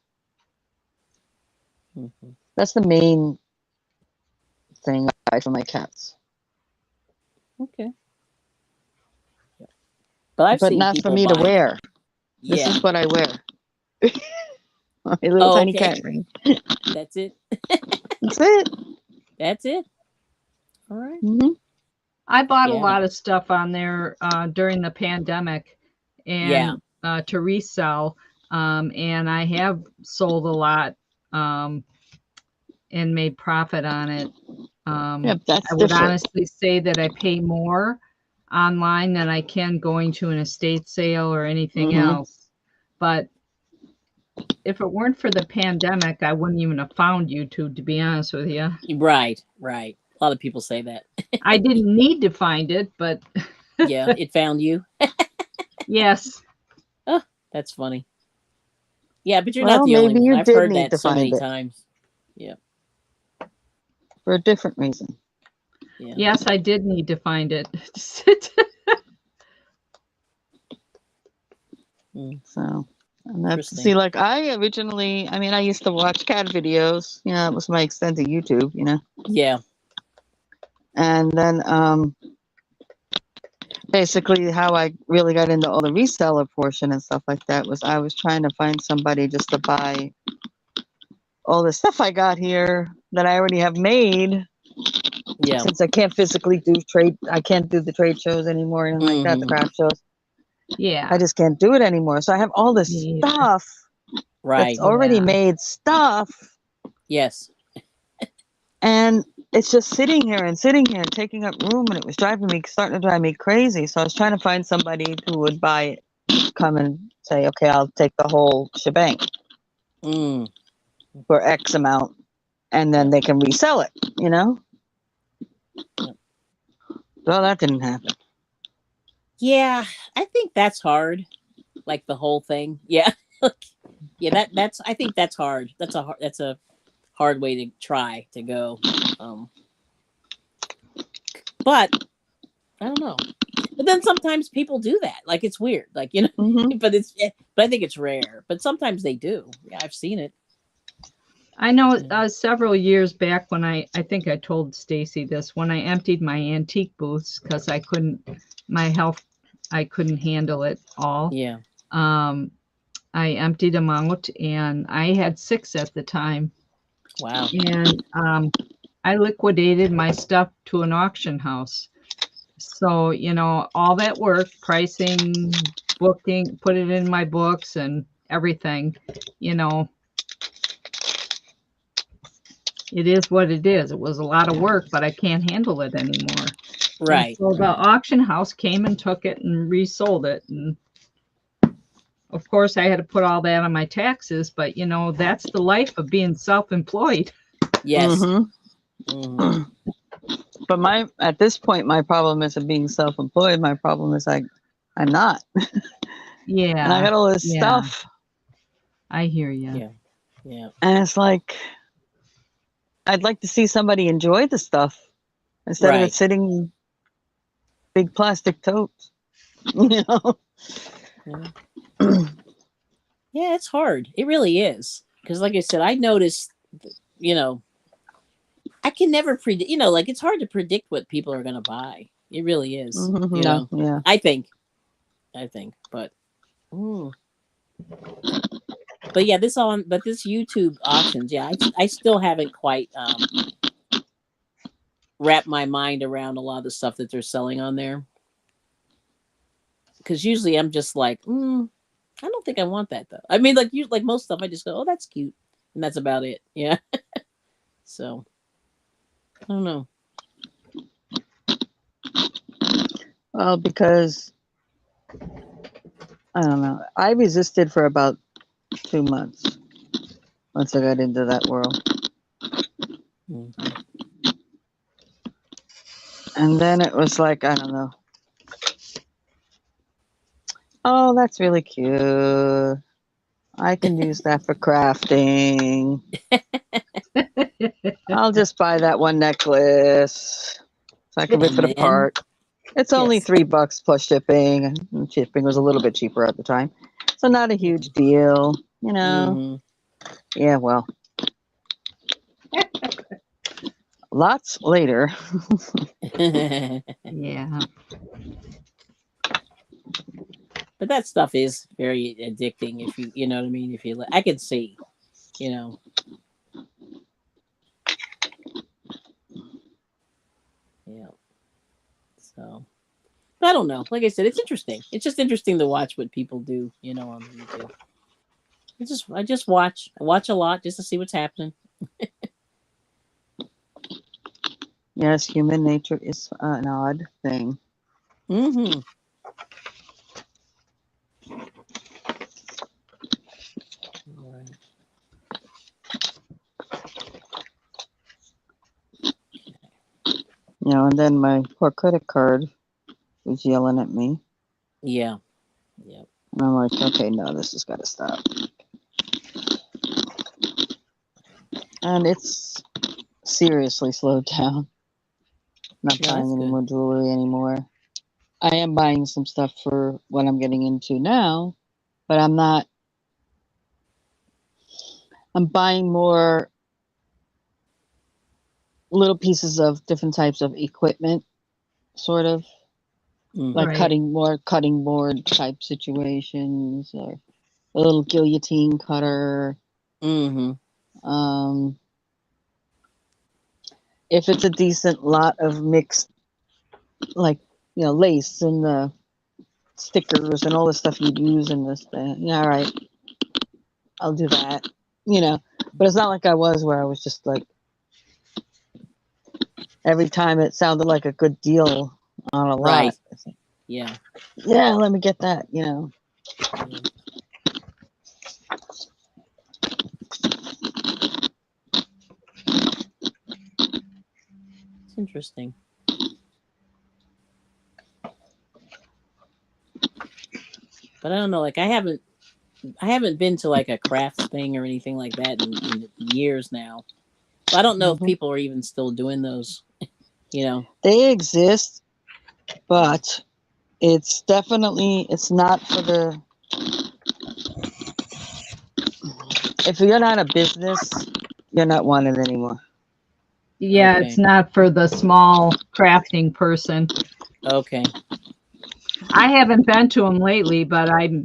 [SPEAKER 3] Mhm.
[SPEAKER 1] That's the main thing I buy for my cats,
[SPEAKER 3] Okay. But I've
[SPEAKER 1] but
[SPEAKER 3] seen
[SPEAKER 1] not for
[SPEAKER 3] people
[SPEAKER 1] me to
[SPEAKER 3] buying.
[SPEAKER 1] wear. This
[SPEAKER 3] Yeah.
[SPEAKER 1] is what I wear. My little
[SPEAKER 3] Oh,
[SPEAKER 1] tiny
[SPEAKER 3] okay.
[SPEAKER 1] cat ring.
[SPEAKER 3] That's it.
[SPEAKER 1] That's it.
[SPEAKER 3] That's it. All right.
[SPEAKER 1] Hmm.
[SPEAKER 2] I bought a
[SPEAKER 3] Yeah.
[SPEAKER 2] lot of stuff on there during the pandemic
[SPEAKER 3] Yeah.
[SPEAKER 2] and to resell. And I have sold a lot and made profit on it.
[SPEAKER 1] Yep, that's
[SPEAKER 2] I would
[SPEAKER 1] different.
[SPEAKER 2] honestly say that I pay more online than I can going to an estate sale or anything
[SPEAKER 1] Hmm.
[SPEAKER 2] else. But if it weren't for the pandemic, I wouldn't even have found YouTube, to be honest with you.
[SPEAKER 3] Right. Right. A lot of people say that.
[SPEAKER 2] I didn't need to find it, but
[SPEAKER 3] Yeah. It found you.
[SPEAKER 2] yes.
[SPEAKER 3] Oh, that's funny. Yeah, but you're not
[SPEAKER 1] Well,
[SPEAKER 3] the only
[SPEAKER 1] maybe
[SPEAKER 3] one.
[SPEAKER 1] you
[SPEAKER 3] I've
[SPEAKER 1] did
[SPEAKER 3] heard
[SPEAKER 1] need
[SPEAKER 3] that
[SPEAKER 1] to
[SPEAKER 3] so
[SPEAKER 1] find
[SPEAKER 3] many
[SPEAKER 1] it
[SPEAKER 3] times. Yeah.
[SPEAKER 1] for a different reason.
[SPEAKER 3] Yeah.
[SPEAKER 2] Yes, I did need to find it.
[SPEAKER 3] Mm,
[SPEAKER 1] So, and that's
[SPEAKER 3] interesting.
[SPEAKER 1] see, like I originally, I mean, I used to watch cat videos. You know, it was my extent of YouTube. You know,
[SPEAKER 3] Yeah.
[SPEAKER 1] and then basically how I really got into all the reseller portion and stuff like that was I was trying to find somebody just to buy all the stuff I got here that I already have made.
[SPEAKER 3] Yeah.
[SPEAKER 1] Since I can't physically do trade, I can't do the trade shows anymore and like that, the
[SPEAKER 3] Hmm.
[SPEAKER 1] craft shows.
[SPEAKER 2] Yeah.
[SPEAKER 1] I just can't do it anymore. So I have all this
[SPEAKER 2] Me either.
[SPEAKER 1] stuff that's
[SPEAKER 3] Right.
[SPEAKER 1] already
[SPEAKER 2] Yeah.
[SPEAKER 1] made stuff,
[SPEAKER 3] Yes.
[SPEAKER 1] and it's just sitting here and taking up room, and it was starting to drive me crazy. So I was trying to find somebody who would buy it, come and say, okay, I'll take the whole shebang
[SPEAKER 3] Mm.
[SPEAKER 1] for X amount, and then
[SPEAKER 3] Yep.
[SPEAKER 1] they can resell it, you know?
[SPEAKER 3] Yep.
[SPEAKER 1] Well, that didn't happen.
[SPEAKER 3] Yeah, I think that's hard. Like the whole thing. Yeah. Yeah, that's I think that's hard. That's a hard way to try to go. Um but I don't know. But then sometimes people do that. Like it's weird. Like,
[SPEAKER 1] Hmm.
[SPEAKER 3] but I think it's rare. But sometimes they do. Yeah, I've seen it.
[SPEAKER 2] I know
[SPEAKER 3] Yeah.
[SPEAKER 2] several years back when I think I told Stacy this, when I emptied my antique booths because my health, I couldn't handle it all.
[SPEAKER 3] Yeah.
[SPEAKER 2] Um, I emptied them out and I had 6 at the time.
[SPEAKER 3] Wow.
[SPEAKER 2] And I liquidated my stuff to an auction house. So, all that work, pricing, booking, put it in my books and everything, you know, it is what it is. It was a lot of work, but I can't handle it anymore. And
[SPEAKER 3] Right.
[SPEAKER 2] so the
[SPEAKER 3] Right.
[SPEAKER 2] auction house came and took it and resold it. And of course, I had to put all that on my taxes, but that's the life of being self-employed.
[SPEAKER 3] Yes.
[SPEAKER 1] Hmm.
[SPEAKER 3] Hmm.
[SPEAKER 1] But at this point, my problem isn't being self-employed. My problem is I'm not, and I
[SPEAKER 2] Yeah,
[SPEAKER 1] got all this
[SPEAKER 2] yeah,
[SPEAKER 1] stuff,
[SPEAKER 2] I hear you.
[SPEAKER 3] Yeah. Yeah.
[SPEAKER 1] and it's like I'd like to see somebody enjoy the stuff instead of it
[SPEAKER 3] Right.
[SPEAKER 1] sitting big plastic totes, you know.
[SPEAKER 3] Yeah. Yeah, it's hard. It really is. Because like I said, I noticed, you know, I can never predict, like it's hard to predict what people are going to buy. It really is,
[SPEAKER 1] No, yeah.
[SPEAKER 3] I think. But, mm. But yeah, this YouTube auctions, yeah, I still haven't quite wrapped my mind around a lot of the stuff that they're selling on there. Because usually I'm just like, I don't think I want that though. I mean, like most stuff, I just go, oh, that's cute, and that's about it. Yeah. So I don't know.
[SPEAKER 1] Well, because I don't know. I resisted for about 2 months once I got into that world.
[SPEAKER 3] Mhm.
[SPEAKER 1] And then it was like, I don't know. Oh, that's really cute. I can use that for crafting. I'll just buy that one necklace so I can rip
[SPEAKER 3] And
[SPEAKER 1] it
[SPEAKER 3] then
[SPEAKER 1] apart. It's only
[SPEAKER 3] Yes.
[SPEAKER 1] $3 plus shipping, and shipping was a little bit cheaper at the time, so not a huge deal, you know.
[SPEAKER 3] Mm-hmm.
[SPEAKER 1] Yeah, well, lots later.
[SPEAKER 2] Yeah.
[SPEAKER 3] But that stuff is very addicting if you know what I mean. If you, I can see, you know, yeah. So, but I don't know. Like I said, it's interesting. It's just interesting to watch what people do, you know, on YouTube. I just watch. I watch a lot just to see what's happening.
[SPEAKER 1] Yes, human nature is an odd thing.
[SPEAKER 3] Mm-hmm. Right.
[SPEAKER 1] You know, and then my poor credit card was yelling at me.
[SPEAKER 3] Yeah. Yeah.
[SPEAKER 1] And I'm like, okay, no, this has got to stop. And it's seriously slowed down. Not
[SPEAKER 3] Yeah,
[SPEAKER 1] buying
[SPEAKER 3] that's
[SPEAKER 1] any
[SPEAKER 3] good.
[SPEAKER 1] more jewelry anymore. I am buying some stuff for what I'm getting into now, but I'm buying more little pieces of different types of equipment, sort of
[SPEAKER 3] Mm-hmm.
[SPEAKER 1] like
[SPEAKER 2] Right.
[SPEAKER 1] cutting board type situations, or a little guillotine cutter.
[SPEAKER 3] Mm-hmm.
[SPEAKER 1] Um, if it's a decent lot of mixed, like, you know, lace and the stickers and all the stuff you'd use in this thing, yeah, all right, I'll do that. You know, but it's not like I was where I was just like every time it sounded like a good deal on a lot.
[SPEAKER 3] Right. Yeah.
[SPEAKER 1] Yeah, let me get that. You know.
[SPEAKER 3] Yeah. It's interesting. But I don't know. Like I haven't been to like a crafts thing or anything like that in years now. So I don't know if
[SPEAKER 1] Hmm.
[SPEAKER 3] people are even still doing those. You know.
[SPEAKER 1] They exist, but it's not for the. If you're not a business, you're not wanted anymore.
[SPEAKER 2] Yeah, it's
[SPEAKER 3] Okay.
[SPEAKER 2] not for the small crafting person.
[SPEAKER 3] Okay.
[SPEAKER 2] I haven't been to them lately, but I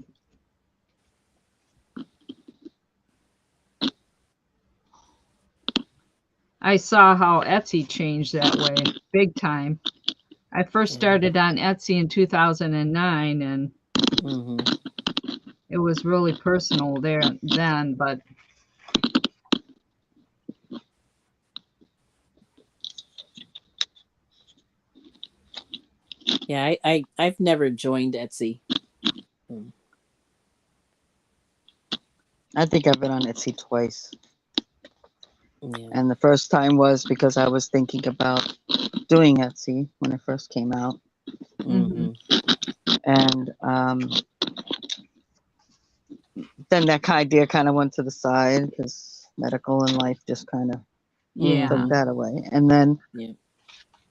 [SPEAKER 2] saw how Etsy changed that way big time. I first
[SPEAKER 3] Yeah.
[SPEAKER 2] started on Etsy in 2009, and
[SPEAKER 3] Mm-hmm.
[SPEAKER 2] it was really personal there then, but
[SPEAKER 3] Yeah. I've never joined Etsy. Mm.
[SPEAKER 1] I think I've been on Etsy twice,
[SPEAKER 3] Yeah.
[SPEAKER 1] and the first time was because I was thinking about doing Etsy when it first came out,
[SPEAKER 2] mhm.
[SPEAKER 3] Mm-hmm.
[SPEAKER 1] and then that idea kind of went to the side because medical and life just kind of took
[SPEAKER 2] Yeah.
[SPEAKER 3] Mm-hmm.
[SPEAKER 1] that away. And then
[SPEAKER 3] Yeah.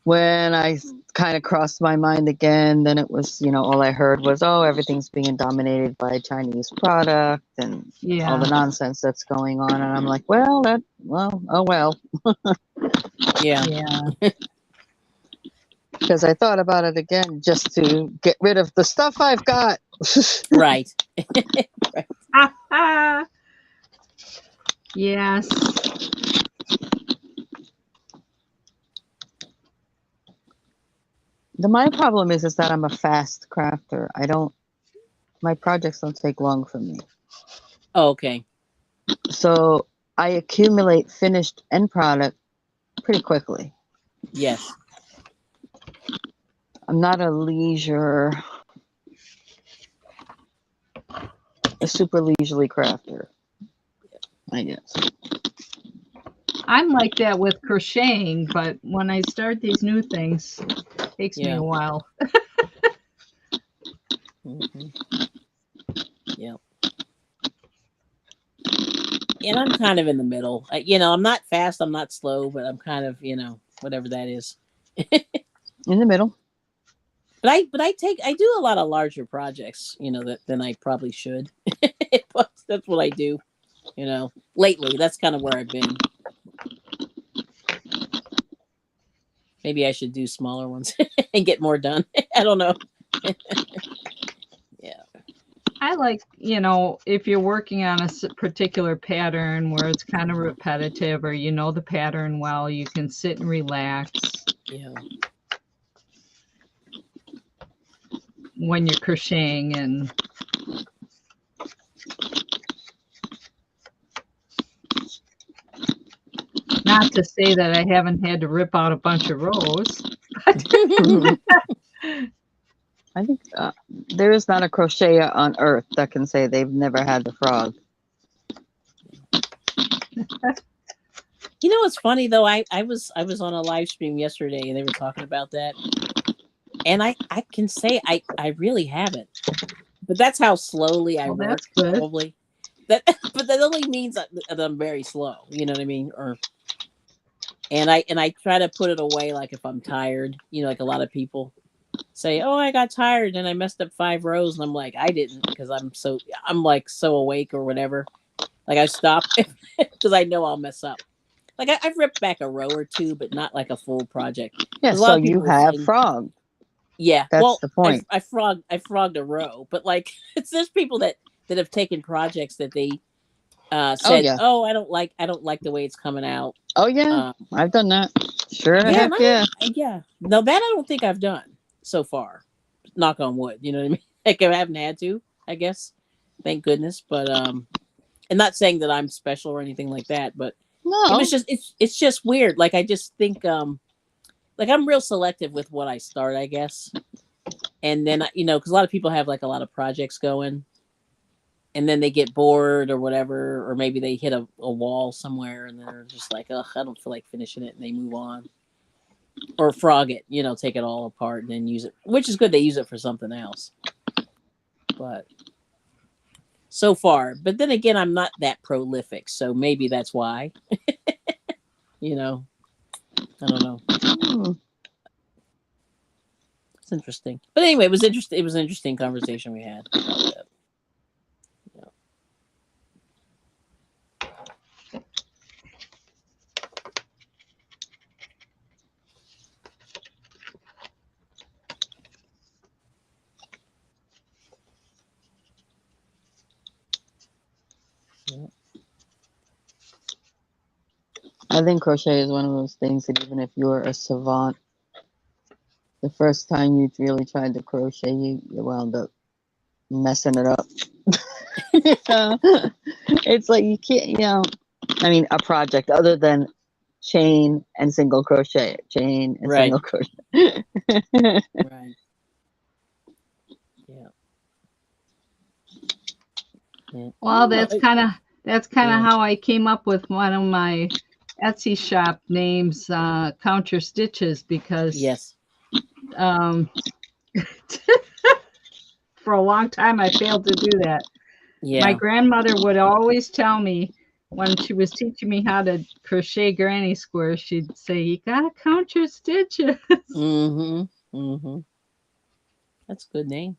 [SPEAKER 1] when I kind of crossed my mind again, then it was, you know, all I heard was, oh, everything's being dominated by Chinese product and all
[SPEAKER 2] Yeah.
[SPEAKER 1] the nonsense that's going on. And I'm like, oh well,
[SPEAKER 3] Yeah.
[SPEAKER 2] Yeah.
[SPEAKER 1] because I thought about it again just to get rid of the stuff I've got.
[SPEAKER 3] Right. Right.
[SPEAKER 2] Yes.
[SPEAKER 1] My problem is that I'm a fast crafter. My projects don't take long for me.
[SPEAKER 3] Oh, okay.
[SPEAKER 1] So I accumulate finished end product pretty quickly.
[SPEAKER 3] Yes.
[SPEAKER 1] I'm not a super leisurely crafter, I guess.
[SPEAKER 2] I'm like that with crocheting, but when I start these new things, it takes me
[SPEAKER 3] Yeah.
[SPEAKER 2] a while.
[SPEAKER 3] Mm-hmm. Yeah. And I'm kind of in the middle. You know, I'm not fast, I'm not slow, but I'm kind of, you know, whatever that is.
[SPEAKER 1] In the middle.
[SPEAKER 3] I do a lot of larger projects, than I probably should. But that's what I do, lately. That's kind of where I've been. Maybe I should do smaller ones and get more done. I don't know. Yeah.
[SPEAKER 2] I like, if you're working on a particular pattern where it's kind of repetitive or you know the pattern well, you can sit and relax
[SPEAKER 3] Yeah.
[SPEAKER 2] when you're crocheting. And not to say that I haven't had to rip out a bunch of rows.
[SPEAKER 1] I think there is not a crocheter on earth that can say they've never had the frog.
[SPEAKER 3] What's funny though? I was on a live stream yesterday and they were talking about that, and I can say I really haven't, but that's how slowly I work.
[SPEAKER 2] That's good.
[SPEAKER 3] Probably that, but that only means that I'm very slow. You know what I mean? And I try to put it away like if I'm tired. Like a lot of people say, "Oh, I got tired and I messed up 5 rows," and I'm like, I didn't, because I'm like so awake or whatever. Like I stop because I know I'll mess up. Like I've ripped back a row or two, but not like a full project.
[SPEAKER 1] Yeah, so you have frog.
[SPEAKER 3] Yeah,
[SPEAKER 1] that's the point.
[SPEAKER 3] I frogged a row, but like there's people that have taken projects that they said, "Oh, I don't like the way it's coming out."
[SPEAKER 1] Oh yeah, I've done that. Sure,
[SPEAKER 3] yeah,
[SPEAKER 1] yeah.
[SPEAKER 3] No, that I don't think I've done so far. Knock on wood. You know what I mean? Like I haven't had to, I guess. Thank goodness. But and not saying that I'm special or anything like that, but
[SPEAKER 1] no,
[SPEAKER 3] it's just weird. Like I just think like I'm real selective with what I start, I guess. And then because a lot of people have like a lot of projects going, and then they get bored or whatever, or maybe they hit a wall somewhere and they're just like, "Ugh, I don't feel like finishing it," and they move on. Or frog it, take it all apart and then use it, which is good. They use it for something else. But so far, but then again, I'm not that prolific, so maybe that's why. I don't know. It's interesting. But anyway, it was interesting. It was an interesting conversation we had about that.
[SPEAKER 1] I think crochet is one of those things that even if you're a savant, the first time you really tried to crochet, you wound up messing it up. It's like you can't, I mean, a project other than chain and single crochet, chain and single crochet.
[SPEAKER 3] Right. Yeah.
[SPEAKER 2] Well, that's kind of how I came up with one of my Etsy shop names, Count Your Stitches, because
[SPEAKER 3] yes,
[SPEAKER 2] for a long time I failed to do that.
[SPEAKER 3] Yeah.
[SPEAKER 2] My grandmother would always tell me when she was teaching me how to crochet granny squares, she'd say, "You gotta count your stitches."
[SPEAKER 3] That's a good name.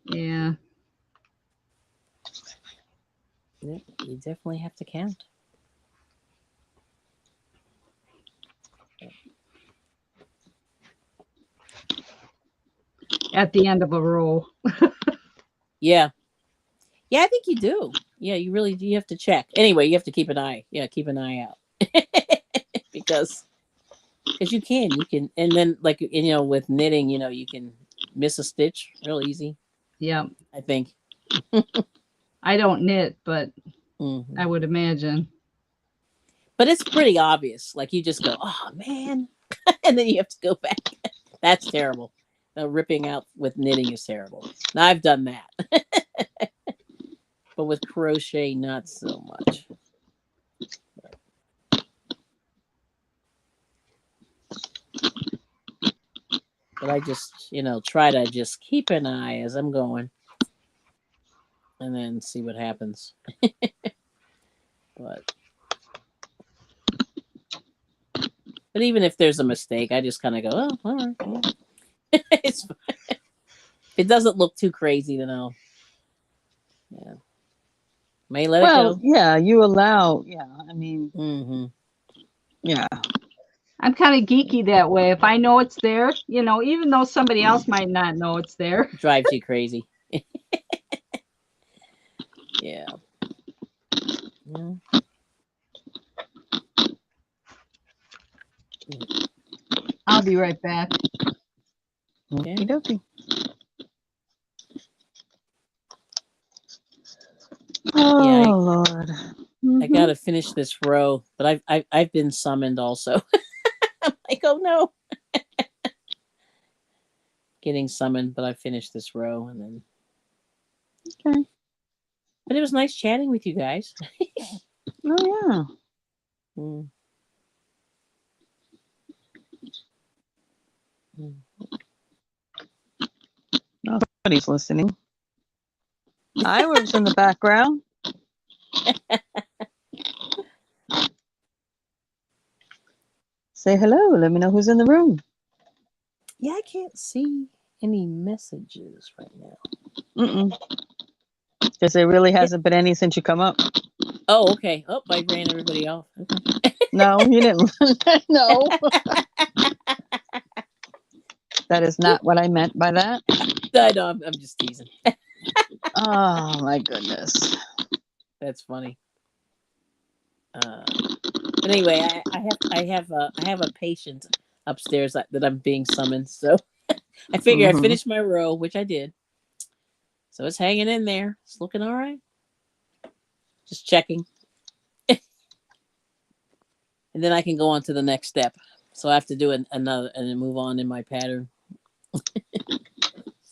[SPEAKER 2] Yeah.
[SPEAKER 3] Yeah, you definitely have to count.
[SPEAKER 2] At the end of a row.
[SPEAKER 3] Yeah, I think you do. Yeah, you have to check. Anyway, you have to keep an eye. Yeah, keep an eye out. because you can, and then like, with knitting, you can miss a stitch real easy.
[SPEAKER 2] Yeah.
[SPEAKER 3] I think.
[SPEAKER 2] I don't knit, but I would imagine.
[SPEAKER 3] But it's pretty obvious. Like you just go, "Oh man," and then you have to go back. That's terrible. The ripping out with knitting is terrible. Now I've done that, but with crochet, not so much. But I just, try to just keep an eye as I'm going, and then see what happens. But But even if there's a mistake, I just kind of go, oh, all right. Yeah. It's if it doesn't look too crazy, then I'll yeah may let it
[SPEAKER 1] Well,
[SPEAKER 3] go.
[SPEAKER 1] yeah, you allow. Yeah, I mean,
[SPEAKER 3] Hmm.
[SPEAKER 1] yeah.
[SPEAKER 2] I'm kind of geeky that way. If I know it's there, even though somebody else might not know it's there.
[SPEAKER 3] Drives you crazy. Yeah. Yeah.
[SPEAKER 2] I'll be right back.
[SPEAKER 3] Okay.
[SPEAKER 1] Okie dokie.
[SPEAKER 3] Yeah,
[SPEAKER 1] Oh Lord.
[SPEAKER 3] I gotta finish this row, but I've been summoned also. I'm like, oh no, getting summoned, but I finished this row and then.
[SPEAKER 1] Okay.
[SPEAKER 3] But it was nice chatting with you guys.
[SPEAKER 1] Oh yeah.
[SPEAKER 3] Mm. Mm.
[SPEAKER 1] No, somebody's listening. Iwer's in the background. Say hello. Let me know who's in the room.
[SPEAKER 3] Yeah, I can't see any messages right now.
[SPEAKER 1] Because there really hasn't been any since you come up.
[SPEAKER 3] Oh, okay. Oh, I ran everybody off. Okay.
[SPEAKER 1] No, you didn't. No. That is not what I meant by that.
[SPEAKER 3] I know. I'm just teasing.
[SPEAKER 1] Oh my goodness.
[SPEAKER 3] That's funny. But anyway, I have a patient upstairs that I'm being summoned. So I figure I finished my row, which I did. So it's hanging in there. It's looking all right. Just checking. And then I can go on to the next step. So I have to do another and then move on in my pattern.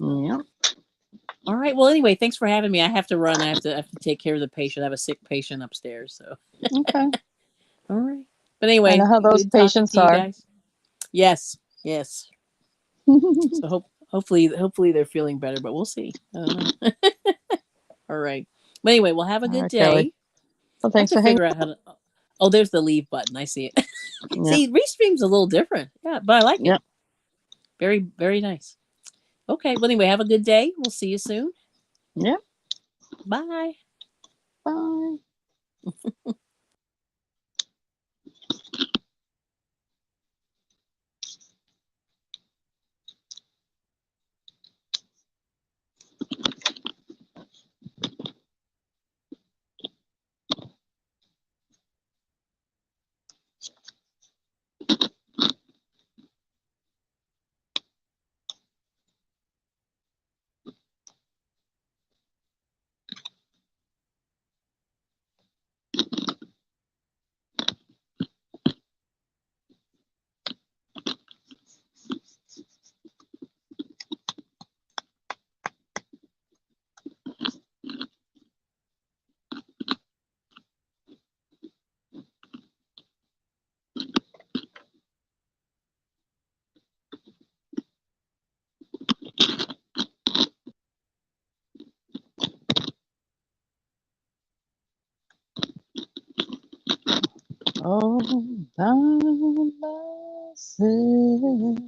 [SPEAKER 1] Yeah.
[SPEAKER 3] All right. Well, anyway, thanks for having me. I have to run. I have to take care of the patient. I have a sick patient upstairs. So
[SPEAKER 1] Okay.
[SPEAKER 3] all right. But
[SPEAKER 1] I
[SPEAKER 3] anyway,
[SPEAKER 1] know how those
[SPEAKER 3] good talking
[SPEAKER 1] patients
[SPEAKER 3] to you
[SPEAKER 1] are.
[SPEAKER 3] guys. Yes. Yes. So hopefully they're feeling better, but we'll see. I don't know. All right. But anyway, we'll have a
[SPEAKER 1] All
[SPEAKER 3] good
[SPEAKER 1] right, Kelly.
[SPEAKER 3] day.
[SPEAKER 1] Well,
[SPEAKER 3] I have
[SPEAKER 1] thanks
[SPEAKER 3] to
[SPEAKER 1] for hanging.
[SPEAKER 3] figure out how to. Oh, there's the leave button. I see it.
[SPEAKER 1] Yeah.
[SPEAKER 3] See, Restream's a little different. Yeah, but I like it.
[SPEAKER 1] Yeah.
[SPEAKER 3] Very, very nice. Okay. Well, anyway, have a good day. We'll see you soon.
[SPEAKER 1] Yeah.
[SPEAKER 3] Bye.
[SPEAKER 1] Bye. Oh, by myself.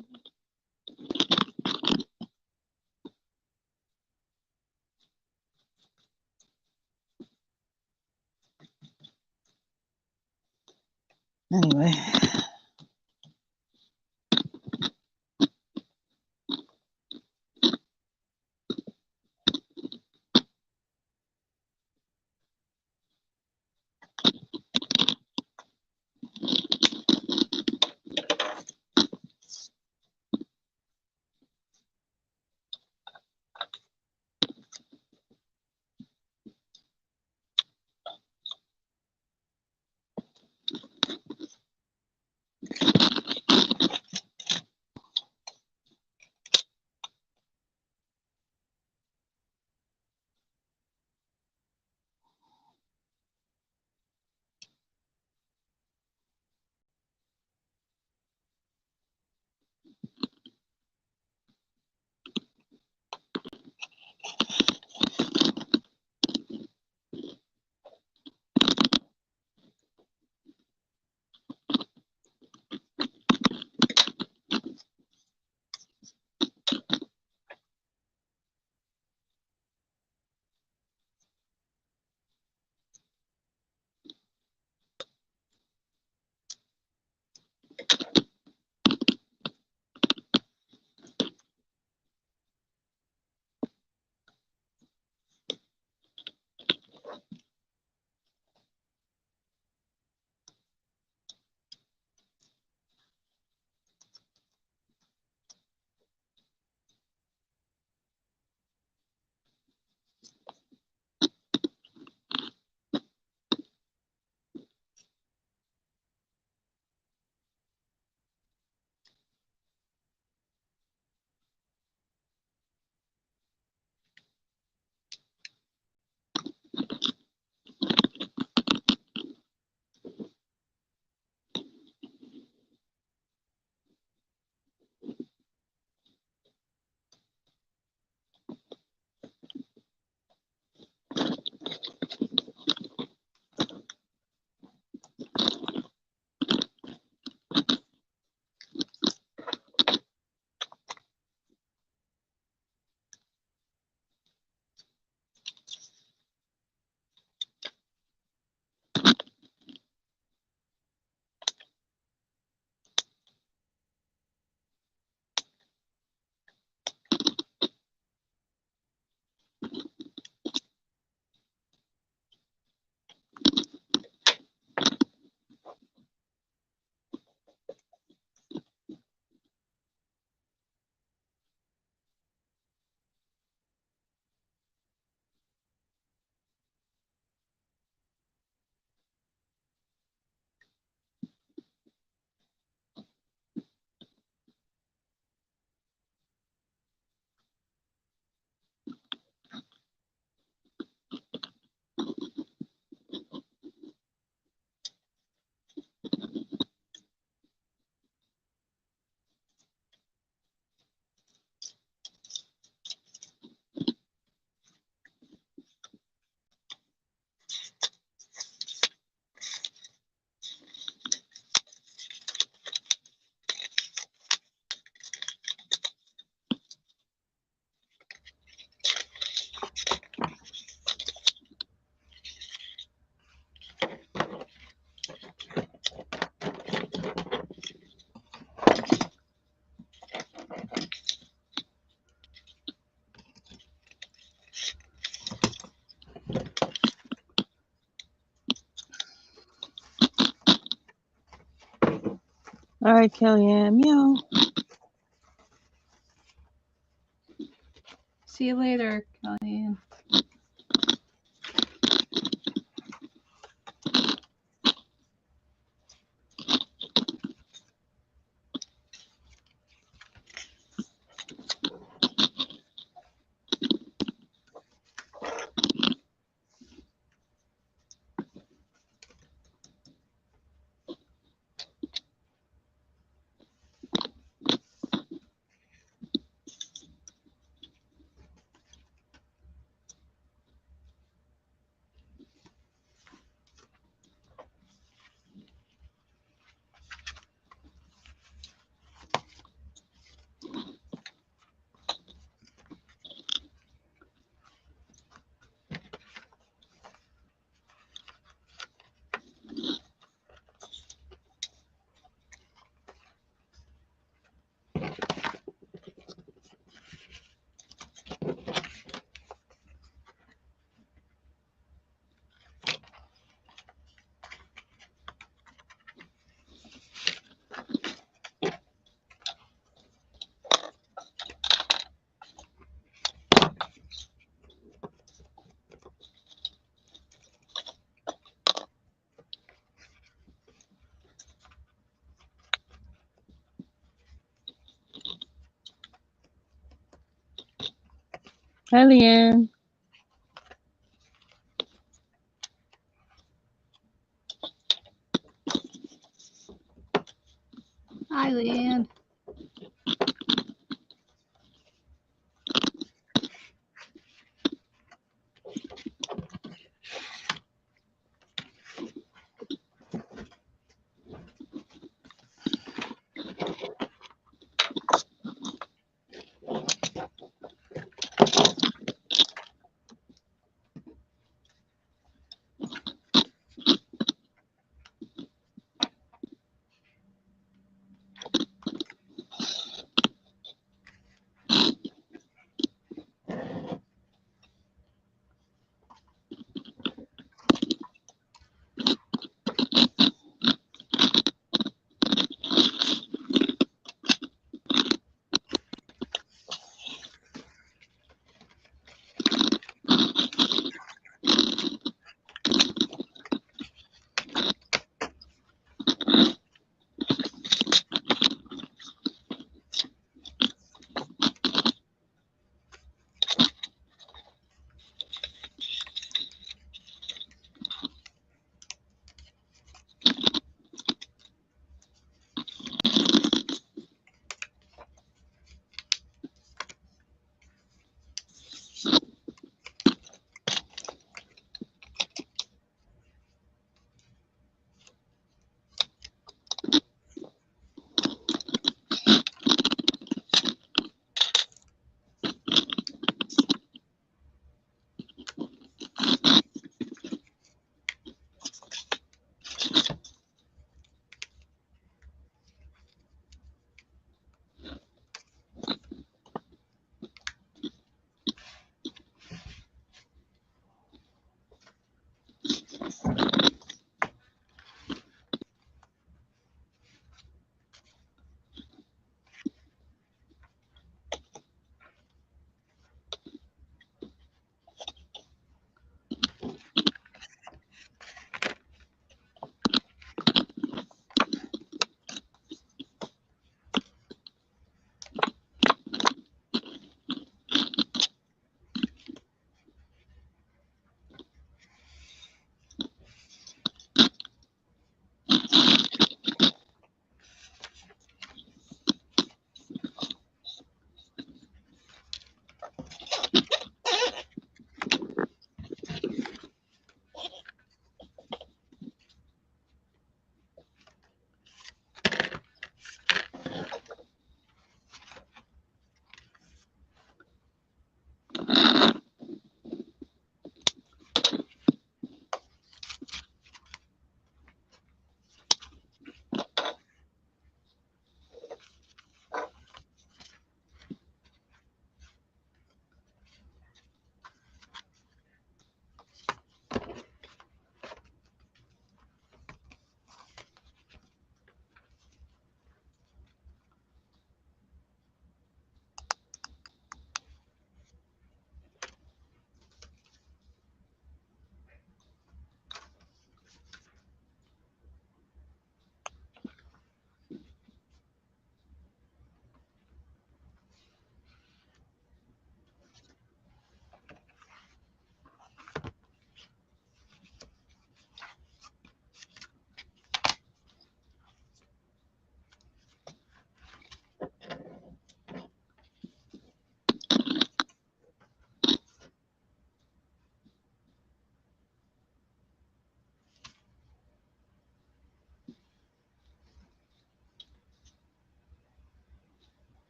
[SPEAKER 1] Anyway. All right, Kellyanne, meow.
[SPEAKER 2] See you later, Kellyanne.
[SPEAKER 1] Hi, Leanne.
[SPEAKER 2] Hi, Leanne.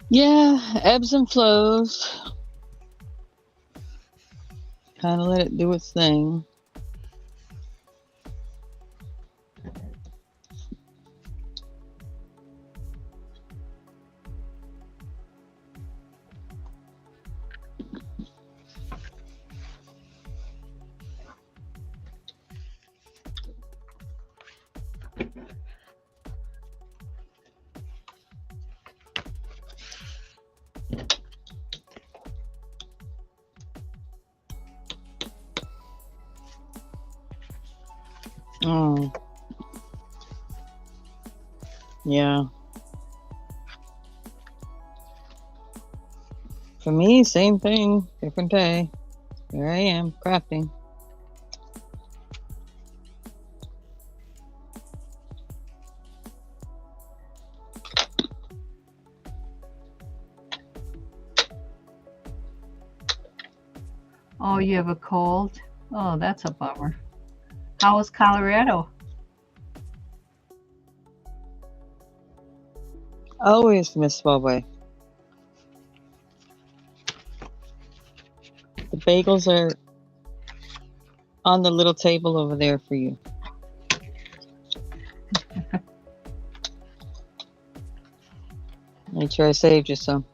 [SPEAKER 1] Yeah, ebbs and flows. Kind of let it do its thing. Oh, yeah. For me, same thing, different day. Here I am, crafting.
[SPEAKER 2] Oh, you have a cold? Oh, that's a bummer. How was Colorado?
[SPEAKER 1] Always miss Subway. The bagels are on the little table over there for you. Make sure I saved you some.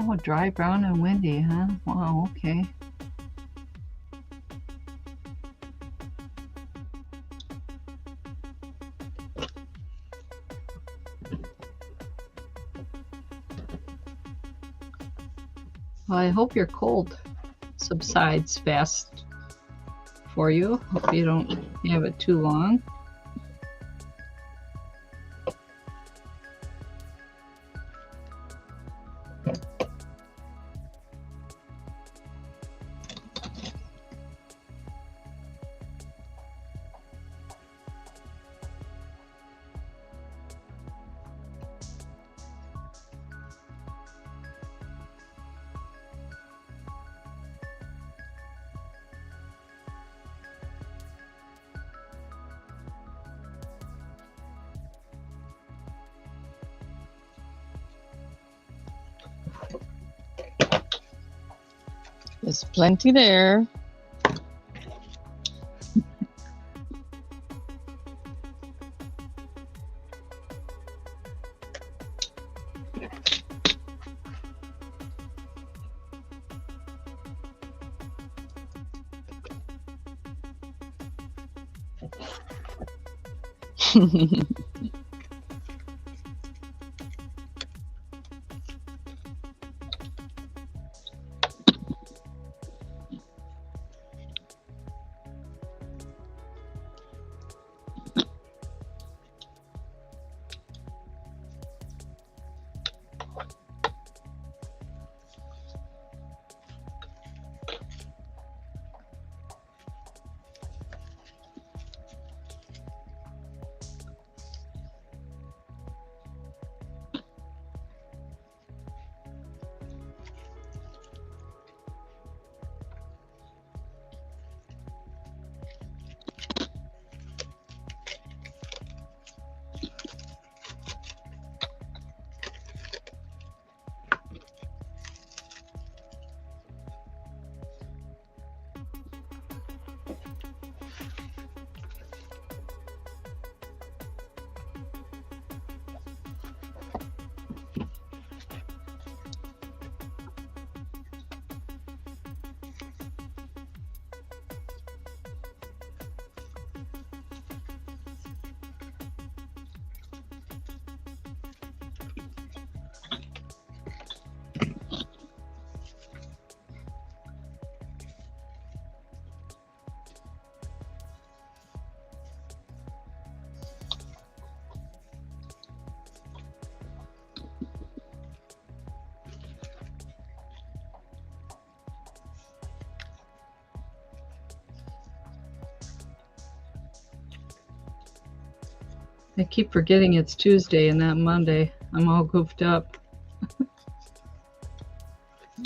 [SPEAKER 2] Oh, dry, brown, and windy, huh? Wow, okay. Well, I hope your cold subsides fast for you. Hope you don't have it too long.
[SPEAKER 1] There's plenty there.
[SPEAKER 2] I keep forgetting it's Tuesday and not Monday. I'm all goofed up.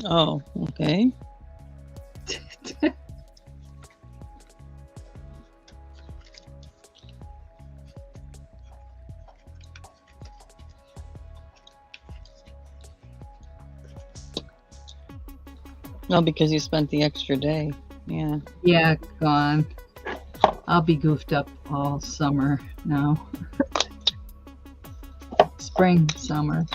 [SPEAKER 1] Oh, okay. No, because you spent the extra day. Yeah.
[SPEAKER 2] Yeah, gone. I'll be goofed up all summer now. Spring, summer.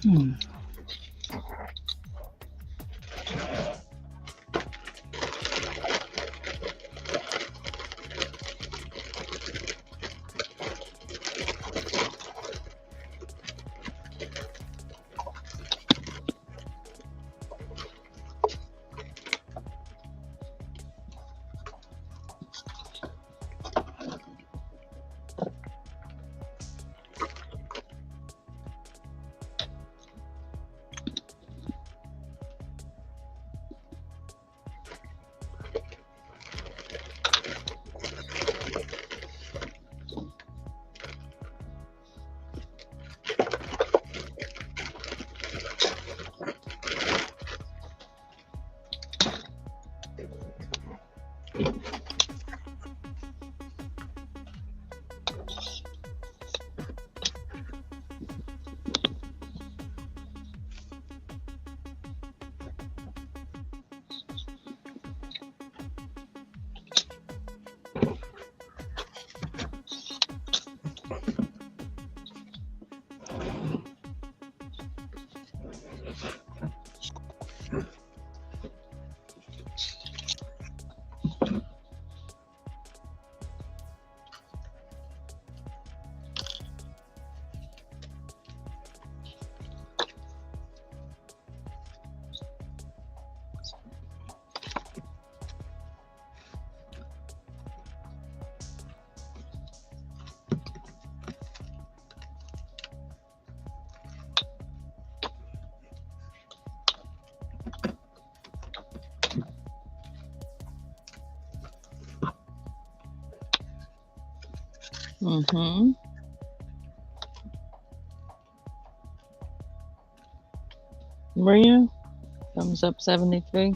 [SPEAKER 2] Hmm.
[SPEAKER 1] Mm-hmm. Maria, thumbs up 73.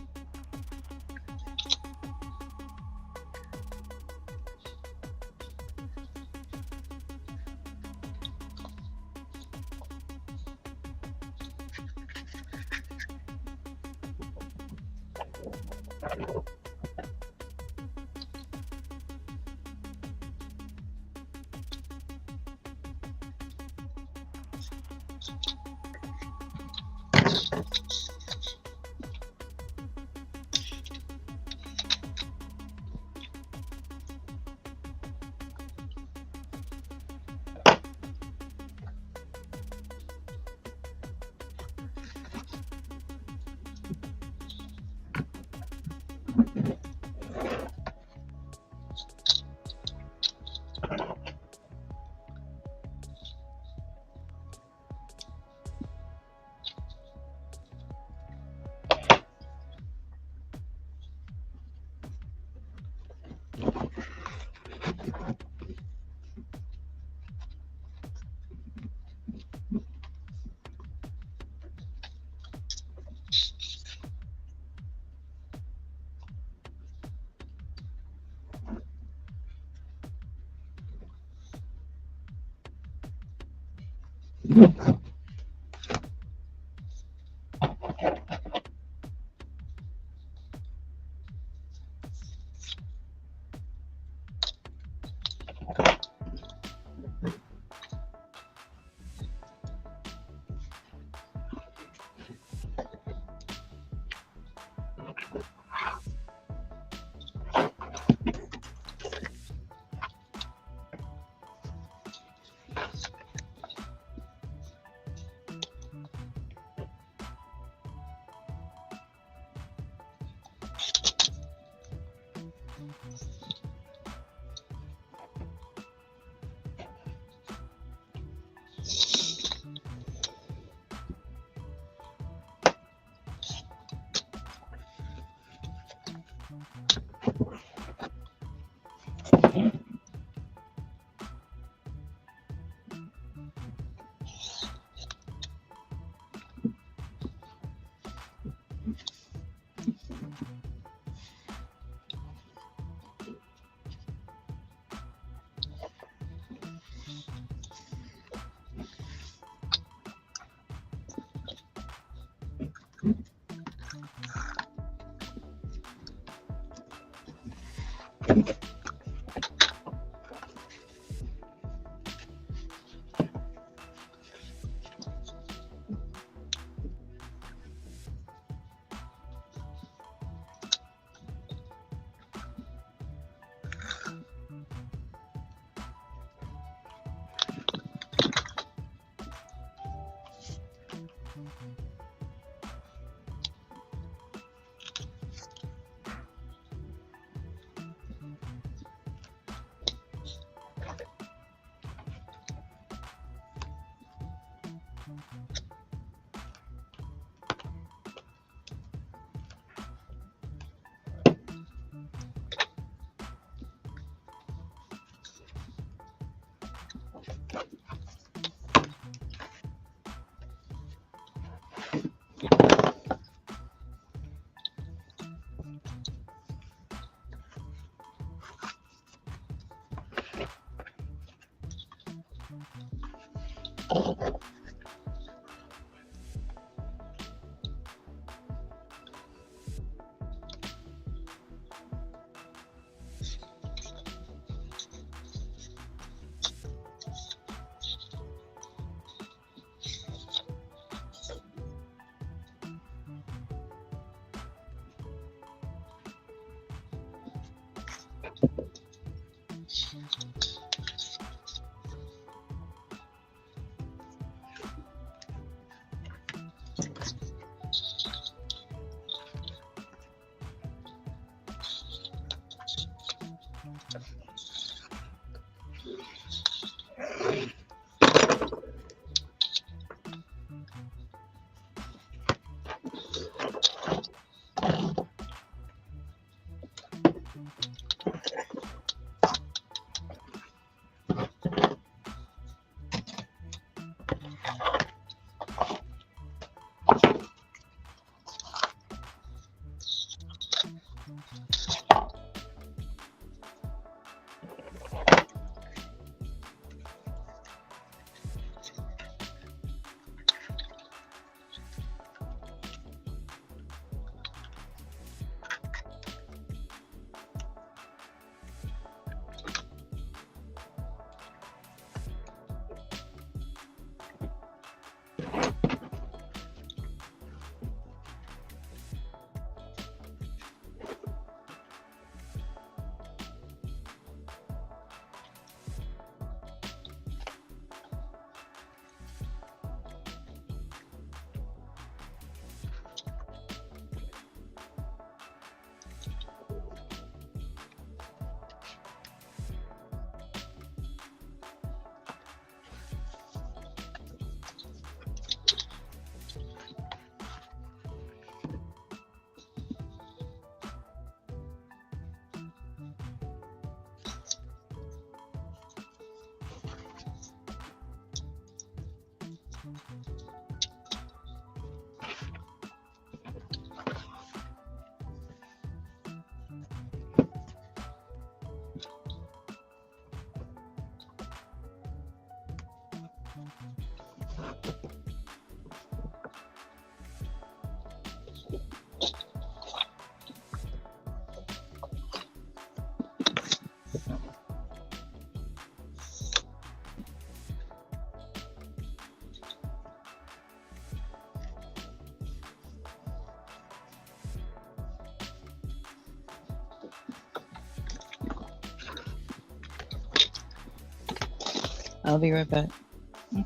[SPEAKER 1] I'll be right back.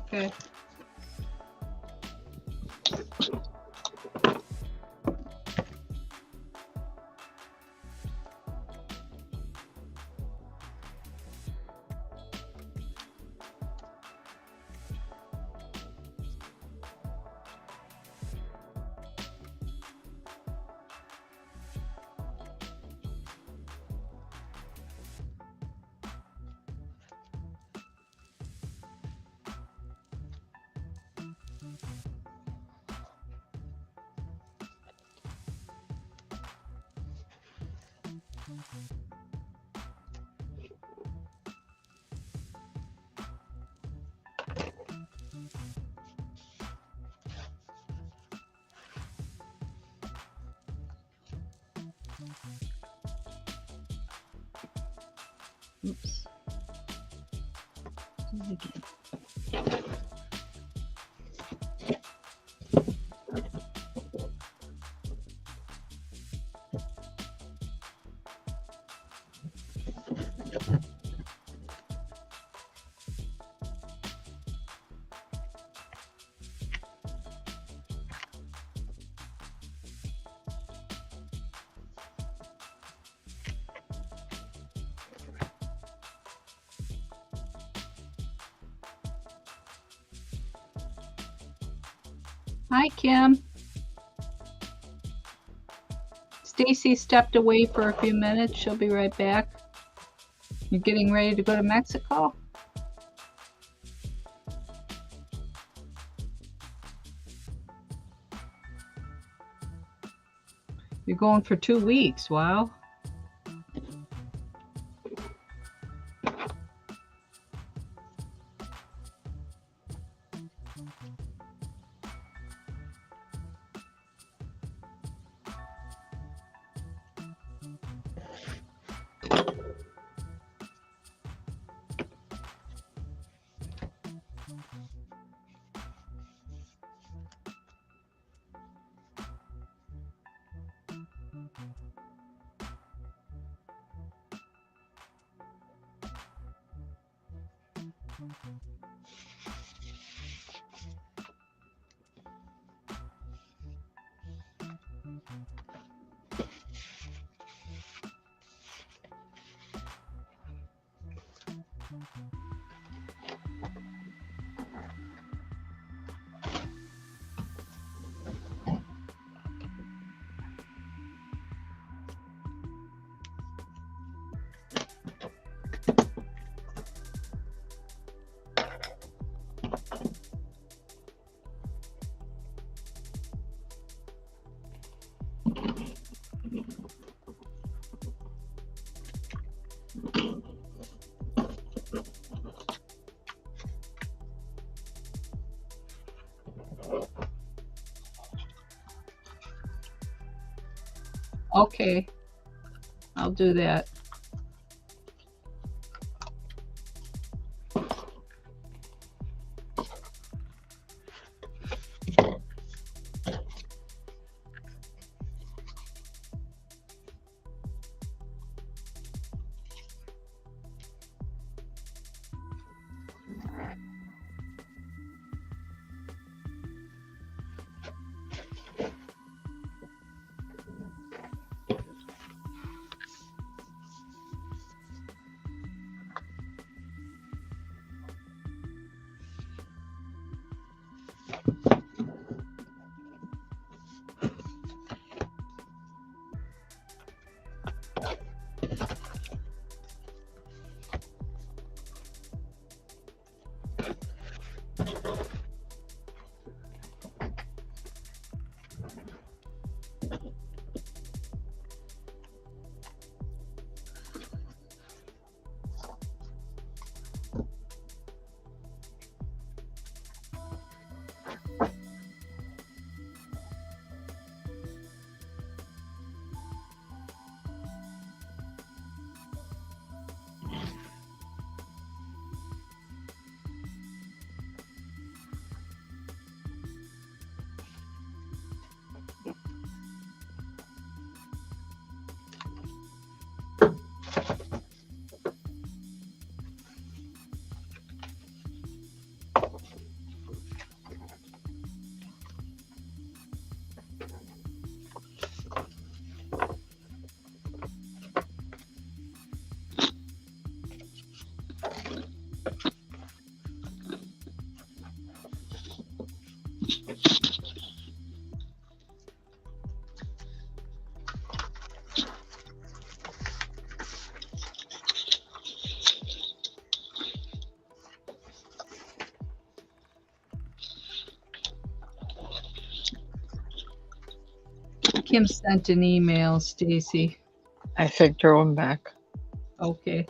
[SPEAKER 2] Okay. Oops. Hi, Kim. Stacy stepped away for a few minutes. She'll be right back. You're getting ready to go to Mexico? You're going for 2 weeks. Wow. Okay, I'll do that. Kim sent an email, Stacy.
[SPEAKER 1] I sent her one back.
[SPEAKER 2] Okay.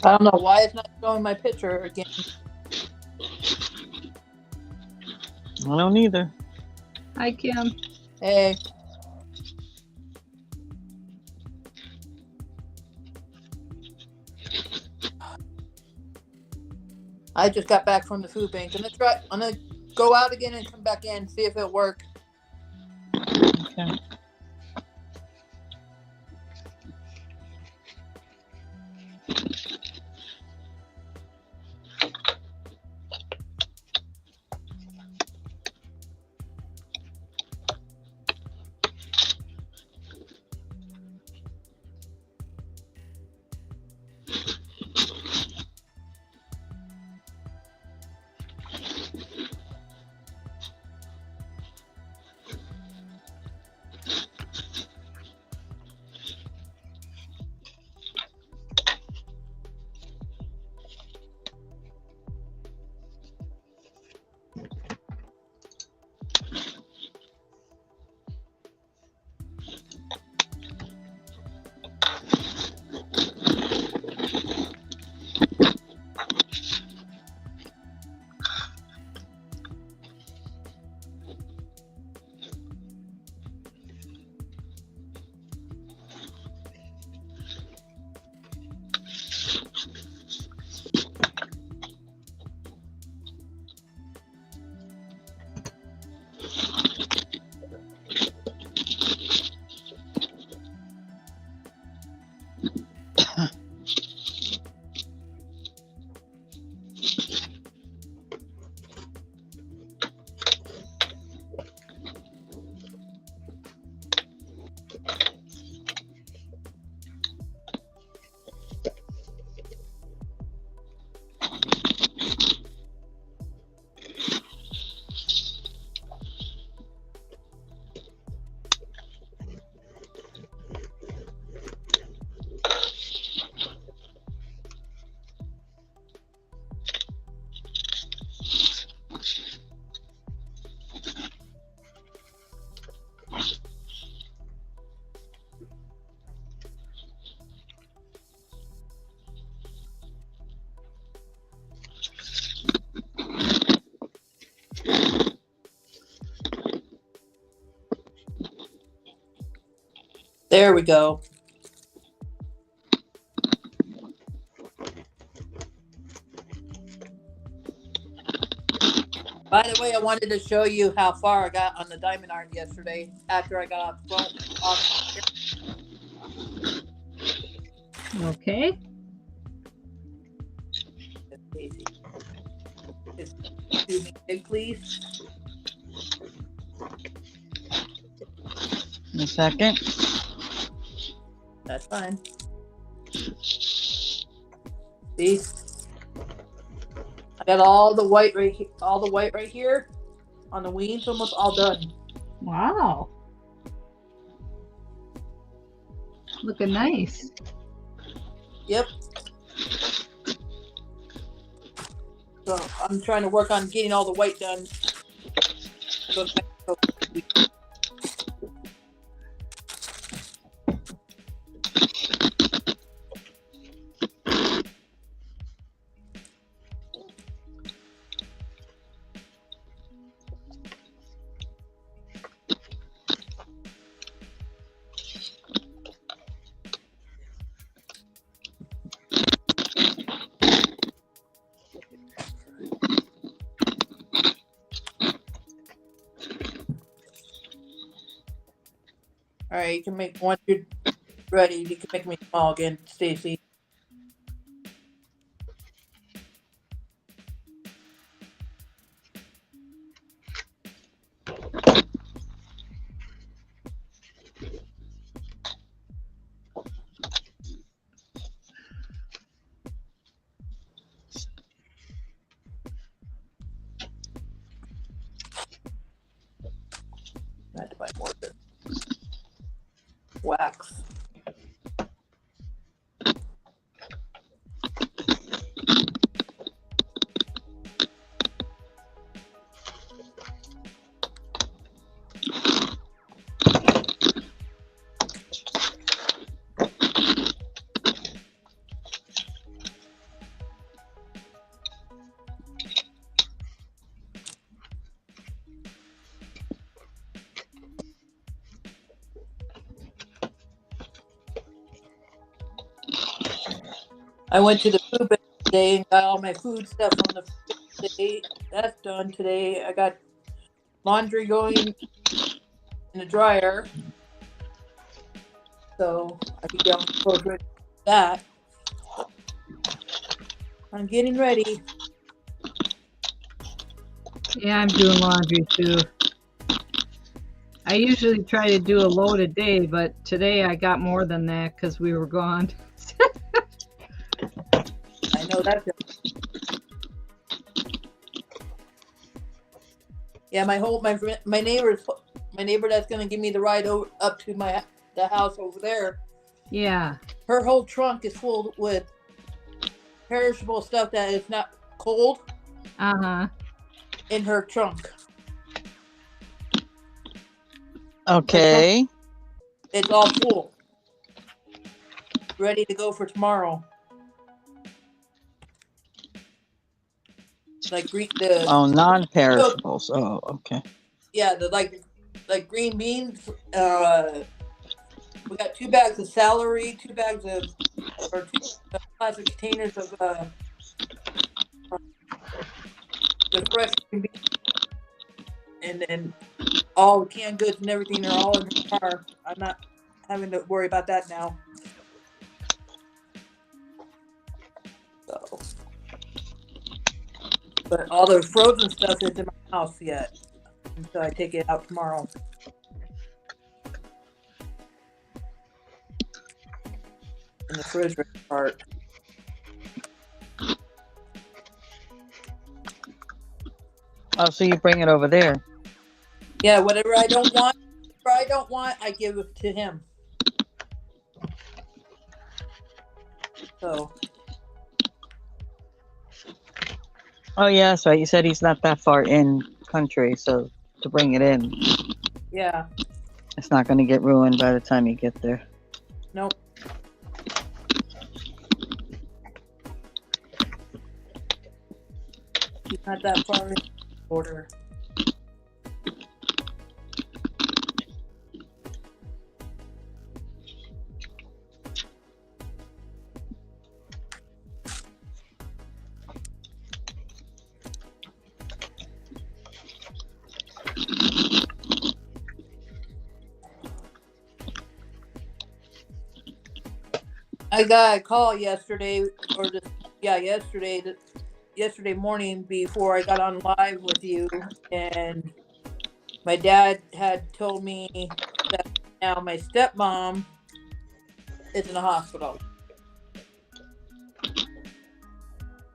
[SPEAKER 4] I don't know why it's not showing my picture again.
[SPEAKER 1] I don't either.
[SPEAKER 2] Hi, Kim.
[SPEAKER 4] Hey. I just got back from the food bank. I'm gonna go out again and come back in, see if it'll work.
[SPEAKER 1] Okay.
[SPEAKER 4] There we go. By the way, I wanted to show you how far I got on the diamond art yesterday after I got off the phone.
[SPEAKER 2] Okay.
[SPEAKER 4] Do me big, please.
[SPEAKER 1] A second.
[SPEAKER 4] That's fine. See? I got all the white right here, on the wings, almost all done.
[SPEAKER 2] Wow. Looking nice.
[SPEAKER 4] Yep. So I'm trying to work on getting all the white done. All right, you can make, once you're ready, you can make me small again, Stacey. I had to buy more of this wax. I went to the food bank today and got all my food stuff from the food bank today. That's done today. I got laundry going in the dryer, so I can get all my clothes ready for that. I'm getting ready.
[SPEAKER 2] Yeah, I'm doing laundry too. I usually try to do a load a day, but today I got more than that because we were gone.
[SPEAKER 4] I know that. Yeah, my neighbor that's gonna give me the ride up to the house over there.
[SPEAKER 2] Yeah.
[SPEAKER 4] Her whole trunk is full with perishable stuff that is not cold. In her trunk.
[SPEAKER 1] Okay.
[SPEAKER 4] It's all full. Ready to go for tomorrow. Like
[SPEAKER 1] non-perishables. Oh, okay.
[SPEAKER 4] Yeah, the like green beans. We got 2 bags of celery, 2 plastic containers of the fresh green beans, and then all the canned goods and everything are all in the car. I'm not having to worry about that now. So, but all the frozen stuff is in my house yet, so I take it out tomorrow. In the refrigerator part.
[SPEAKER 1] Oh, so you bring it over there?
[SPEAKER 4] Yeah, whatever I don't want, I give it to him. So.
[SPEAKER 1] Oh yeah, that's right. You said he's not that far in country, so to bring it in.
[SPEAKER 4] Yeah.
[SPEAKER 1] It's not going to get ruined by the time you get there.
[SPEAKER 4] Nope. He's not that far in the border. I got a call yesterday, yesterday morning before I got on live with you, and my dad had told me that now my stepmom is in the hospital.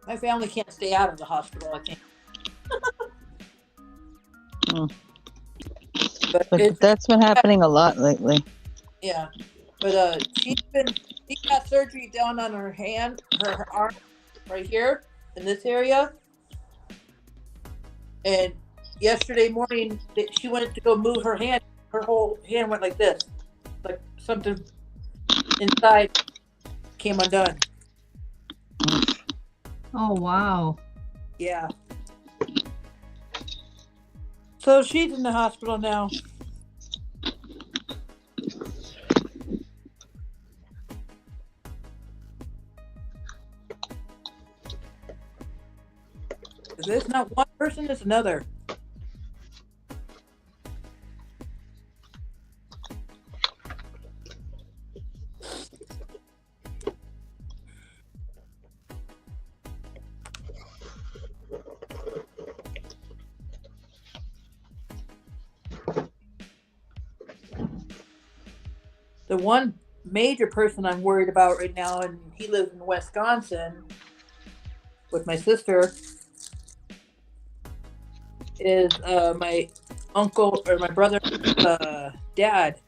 [SPEAKER 4] My family can't stay out of the hospital. I can't.
[SPEAKER 1] But that's been happening a lot lately.
[SPEAKER 4] Yeah, but she got surgery done on her hand, her arm, right here in this area. And yesterday morning, she went to go move her hand. Her whole hand went like this, like something inside came undone.
[SPEAKER 2] Oh wow.
[SPEAKER 4] Yeah. So she's in the hospital now. If it's not one person, it's another. The one major person I'm worried about right now, and he lives in Wisconsin with my sister, is my uncle or my brother's dad.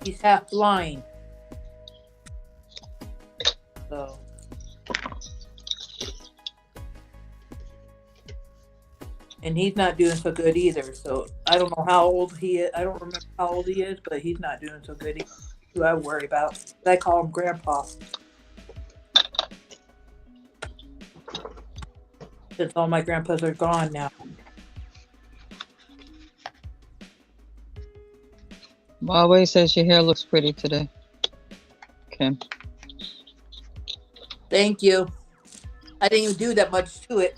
[SPEAKER 4] He's half blind. So. And he's not doing so good either. So I don't know how old he is. I don't remember how old he is, but he's not doing so good. He's who I worry about. I call him Grandpa. Since all my grandpas are gone now.
[SPEAKER 1] Always says your hair looks pretty today. Kim.
[SPEAKER 4] Thank you. I didn't even do that much to it.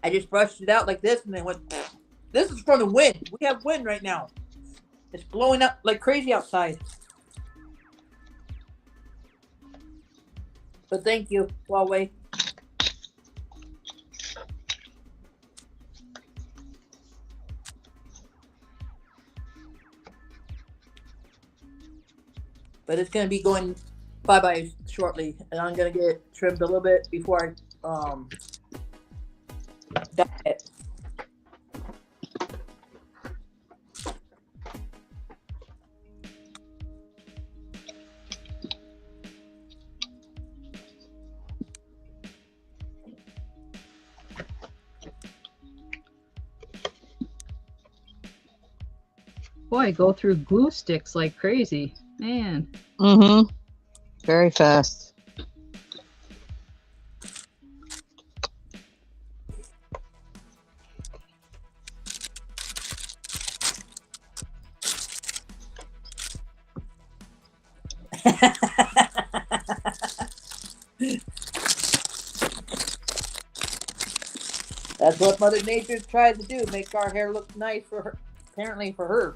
[SPEAKER 4] I just brushed it out like this and then went. This is from the wind. We have wind right now. It's blowing up like crazy outside. But thank you, Huawei. But it's gonna be going bye-bye shortly, and I'm gonna get it trimmed a little bit before I dye it.
[SPEAKER 2] Boy, go through glue sticks like crazy. Man.
[SPEAKER 1] Mm-hmm. Very fast.
[SPEAKER 4] That's what Mother Nature tried to do, make our hair look nice for her, apparently for her.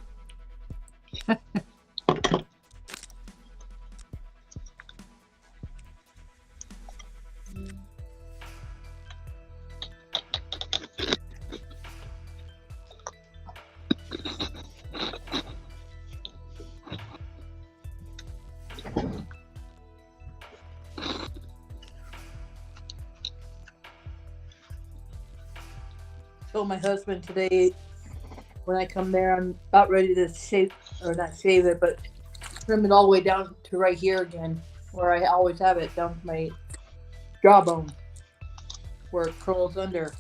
[SPEAKER 4] Told my husband today when I come there, I'm about ready to shave, or not shave it, but trim it all the way down to right here again, where I always have it, down to my jawbone, where it curls under.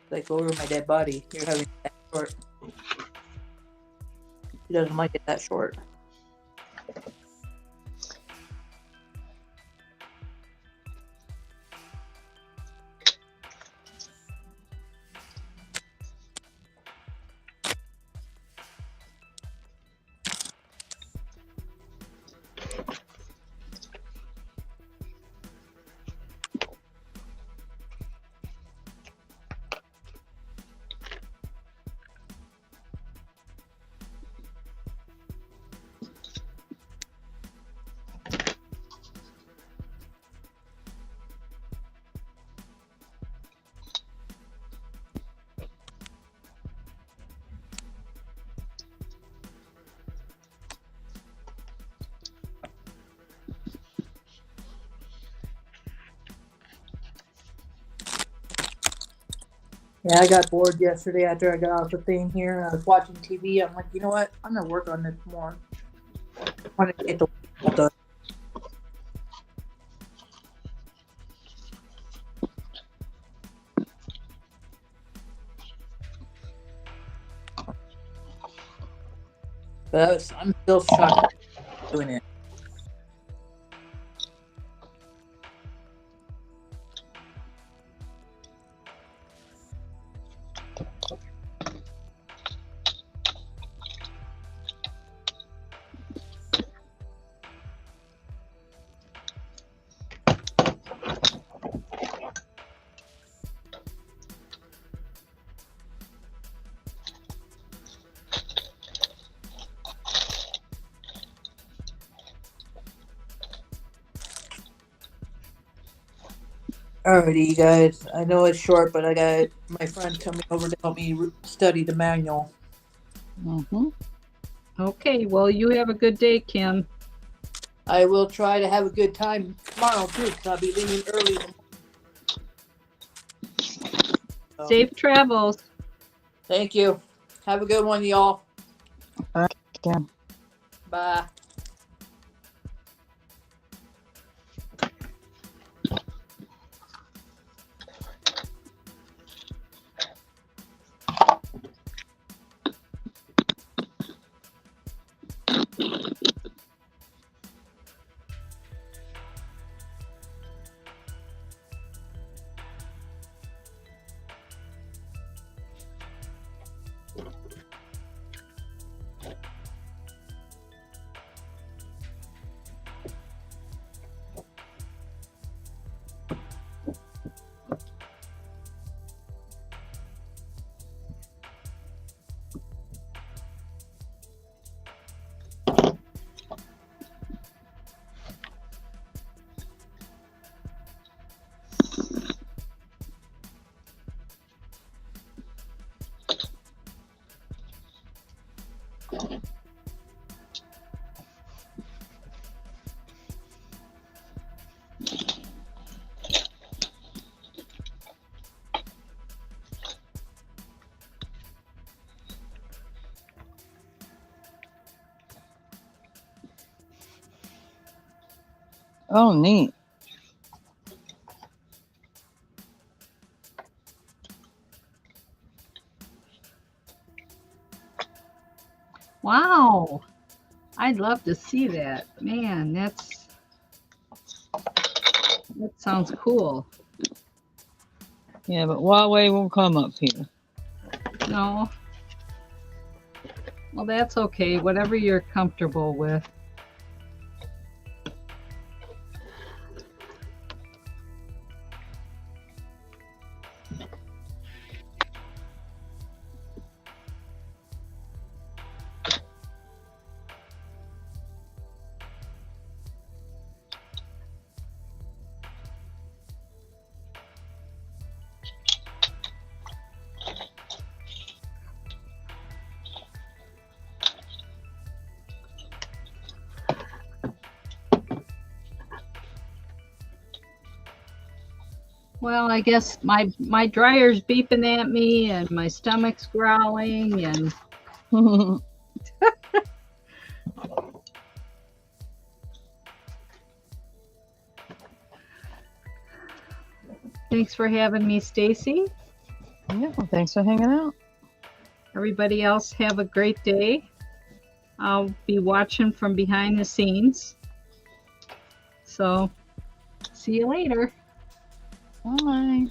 [SPEAKER 4] Like over my dead body. You're having that short. He doesn't like it that short. Yeah, I got bored yesterday after I got off the thing here and I was watching TV. I'm like, you know what? I'm gonna work on this more. I want to get the done. But I'm still shocked at doing it. Alrighty, you guys. I know it's short, but I got my friend coming over to help me study the manual.
[SPEAKER 1] Mm-hmm.
[SPEAKER 2] Okay, well, you have a good day, Kim.
[SPEAKER 4] I will try to have a good time tomorrow too, because I'll be leaving early. So,
[SPEAKER 2] Safe travels.
[SPEAKER 4] thank you. Have a good one, y'all.
[SPEAKER 1] Kim.
[SPEAKER 4] Bye.
[SPEAKER 1] Oh, neat.
[SPEAKER 2] Wow. I'd love to see that. Man, that sounds cool.
[SPEAKER 1] Yeah, but Huawei won't come up here.
[SPEAKER 2] No. Well, that's okay. Whatever you're comfortable with. Well, I guess my dryer's beeping at me and my stomach's growling and thanks for having me, Stacey.
[SPEAKER 1] Yeah, well, thanks for hanging out.
[SPEAKER 2] Everybody else have a great day. I'll be watching from behind the scenes. So, see you later.
[SPEAKER 1] Bye.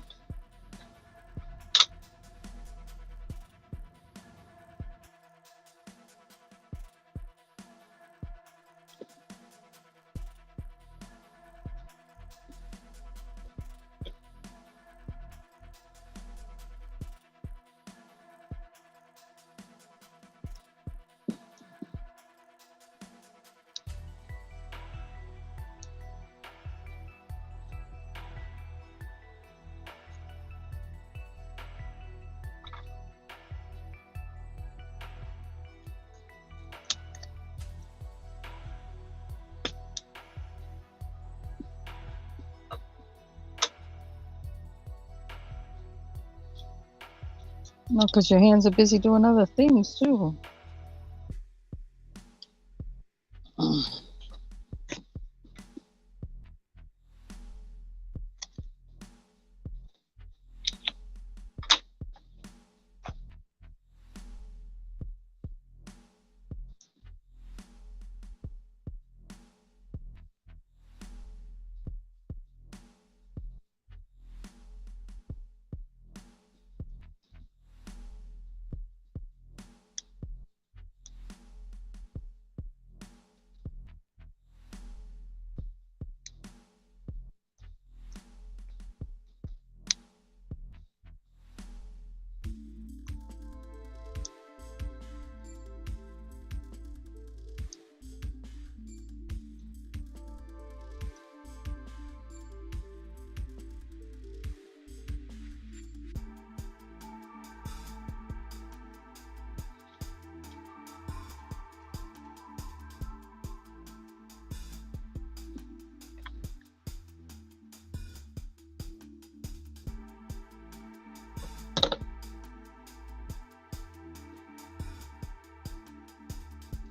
[SPEAKER 1] No, because your hands are busy doing other things too.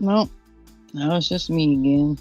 [SPEAKER 1] Well, now it's just me again.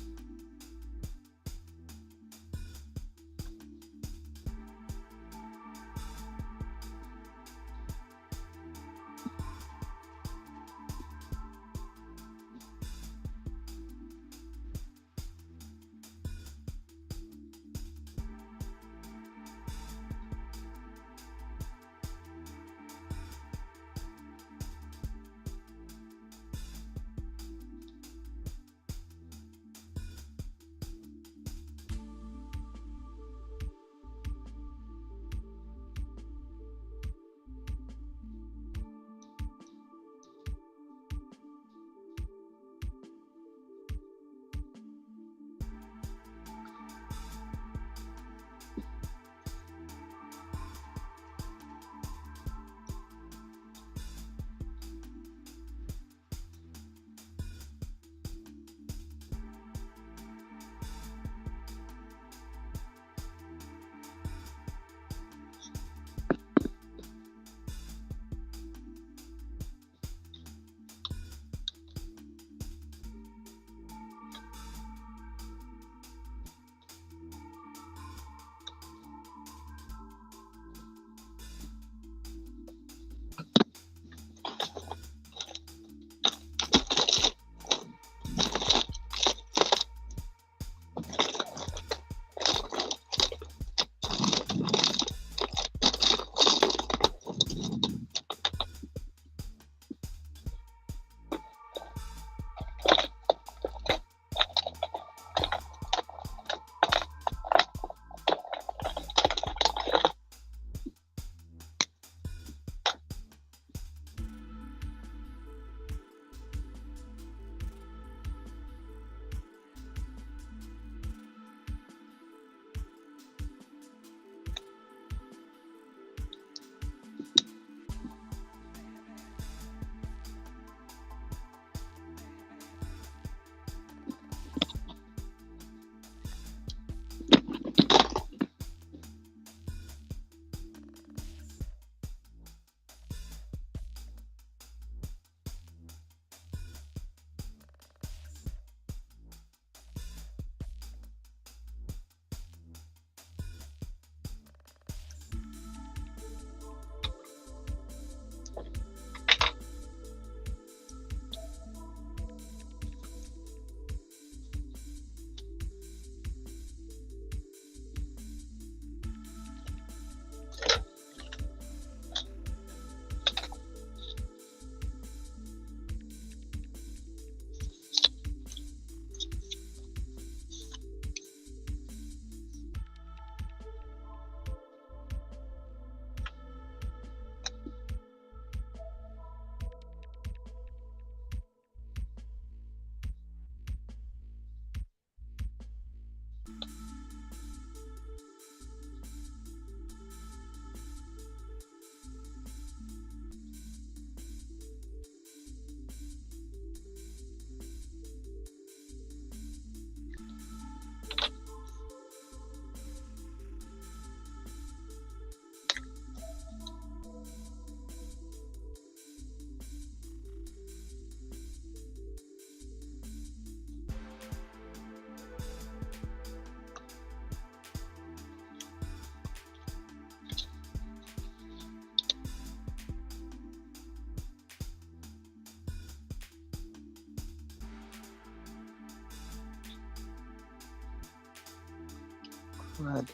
[SPEAKER 1] Crud.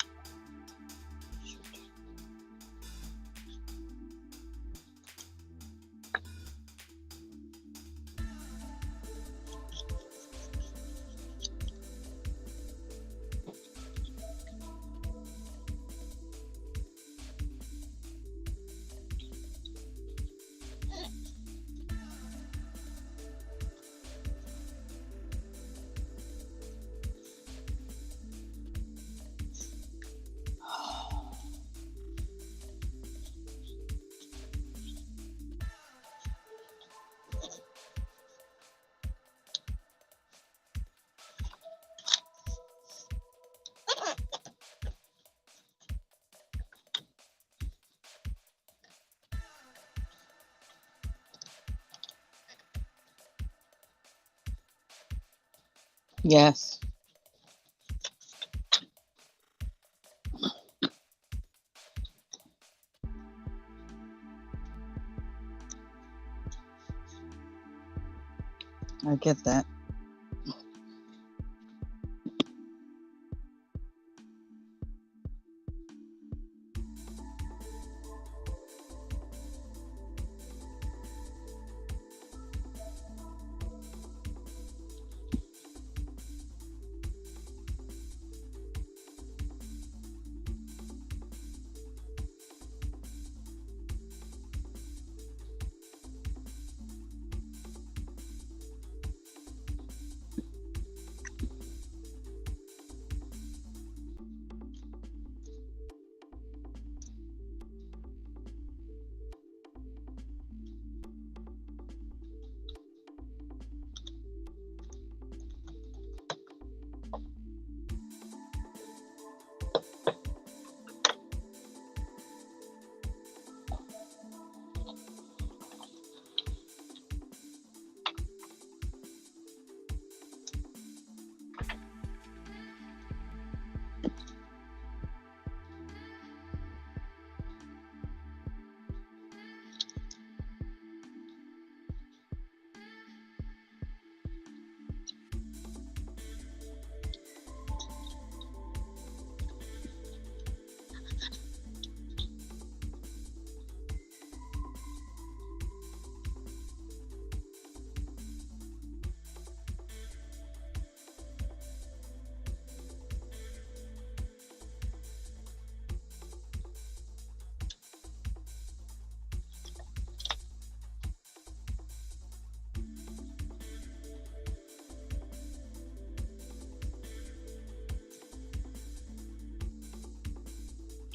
[SPEAKER 1] Yes. I get that.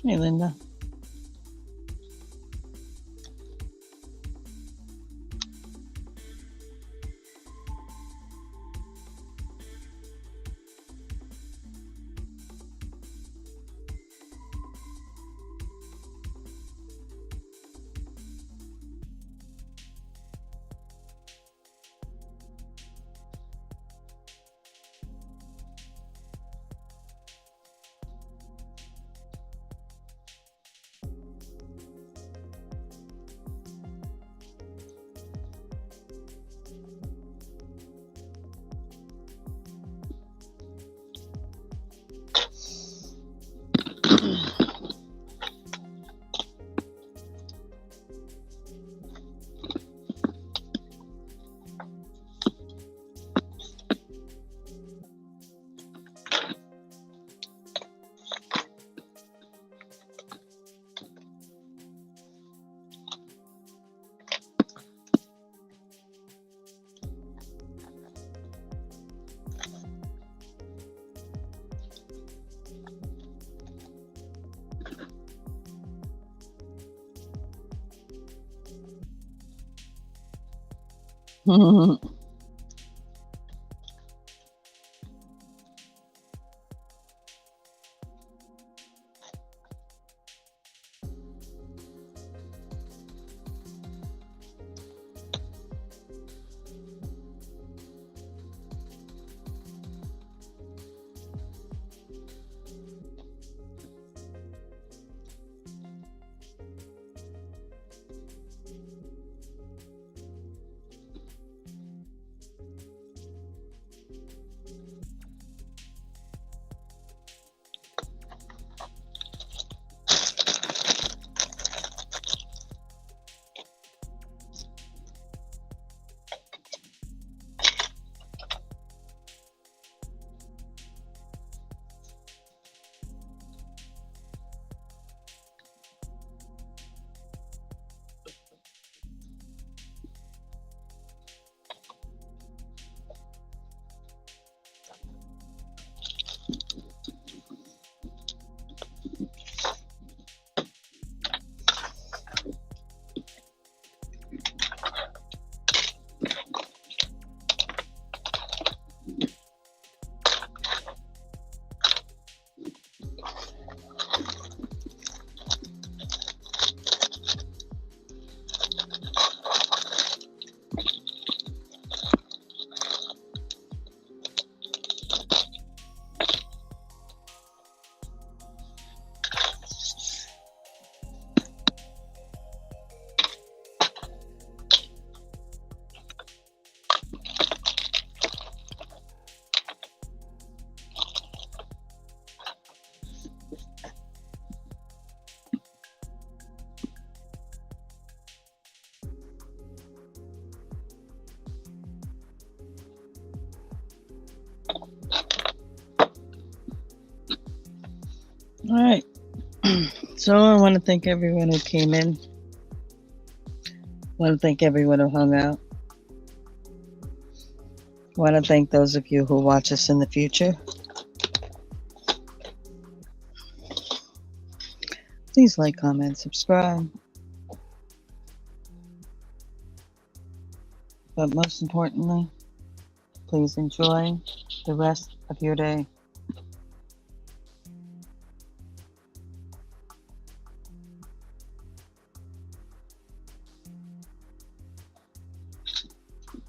[SPEAKER 1] Hey, Linda. All right. So I want to thank everyone who came in. I want to thank everyone who hung out. I want to thank those of you who watch us in the future. Please like, comment, subscribe. But most importantly, please enjoy the rest of your day.